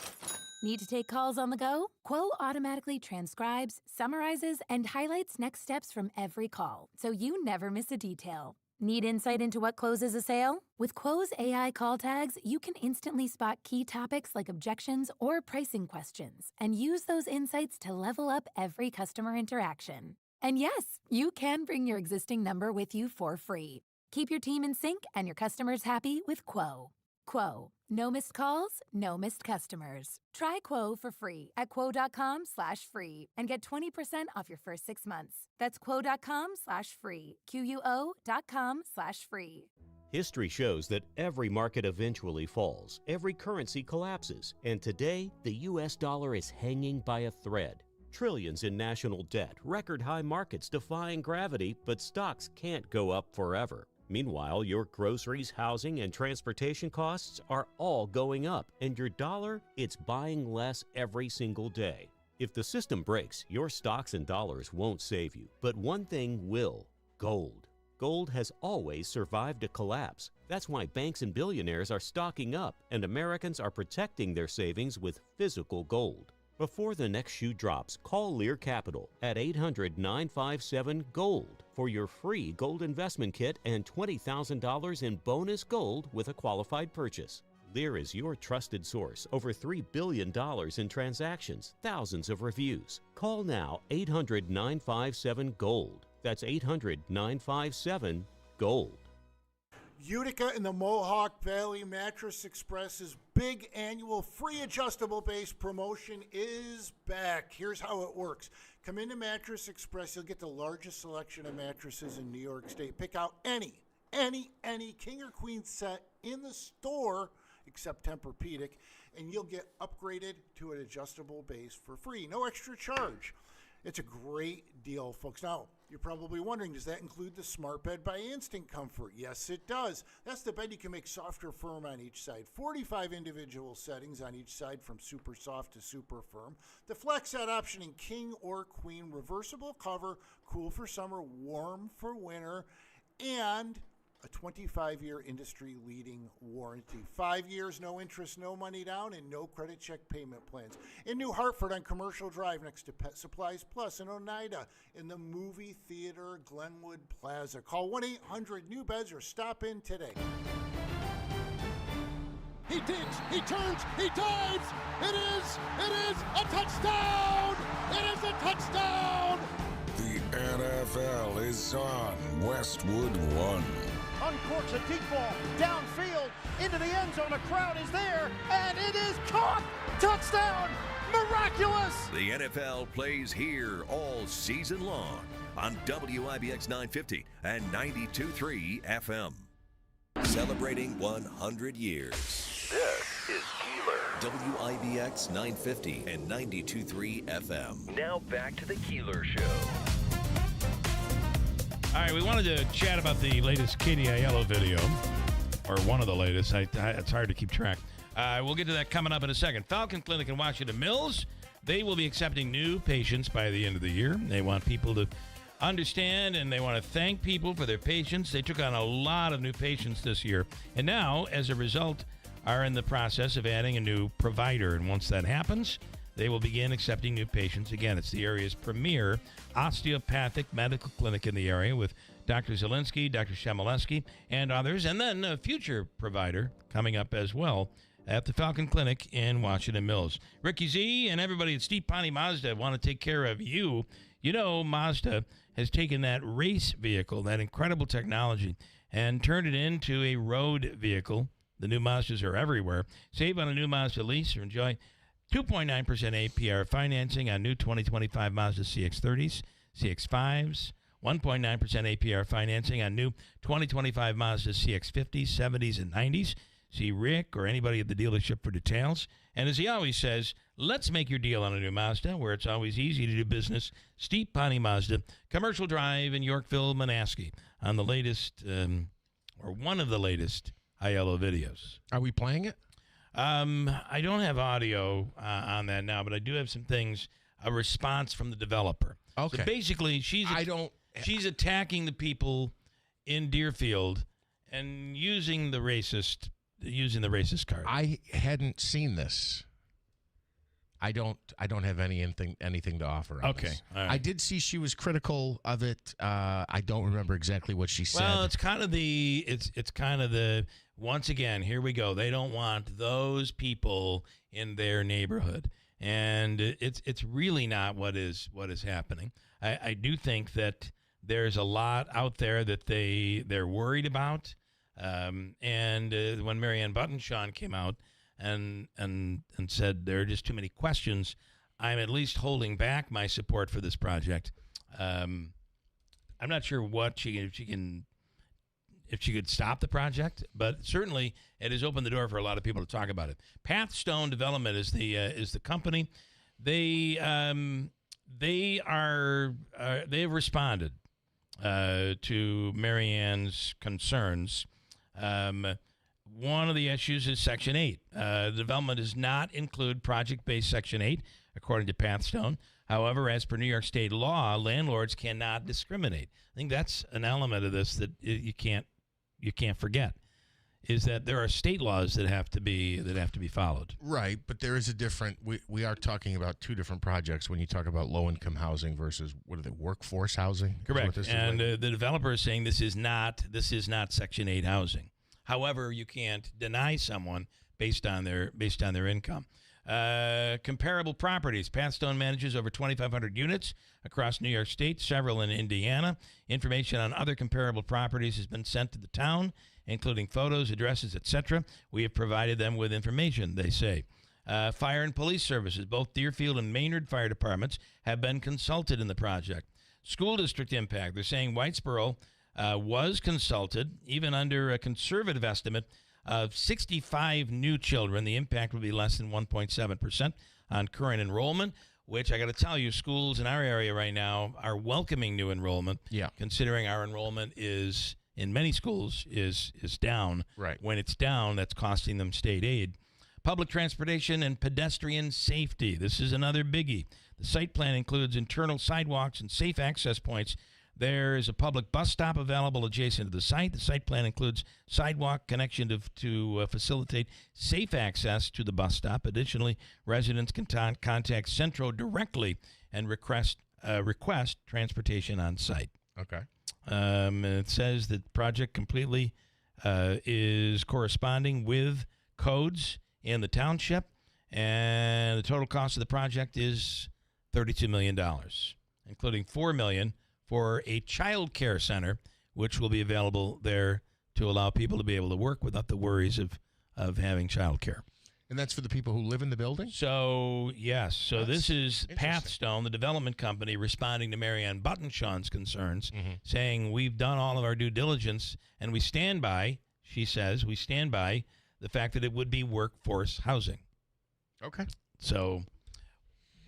Need to take calls on the go? Quo automatically transcribes, summarizes, and highlights next steps from every call, so you never miss a detail. Need insight into what closes a sale? With Quo's AI call tags, you can instantly spot key topics like objections or pricing questions and use those insights to level up every customer interaction. And yes, you can bring your existing number with you for free. Keep your team in sync and your customers happy with Quo. Quo. No missed calls, no missed customers. Try Quo for free at quo.com/free and get 20% off your first 6 months. That's quo.com/free. QUO.com/free. History shows that every market eventually falls, every currency collapses, and today the U.S. dollar is hanging by a thread. Trillions in national debt, record high markets defying gravity, but stocks can't go up forever. Meanwhile, your groceries, housing, and transportation costs are all going up, and your dollar, it's buying less every single day. If the system breaks, your stocks and dollars won't save you. But one thing will: gold. Gold has always survived a collapse. That's why banks and billionaires are stocking up, and Americans are protecting their savings with physical gold. Before the next shoe drops, call Lear Capital at 800-957-GOLD for your free gold investment kit and $20,000 in bonus gold with a qualified purchase. Lear is your trusted source. Over $3 billion in transactions, thousands of reviews. Call now, 800-957-GOLD. That's 800-957-GOLD. Utica and the Mohawk Valley Mattress Express's big annual free adjustable base promotion is back. Here's how it works. Come into Mattress Express. You'll get the largest selection of mattresses in New York State. Pick out any king or queen set in the store except Tempur-Pedic, and you'll get upgraded to an adjustable base for free. No extra charge. It's a great deal, folks. Now, you're probably wondering, does that include the Smart Bed by Instant Comfort? Yes, it does. That's the bed you can make soft or firm on each side. 45 individual settings on each side from super soft to super firm. The flex set option in king or queen, reversible cover, cool for summer, warm for winter, and a 25-year industry-leading warranty. 5 years, no interest, no money down, and no credit check payment plans. In New Hartford on Commercial Drive next to Pet Supplies Plus. In Oneida in the movie theater Glenwood Plaza. Call 1-800-NEW-BEDS or stop in today. He digs, he turns, he dives. It is a touchdown. It is a touchdown. The NFL is on Westwood One. Uncorks a deep ball downfield into the end zone. A crowd is there, and it is caught. Touchdown! Miraculous! The NFL plays here all season long on WIBX 950 and 92.3 FM. Celebrating 100 years. This is Keeler. WIBX 950 and 92.3 FM. Now back to the Keeler Show. All right, we wanted to chat about the latest Katie Aiello video, or one of the latest. It's hard to keep track. We'll get to that coming up in a second. Falcon Clinic in Washington Mills, they will be accepting new patients by the end of the year. They want people to understand and they want to thank people for their patience. They took on a lot of new patients this year, and now, as a result, are in the process of adding a new provider. And once that happens, they will begin accepting new patients. Again, it's the area's premier osteopathic medical clinic in the area with Dr. Zielinski, Dr. Shemileski, and others, and then a future provider coming up as well at the Falcon Clinic in Washington Mills. Ricky Z and everybody at Steve Ponte Mazda want to take care of you. You know, Mazda has taken that race vehicle, that incredible technology, and turned it into a road vehicle. The new Mazdas are everywhere. Save on a new Mazda lease or enjoy 2.9% APR financing on new 2025 Mazda CX-30s, CX-5s, 1.9% APR financing on new 2025 Mazda CX-50s, 70s, and 90s. See Rick or anybody at the dealership for details. And as he always says, let's make your deal on a new Mazda, where it's always easy to do business. Steve Ponte Mazda, Commercial Drive in Yorkville, Manassas, on the latest, or one of the latest, ILO videos. Are we playing it? I don't have audio on that now, but I do have some things, a response from the developer. Okay. So basically, she's attacking the people in Deerfield and using the racist card. I hadn't seen this. I don't have anything to offer on this. All right. I did see she was critical of it. I don't remember exactly what she said. Well, it's kind of the once again, here we go. They don't want those people in their neighborhood. And it's really not what is happening. I do think that there's a lot out there that they're worried about. And when Marianne Buttonshaw came out and said there are just too many questions, I'm at least holding back my support for this project. I'm not sure if she could stop the project, but certainly it has opened the door for a lot of people to talk about it. Pathstone Development is the company. They have responded to Marianne's concerns. One of the issues is Section 8. The development does not include project-based Section 8, according to Pathstone. However, as per New York State law, landlords cannot discriminate. I think that's an element of this that you can't forget, is that there are state laws that have to be followed. Right, but there is a different. We are talking about two different projects when you talk about low-income housing versus workforce housing. Correct, and the developer is saying this is not Section 8 housing. However, you can't deny someone based on their income. Comparable properties. Pathstone manages over 2,500 units across New York State, several in Indiana. Information on other comparable properties has been sent to the town, including photos, addresses, etc. We have provided them with information, they say. Fire and police services. Both Deerfield and Maynard fire departments have been consulted in the project. School district impact. They're saying Whitesboro was consulted, even under a conservative estimate of 65 new children. The impact would be less than 1.7% on current enrollment, which I got to tell you, schools in our area right now are welcoming new enrollment. Yeah. Considering our enrollment is, in many schools, is down. Right. When it's down, that's costing them state aid. Public transportation and pedestrian safety. This is another biggie. The site plan includes internal sidewalks and safe access points. There is a public bus stop available adjacent to the site. The site plan includes sidewalk connection to facilitate safe access to the bus stop. Additionally, residents can contact Centro directly and request transportation on site. Okay. And it says that the project completely is corresponding with codes in the township, and the total cost of the project is $32 million, including $4 million for a child care center, which will be available there to allow people to be able to work without the worries of having child care. And that's for the people who live in the building? So, yes. So this is Pathstone, the development company, responding to Marianne Buttonshaw's concerns, saying we've done all of our due diligence, and we stand by, she says, we stand by the fact that it would be workforce housing. Okay. So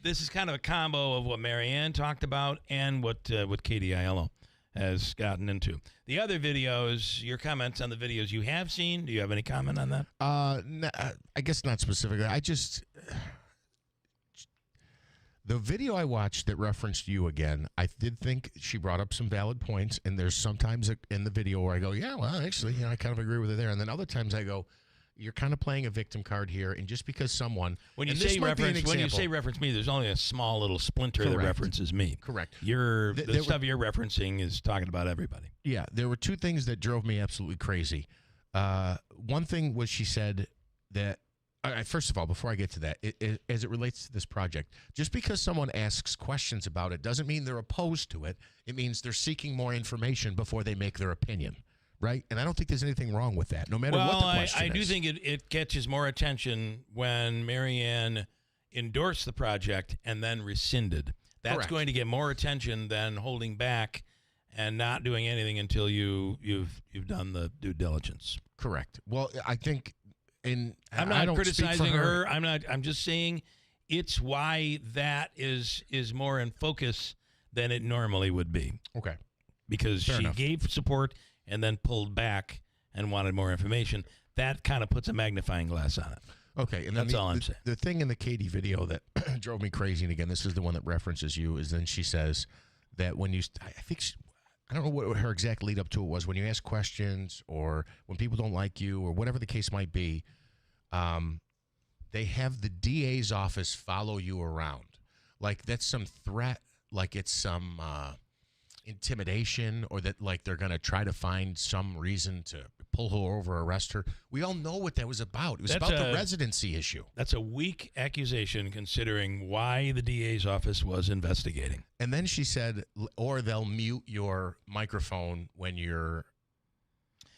this is kind of a combo of what Marianne talked about and what Katie Aiello has gotten into. The other videos, your comments on the videos you have seen, do you have any comment on that? I guess not specifically. The video I watched that referenced you again, I did think she brought up some valid points, and there's sometimes in the video where I go, yeah, well, actually, I kind of agree with her there. And then other times I go, you're kind of playing a victim card here, and just because someone when you say reference me, there's only a small little splinter that references me. Correct. The stuff you're referencing is talking about everybody. Yeah, there were two things that drove me absolutely crazy. One thing was she said that, first of all, before I get to that, as it relates to this project, just because someone asks questions about it doesn't mean they're opposed to it. It means they're seeking more information before they make their opinion. Right? And I don't think there's anything wrong with that, no matter what the question is. I do think it catches more attention when Marianne endorsed the project and then rescinded. That's Correct. going to get more attention than holding back and not doing anything until you've done the due diligence. Correct. Well, I think, and I'm not criticizing her. I'm just saying it's why that is more in focus than it normally would be. Okay. Because she gave support and then pulled back and wanted more information. That kind of puts a magnifying glass on it. Okay, and then that's all I'm saying. The thing in the Katie video that drove me crazy, and again, this is the one that references you, is then she says that when you, I don't know what her exact lead up to it was, when you ask questions or when people don't like you or whatever the case might be, they have the DA's office follow you around. Like that's some threat, like it's some intimidation, or that like they're going to try to find some reason to pull her over, arrest her. We all know what that was about. It was about the residency issue. That's a weak accusation considering why the DA's office was investigating. And then she said, or they'll mute your microphone when you're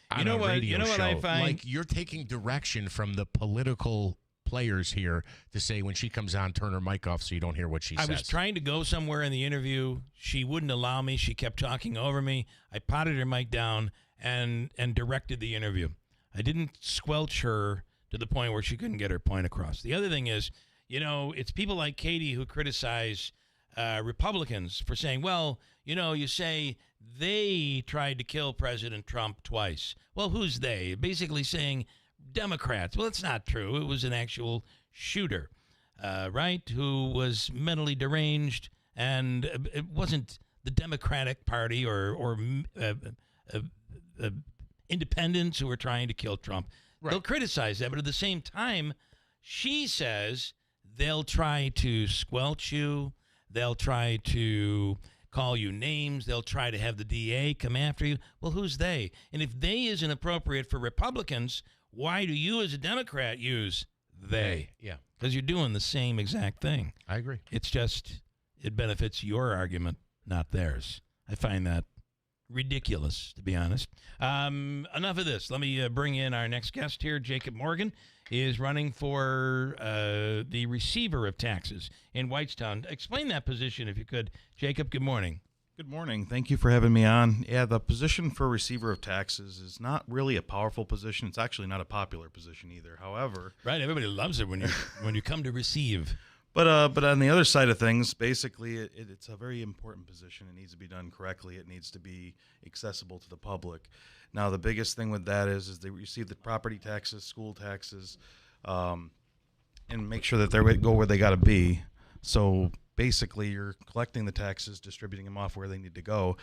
on a radio show. I find? Like you're taking direction from the political players here to say when she comes on, turn her mic off so you don't hear what she says. I was trying to go somewhere in the interview. She wouldn't allow me. She kept talking over me. I potted her mic down and directed the interview. I didn't squelch her to the point where she couldn't get her point across. The other thing is, it's people like Katie who criticize Republicans for saying, well, you say they tried to kill President Trump twice. Well, who's they? Basically saying Democrats. Well, it's not true. It was an actual shooter, right, who was mentally deranged, and it wasn't the Democratic Party or independents who were trying to kill Trump. Right. They'll criticize that, but at the same time, she says they'll try to squelch you. They'll try to call you names. They'll try to have the DA come after you. Well, who's they? And if they isn't appropriate for Republicans, why do you as a Democrat use they? Yeah. Because you're doing the same exact thing. I agree. It's just it benefits your argument, not theirs. I find that ridiculous, to be honest. Enough of this. Let me bring in our next guest here. Jacob Morgan is running for the receiver of taxes in Whitestown. Explain that position if you could. Jacob, good morning. Good morning. Thank you for having me on. Yeah, the position for receiver of taxes is not really a powerful position. It's actually not a popular position either. However, right, everybody loves it when you come to receive. But on the other side of things, basically, it's a very important position. It needs to be done correctly. It needs to be accessible to the public. Now, the biggest thing with that is they receive the property taxes, school taxes, and make sure that they go where they got to be. So basically, you're collecting the taxes, distributing them off where they need to go.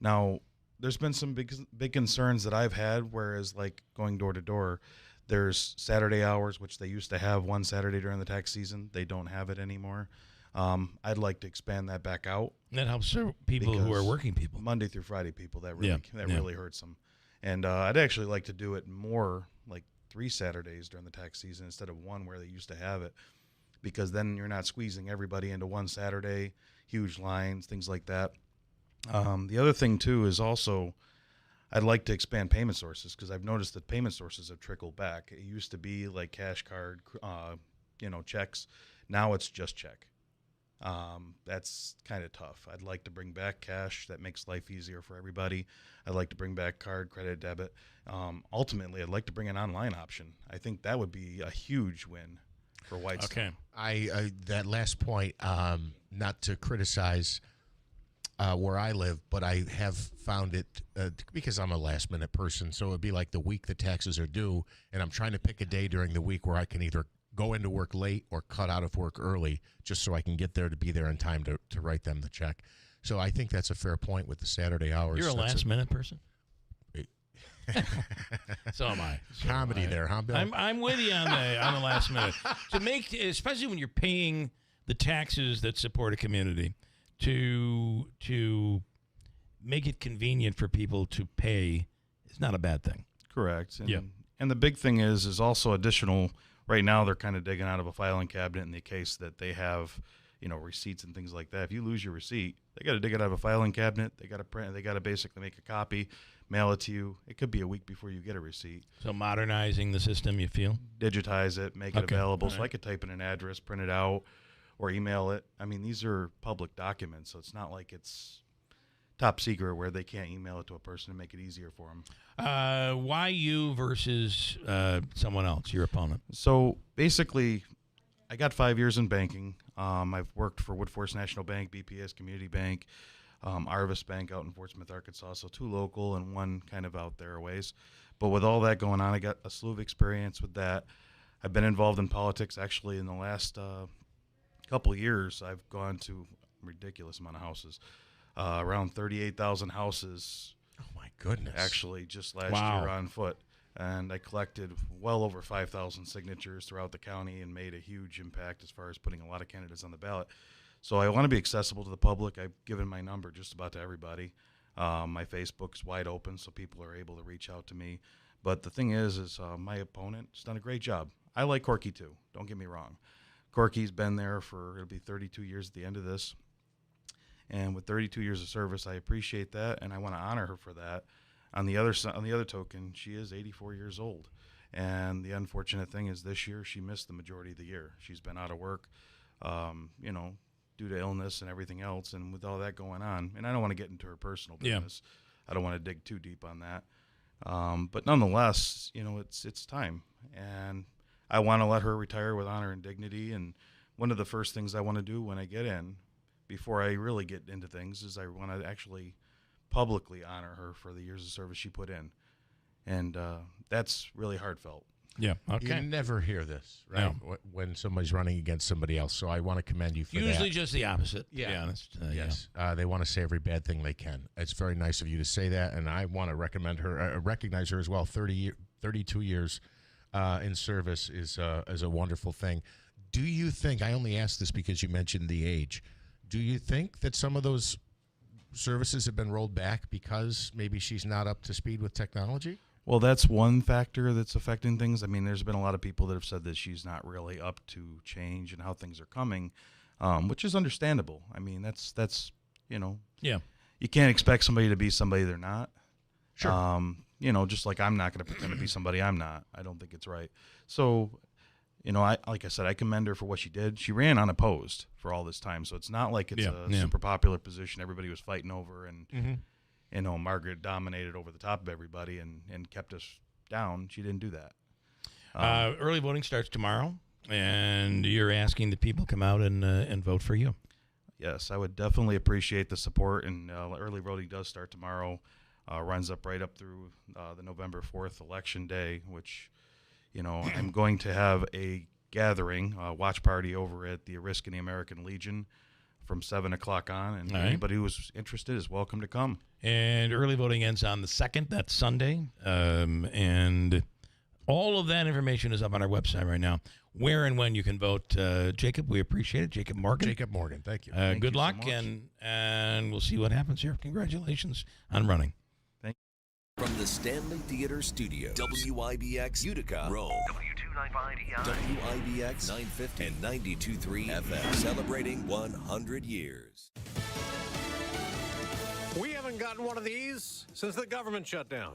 Now, there's been some big concerns that I've had, whereas like going door to door, there's Saturday hours, which they used to have one Saturday during the tax season. They don't have it anymore. I'd like to expand that back out. That helps people who are working people. Monday through Friday people, that really hurts them. And I'd actually like to do it more, like 3 Saturdays during the tax season instead of one where they used to have it, because then you're not squeezing everybody into one Saturday, huge lines, things like that. The other thing, too, is also I'd like to expand payment sources, because I've noticed that payment sources have trickled back. It used to be like cash card, checks. Now it's just check. That's kind of tough. I'd like to bring back cash. That makes life easier for everybody. I'd like to bring back card, credit, debit. Ultimately, I'd like to bring an online option. I think that would be a huge win for Whitestown. Okay. That last point, not to criticize where I live, but I have found it because I'm a last minute person. So it'd be like the week the taxes are due, and I'm trying to pick a day during the week where I can either go into work late or cut out of work early just so I can get there to be there in time to write them the check. So I think that's a fair point with the Saturday hours. You're a last-minute person? So am I. Comedy there, huh, Bill? I'm with you on the last minute. To make, especially when you're paying the taxes that support a community, to make it convenient for people to pay is not a bad thing. Correct. And the big thing is also additional. Right now, they're kind of digging out of a filing cabinet in the case that they have, receipts and things like that. If you lose your receipt, they got to dig it out of a filing cabinet. They got to print. They got to basically make a copy, mail it to you. It could be a week before you get a receipt. So modernizing the system, you feel? Digitize it, make it available. So I could type in an address, print it out, or email it. I mean, these are public documents, so it's not like it's top secret where they can't email it to a person to make it easier for them. Why you versus someone else, your opponent? So basically, I got 5 years in banking. I've worked for Woodforest National Bank, BPS Community Bank, Arvis Bank out in Fort Smith, Arkansas. So 2 local and 1 kind of out there a ways. But with all that going on, I got a slew of experience with that. I've been involved in politics actually in the last couple of years. I've gone to a ridiculous amount of houses. Around 38,000 houses. Oh, my goodness. Actually, just last year on foot. And I collected well over 5,000 signatures throughout the county and made a huge impact as far as putting a lot of candidates on the ballot. So I want to be accessible to the public. I've given my number just about to everybody. My Facebook's wide open, so people are able to reach out to me. But the thing is my opponent's done a great job. I like Corky, too. Don't get me wrong. Corky's been there it'll be 32 years at the end of this. And with 32 years of service, I appreciate that, and I want to honor her for that. On the other token, she is 84 years old, and the unfortunate thing is this year she missed the majority of the year. She's been out of work, due to illness and everything else, and with all that going on, and I don't want to get into her personal business. I don't want to dig too deep on that. But nonetheless, it's time, and I want to let her retire with honor and dignity. And one of the first things I want to do when I get in, before I really get into things, is I want to actually publicly honor her for the years of service she put in. And that's really heartfelt. Yeah, okay. You never hear this, right? No. When somebody's running against somebody else. So I want to commend you for that. Usually just the opposite, to be honest. Yes. They want to say every bad thing they can. It's very nice of you to say that, and I want to recognize her as well. 32 years in service is a wonderful thing. Do you think, I only ask this because you mentioned the age, do you think that some of those services have been rolled back because maybe she's not up to speed with technology? Well, that's one factor that's affecting things. I mean, there's been a lot of people that have said that she's not really up to change and how things are coming, which is understandable. I mean, that's Yeah. You can't expect somebody to be somebody they're not. Sure. Just like I'm not going to pretend to be somebody I'm not. I don't think it's right. So, like I said, I commend her for what she did. She ran unopposed for all this time, so it's not like it's a super popular position everybody was fighting over, and Margaret dominated over the top of everybody and kept us down. She didn't do that. Early voting starts tomorrow, and you're asking the people to come out and vote for you. Yes, I would definitely appreciate the support, and early voting does start tomorrow. Runs up right up through the November 4th election day, which, I'm going to have a gathering, watch party over at the Oriskany American Legion from 7 o'clock on, and anybody who's interested is welcome to come. And early voting ends on the 2nd. That's Sunday. And all of that information is up on our website right now. Where and when you can vote. Jacob, we appreciate it. Jacob Morgan. Jacob Morgan, thank you. Good luck, and we'll see what happens here. Congratulations on running. From the Stanley Theater Studio, WIBX Utica, Rome, W295EI, WIBX 950 and 92.3 FM, celebrating 100 years. We haven't gotten one of these since the government shut down.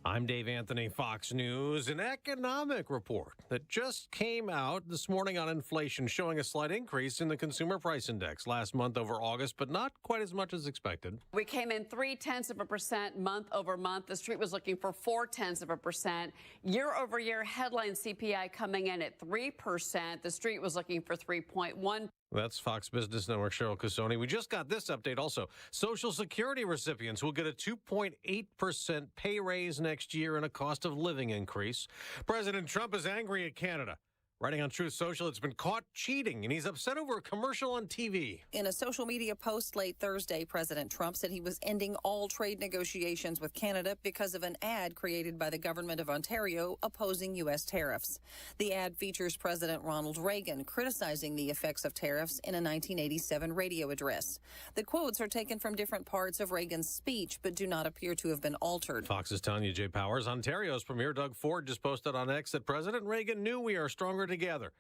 I'm Dave Anthony, Fox News. An economic report that just came out this morning on inflation showing a slight increase in the consumer price index last month over August, but not quite as much as expected. We came in 0.3% month over month. The street was looking for 0.4%. Year over year headline CPI coming in at 3%. The street was looking for 3.1%. That's Fox Business Network Cheryl Casoni. We just got this update also. Social Security recipients will get a 2.8% pay raise next year and a cost of living increase. President Trump is angry at Canada. Writing on Truth Social, it's been caught cheating, and he's upset over a commercial on TV. In a social media post late Thursday, President Trump said he was ending all trade negotiations with Canada because of an ad created by the government of Ontario opposing U.S. tariffs. The ad features President Ronald Reagan criticizing the effects of tariffs in a 1987 radio address. The quotes are taken from different parts of Reagan's speech, but do not appear to have been altered. Fox's Tanya J. Powers. Ontario's Premier Doug Ford just posted on X that President Reagan knew we are stronger together,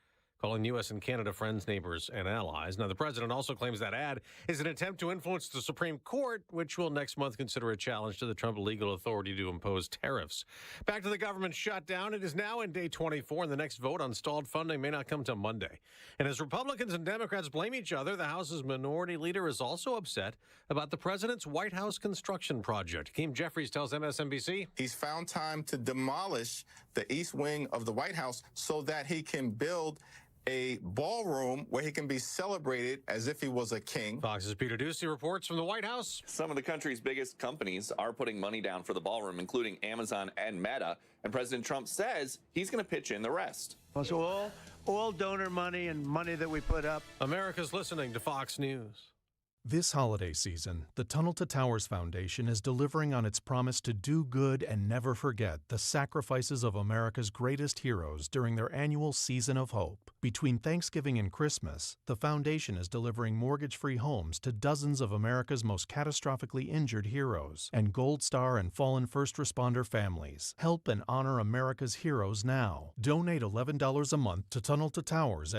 calling U.S. and Canada friends, neighbors, and allies. Now, the president also claims that ad is an attempt to influence the Supreme Court, which will next month consider a challenge to the Trump legal authority to impose tariffs. Back to the government shutdown. It is now in day 24, and the next vote on stalled funding may not come till Monday. And as Republicans and Democrats blame each other, the House's minority leader is also upset about the president's White House construction project. Hakeem Jeffries tells MSNBC he's found time to demolish the east wing of the White House so that he can build a ballroom where he can be celebrated as if he was a king. Fox's Peter Ducey reports from the White House. Some of the country's biggest companies are putting money down for the ballroom, including Amazon and Meta. And President Trump says he's going to pitch in the rest. So all donor money and money that we put up. America's listening to Fox News. This holiday season, the Tunnel to Towers Foundation is delivering on its promise to do good and never forget the sacrifices of America's greatest heroes during their annual Season of Hope. Between Thanksgiving and Christmas, the foundation is delivering mortgage-free homes to dozens of America's most catastrophically injured heroes and Gold Star and fallen first responder families. Help and honor America's heroes now. Donate $11 a month to Tunnel to Towers